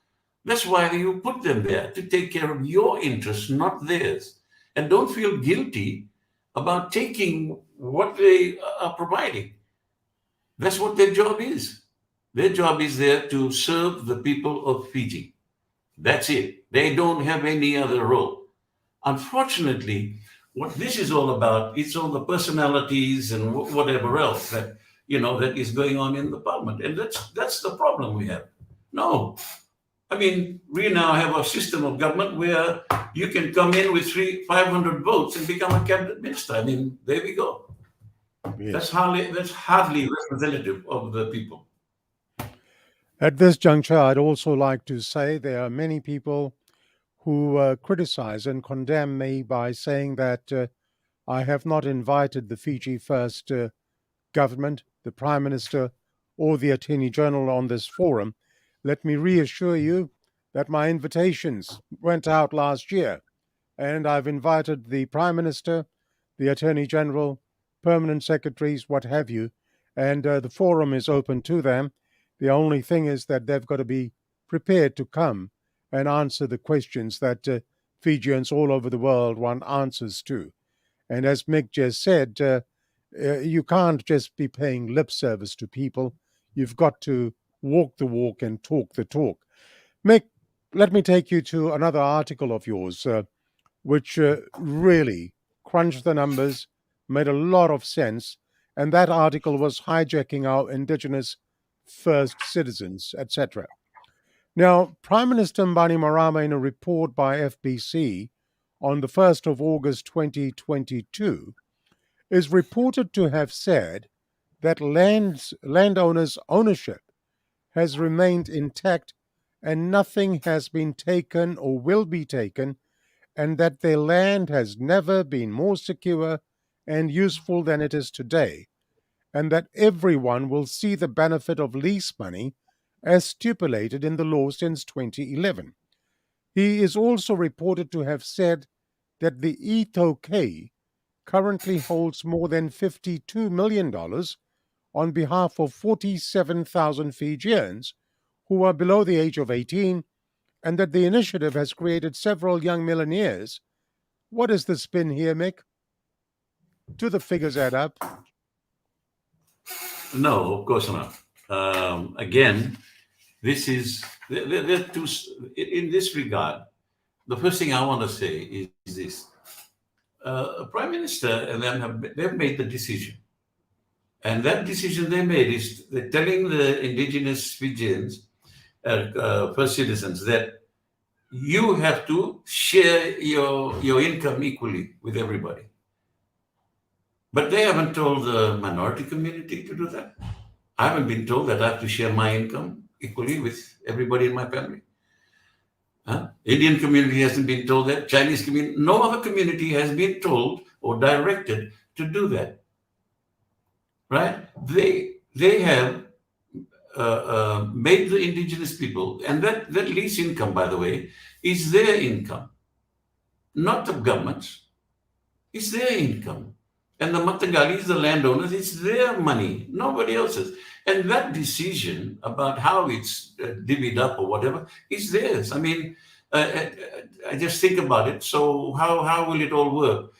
That's why you put them there, to take care of your interests, not theirs. And don't feel guilty about taking what they are providing. That's what their job is. Their job is there to serve the people of Fiji. That's it. They don't have any other role. Unfortunately, what this is all about, it's all the personalities and whatever else that is going on in the parliament. And that's the problem we have. No. I mean, we now have a system of government where you can come in with 500 votes and become a cabinet minister. I mean, there we go. Yes. That's hardly representative of the people. At this juncture, I'd also like to say there are many people who criticize and condemn me by saying that I have not invited the Fiji First government, the Prime Minister, or the Attorney General on this forum. Let me reassure you that my invitations went out last year, and I've invited the Prime Minister, the Attorney General, permanent secretaries, what have you, and the forum is open to them. The only thing is that they've got to be prepared to come and answer the questions that Fijians all over the world want answers to. And as Mick just said, you can't just be paying lip service to people. You've got to walk the walk and talk the talk. Mick, let me take you to another article of yours, which really crunched the numbers, made a lot of sense, and that article was hijacking our Indigenous first citizens, etc. Now, Prime Minister Bainimarama, in a report by FBC on the 1st of August 2022, is reported to have said that landowners' ownership has remained intact and nothing has been taken or will be taken, and that their land has never been more secure and useful than it is today, and that everyone will see the benefit of lease money as stipulated in the law since 2011. He is also reported to have said that the E-Toke currently holds more than $52 million on behalf of 47,000 Fijians who are below the age of 18, and that the initiative has created several young millionaires. What is the spin here, Mick? Do the figures add up? No, of course not. Again, this is in this regard. The first thing I want to say is this: Prime Minister and them they've made the decision, and that decision they made is they're telling the Indigenous Fijians, first citizens, that you have to share your income equally with everybody. But they haven't told the minority community to do that. I haven't been told that I have to share my income equally with everybody in my family. Indian community hasn't been told that. Chinese community, no other community has been told or directed to do that. Right? They have made the indigenous people, and that lease income, by the way, is their income, not the government's. It's their income. And the Matagalis, the landowners, it's their money, nobody else's. And that decision about how it's divvied up or whatever is theirs. I mean, I just think about it. So how will it all work?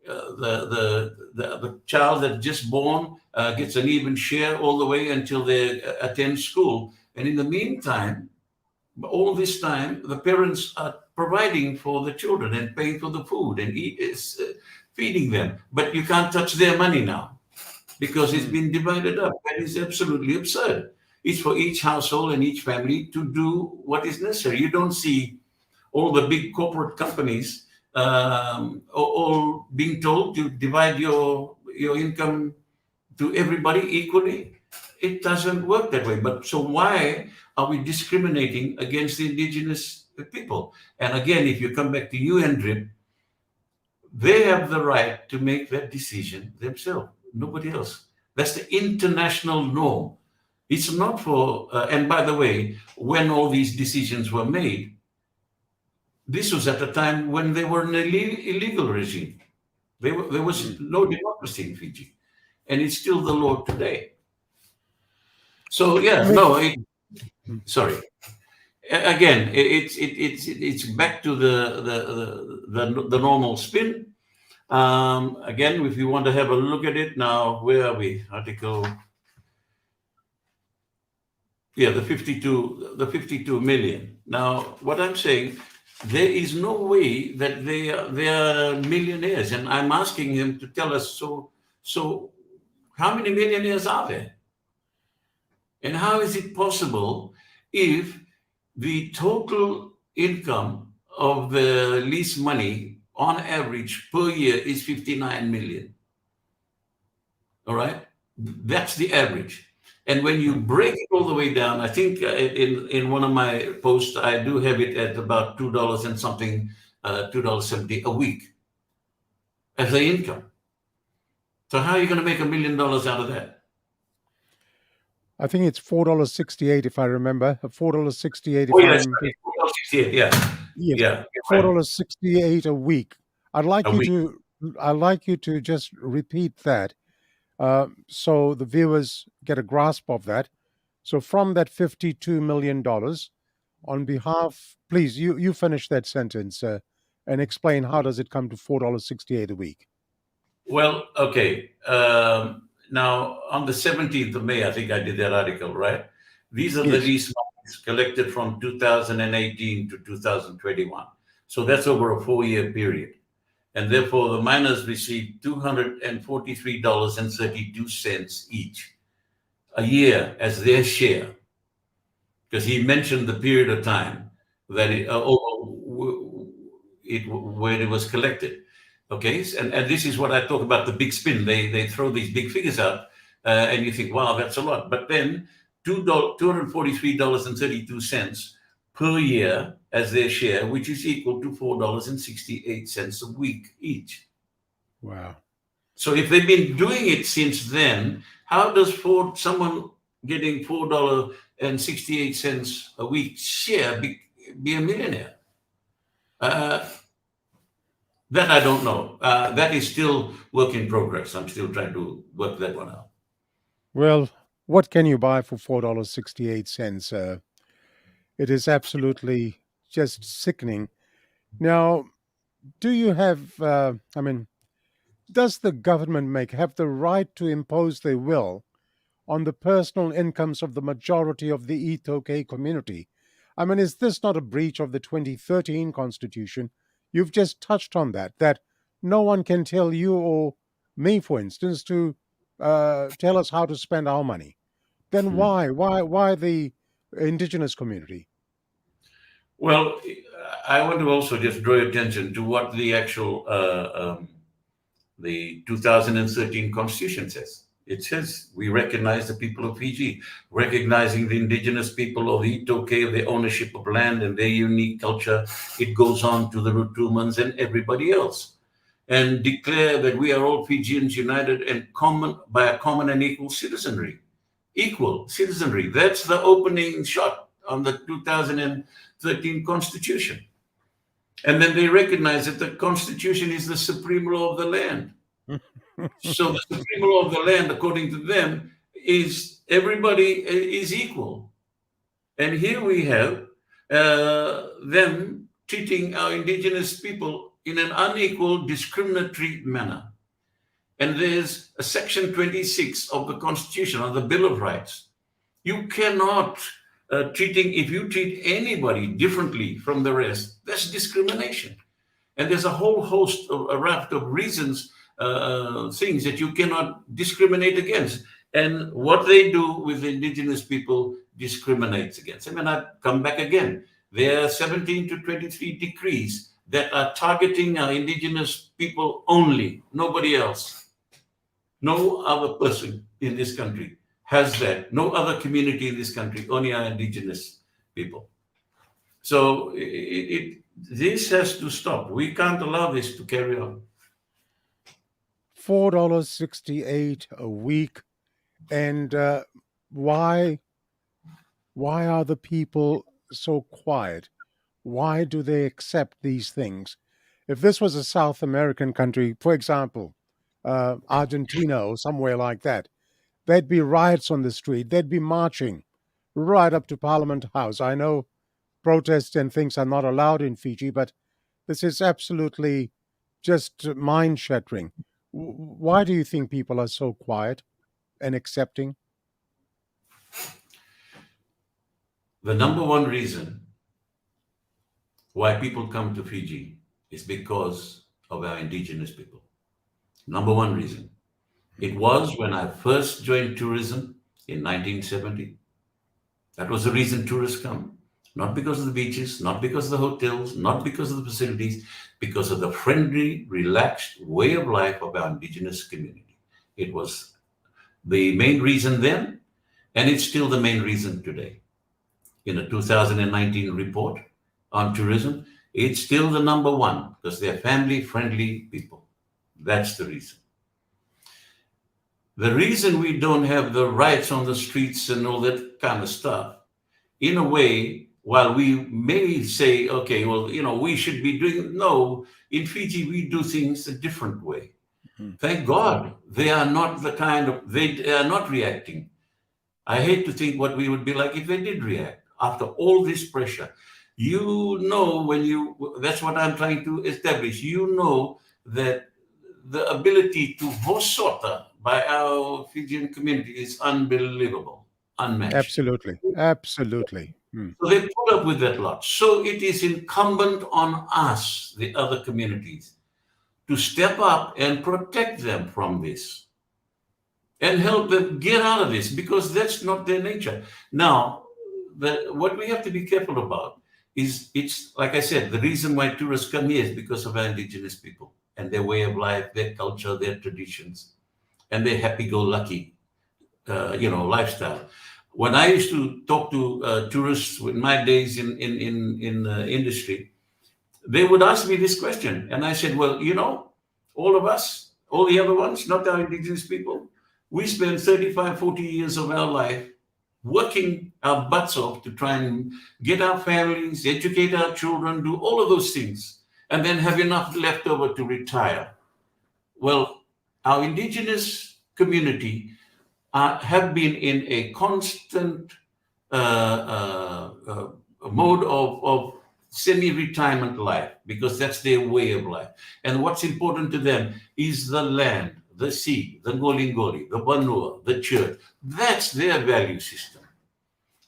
The child that's just born gets an even share all the way until they attend school. And in the meantime, all this time, the parents are providing for the children and paying for the food and feeding them. But you can't touch their money now because it's been divided up. That is absolutely absurd. It's for each household and each family to do what is necessary. You don't see all the big corporate companies all being told to divide your income to everybody equally. It doesn't work that way. But so why are we discriminating against the indigenous people? And again, if you come back to UN DRIP, they have the right to make that decision themselves, nobody else. That's the international norm. It's not for, and by the way, when all these decisions were made, this was at a time when they were an illegal regime. There was no democracy in Fiji, and it's still the law today. So yeah, no, sorry. Again, it's back to the normal spin. Again, if you want to have a look at it now, where are we? Article, yeah, the 52 million. Now, what I'm saying, there is no way that they are millionaires, and I'm asking him to tell us. So, how many millionaires are there? And how is it possible if the total income of the lease money on average per year is 59 million? All right? That's the average. And when you break it all the way down, I think in one of my posts, I do have it at about $2 and something, $2.70 a week as the income. So how are you going to make $1 million out of that? I think it's $4.68 if I remember. $4.68 Oh, yes, $4.68, yeah. Yes, Yeah. $4.68 a week. I'd like A you to just repeat that, so the viewers get a grasp of that. So from that $52 million, on behalf, please, you finish that sentence and explain how does it come to $4.68 a week. Well, okay. Now, on the 17th of May, I think I did that article, right? These are the lease monies collected from 2018 to 2021. So that's over a 4-year period. And therefore, the miners received $243.32 each a year as their share. Because he mentioned the period of time that when it was collected. Okay, and this is what I talk about, the big spin. They throw these big figures out, and you think, wow, that's a lot. But then $243.32 per year as their share, which is equal to $4.68 a week each. Wow. So if they've been doing it since then, how does someone getting $4.68 a week share be a millionaire? That I don't know. That is still work in progress. I'm still trying to work that one out. Well, what can you buy for $4.68? It is absolutely just sickening. Now, do you have, does the government have the right to impose their will on the personal incomes of the majority of the Itoke community? I mean, is this not a breach of the 2013 Constitution? You've just touched on that no one can tell you or me, for instance, to tell us how to spend our money. Then why the indigenous community? Well, I want to also just draw your attention to what the actual the 2013 Constitution says. It says we recognize the people of Fiji, recognizing the indigenous people of the Ito Cave, their ownership of land and their unique culture. It goes on to the Rutumans and everybody else, and declare that we are all Fijians united and common by a common and equal citizenry. Equal citizenry. That's the opening shot on the 2013 Constitution. And then they recognize that the Constitution is the supreme law of the land. So the supreme law of the land, according to them, is everybody is equal. And here we have them treating our indigenous people in an unequal, discriminatory manner. And there's a section 26 of the Constitution, of the Bill of Rights. You cannot if you treat anybody differently from the rest, that's discrimination. And there's a whole host of a raft of reasons, things that you cannot discriminate against. And what they do with the indigenous people discriminates against them. And I come back again. There are 17 to 23 decrees that are targeting our indigenous people only, nobody else. No other person in this country has that. No other community in this country, only our indigenous people. So this has to stop. We can't allow this to carry on. $4.68 a week. And why are the people so quiet? Why do they accept these things? If this was a South American country, for example, Argentina or somewhere like that, there'd be riots on the street. They'd be marching right up to Parliament House. I know protests and things are not allowed in Fiji, but this is absolutely just mind-shattering. Why do you think people are so quiet and accepting? The number one reason why people come to Fiji is because of our indigenous people. Number one reason. It was when I first joined tourism in 1970. That was the reason tourists come. Not because of the beaches, not because of the hotels, not because of the facilities, because of the friendly, relaxed way of life of our indigenous community. It was the main reason then, and it's still the main reason today. In a 2019 report on tourism, it's still the number one because they're family-friendly people. That's the reason. The reason we don't have the riots on the streets and all that kind of stuff, in a way, while we may say, okay, well, we should be doing, no, in Fiji, we do things a different way. Mm-hmm. Thank God they are not they are not reacting. I hate to think what we would be like if they did react after all this pressure. That's what I'm trying to establish. That the ability to vosota by our Fijian community is unbelievable, unmatched. Absolutely. So they put up with that lot. So it is incumbent on us, the other communities, to step up and protect them from this and help them get out of this, because that's not their nature. Now, what we have to be careful about is, it's like I said, the reason why tourists come here is because of our indigenous people and their way of life, their culture, their traditions, and their happy-go-lucky, lifestyle. When I used to talk to tourists in my days in industry, they would ask me this question, and I said, well, all of us, all the other ones, not our indigenous people, we spend 35, 40 years of our life working our butts off to try and get our families, educate our children, do all of those things, and then have enough left over to retire. Well, our indigenous community have been in a constant mode of semi-retirement life, because that's their way of life. And what's important to them is the land, the sea, the ngoli-ngoli, the banua, the church. That's their value system.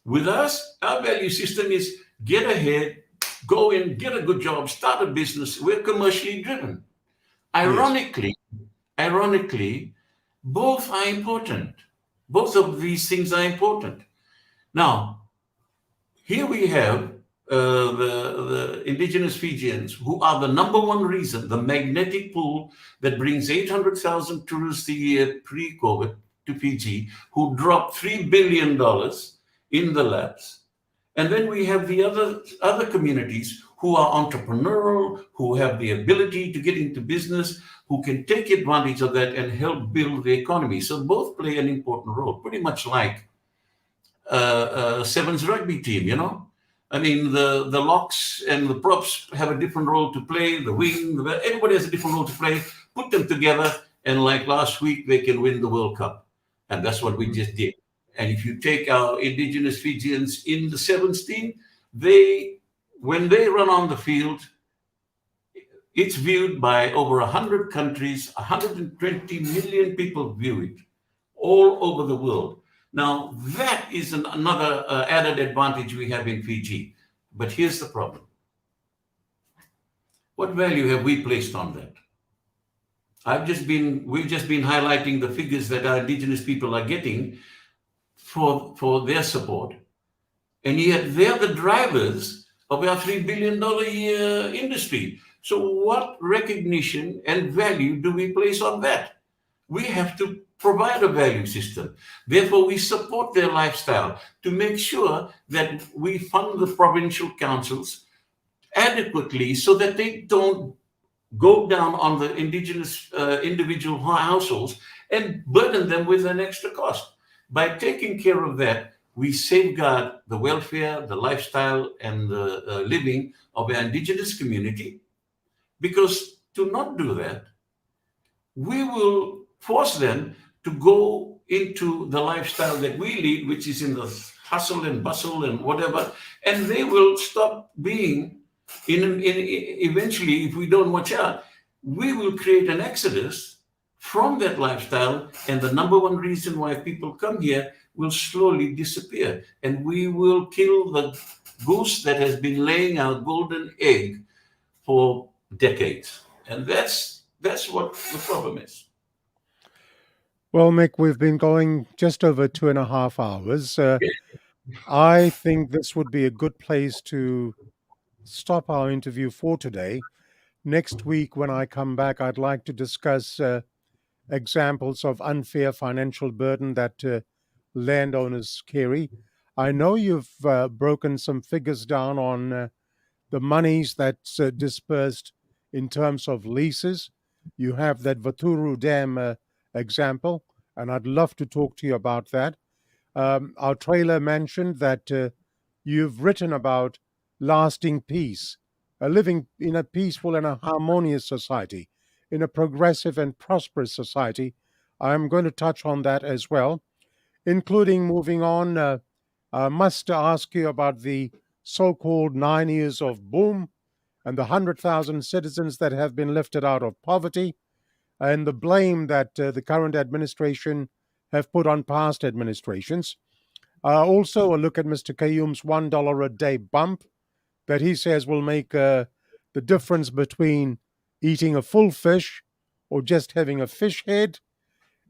With us, our value system is get ahead, go in, get a good job, start a business. We're commercially driven. Ironically, both are important. Both of these things are important. Now, here we have the Indigenous Fijians, who are the number one reason, the magnetic pull that brings 800,000 tourists a year pre-COVID to Fiji, who dropped $3 billion in the laps. And then we have the other communities who are entrepreneurial, who have the ability to get into business, who can take advantage of that and help build the economy. So both play an important role, pretty much like Sevens rugby team, you know. I mean, the locks and the props have a different role to play. The wing, everybody has a different role to play. Put them together, and like last week, they can win the World Cup. And that's what we just did. And if you take our Indigenous Fijians in the Sevens team, when they run on the field, it's viewed by over 100 countries, 120 million people view it all over the world. Now, that is another added advantage we have in Fiji. But here's the problem. What value have we placed on that? We've just been highlighting the figures that our Indigenous people are getting for their support. And yet they're the drivers of our $3 billion a year industry. So what recognition and value do we place on that? We have to provide a value system. Therefore, we support their lifestyle to make sure that we fund the provincial councils adequately so that they don't go down on the Indigenous individual households and burden them with an extra cost. By taking care of that, we safeguard the welfare, the lifestyle, and the living of our Indigenous community. Because to not do that, we will force them to go into the lifestyle that we lead, which is in the hustle and bustle and whatever, and they will stop being eventually, if we don't watch out, we will create an exodus from that lifestyle, and the number one reason why people come here will slowly disappear, and we will kill the goose that has been laying our golden egg for decades. And that's what the problem is. Well, Mick, we've been going just over 2.5 hours. I think this would be a good place to stop our interview for today. Next week, when I come back, I'd like to discuss examples of unfair financial burden that landowners carry. I know you've broken some figures down on the monies that's dispersed in terms of leases. You have that Vaturu Dam example, and I'd love to talk to you about that. Our trailer mentioned that you've written about lasting peace, living in a peaceful and a harmonious society, in a progressive and prosperous society. I'm going to touch on that as well, including moving on. I must ask you about the so-called 9 years of boom and the 100,000 citizens that have been lifted out of poverty, and the blame that the current administration have put on past administrations. Also, a look at Mr. Kayum's $1 a day bump that he says will make the difference between eating a full fish or just having a fish head.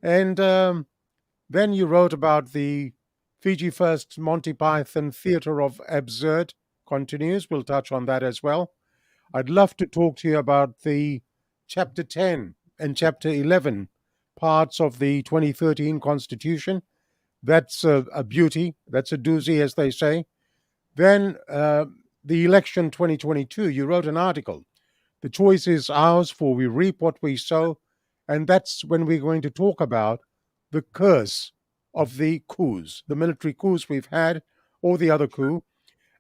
And then you wrote about the Fiji First Monty Python Theatre of Absurd continues. We'll touch on that as well. I'd love to talk to you about the Chapter 10 and Chapter 11 parts of the 2013 Constitution. That's a beauty. That's a doozy, as they say. Then the election 2022, you wrote an article. The choice is ours, for we reap what we sow. And that's when we're going to talk about the curse of the coups, the military coups we've had, or the other coup,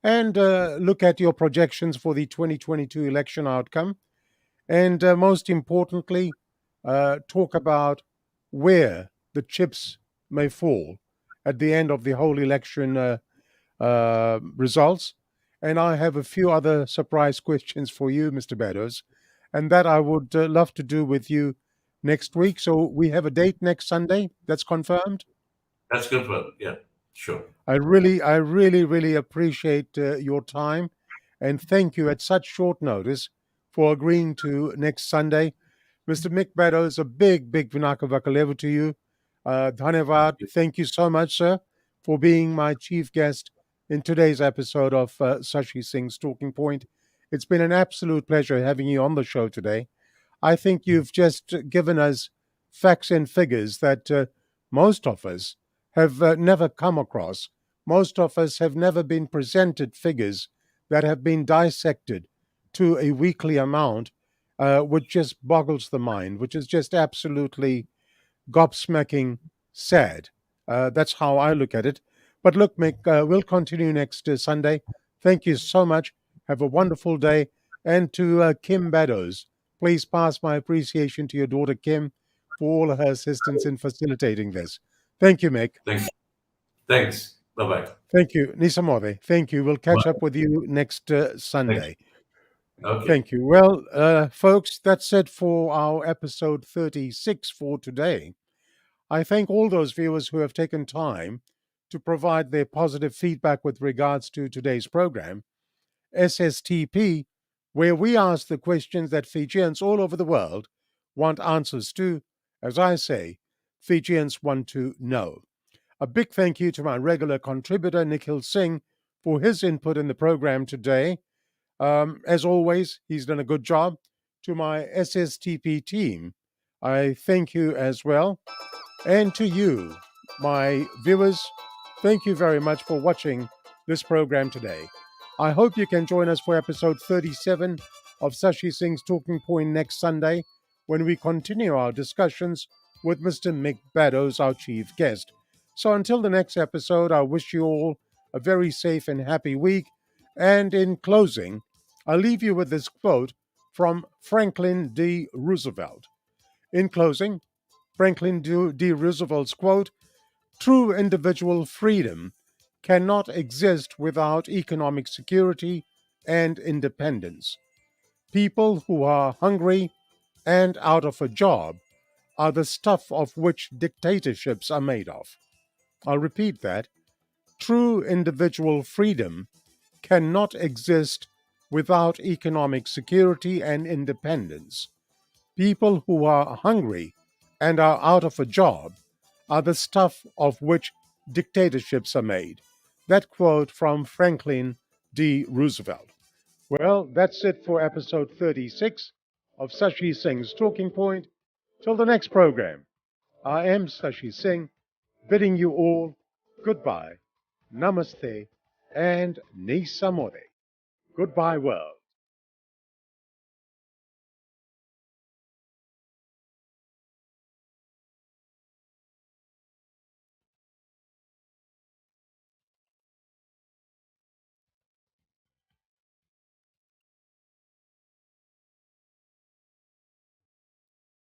and look at your projections for the 2022 election outcome. And most importantly, talk about where the chips may fall at the end of the whole election results. And I have a few other surprise questions for you, Mr. Beddoes, and that I would love to do with you next week. So we have a date next Sunday. That's confirmed? That's confirmed. Yeah, sure. I really appreciate your time, and thank you at such short notice for agreeing to next Sunday. Mr. Mick Beddoes, a big Vinaka Vakalevu to you. Dhanyavad, thank you so much, sir, for being my chief guest in today's episode of Sashi Singh's Talking Point. It's been an absolute pleasure having you on the show today. I think you've just given us facts and figures that most of us have never come across. Most of us have never been presented figures that have been dissected to a weekly amount, which just boggles the mind, which is just absolutely gobsmacking sad. That's how I look at it. But look, Mick, we'll continue next Sunday. Thank you so much. Have a wonderful day. And to Kim Beddoes, please pass my appreciation to your daughter Kim for all her assistance in facilitating this. Thank you, Mick. Thanks. Thanks. Bye-bye. Thank you. Nisamode. Thank you. We'll catch Bye. up with you next Sunday. Okay. Thank you. Well, folks, that's it for our episode 36 for today. I thank all those viewers who have taken time to provide their positive feedback with regards to today's program, SSTP, where we ask the questions that Fijians all over the world want answers to. As I say, Fijians want to know. A big thank you to my regular contributor, Nikhil Singh, for his input in the program today. As always, he's done a good job. To my SSTP team, I thank you as well. And to you, my viewers, thank you very much for watching this program today. I hope you can join us for episode 37 of Sashi Singh's Talking Point next Sunday, when we continue our discussions with Mr. Mick Beddoes, our chief guest. So until the next episode, I wish you all a very safe and happy week. And in closing, I'll leave you with this quote from Franklin D. Roosevelt. In closing, Franklin D. Roosevelt's quote, "True individual freedom cannot exist without economic security and independence. People who are hungry and out of a job are the stuff of which dictatorships are made of." I'll repeat that. True individual freedom cannot exist without economic security and independence. People who are hungry and are out of a job are the stuff of which dictatorships are made. That quote from Franklin D. Roosevelt. Well, that's it for episode 36 of Sashi Singh's Talking Point. Till the next program, I am Sashi Singh, bidding you all goodbye, namaste, and ni samode. Goodbye, world.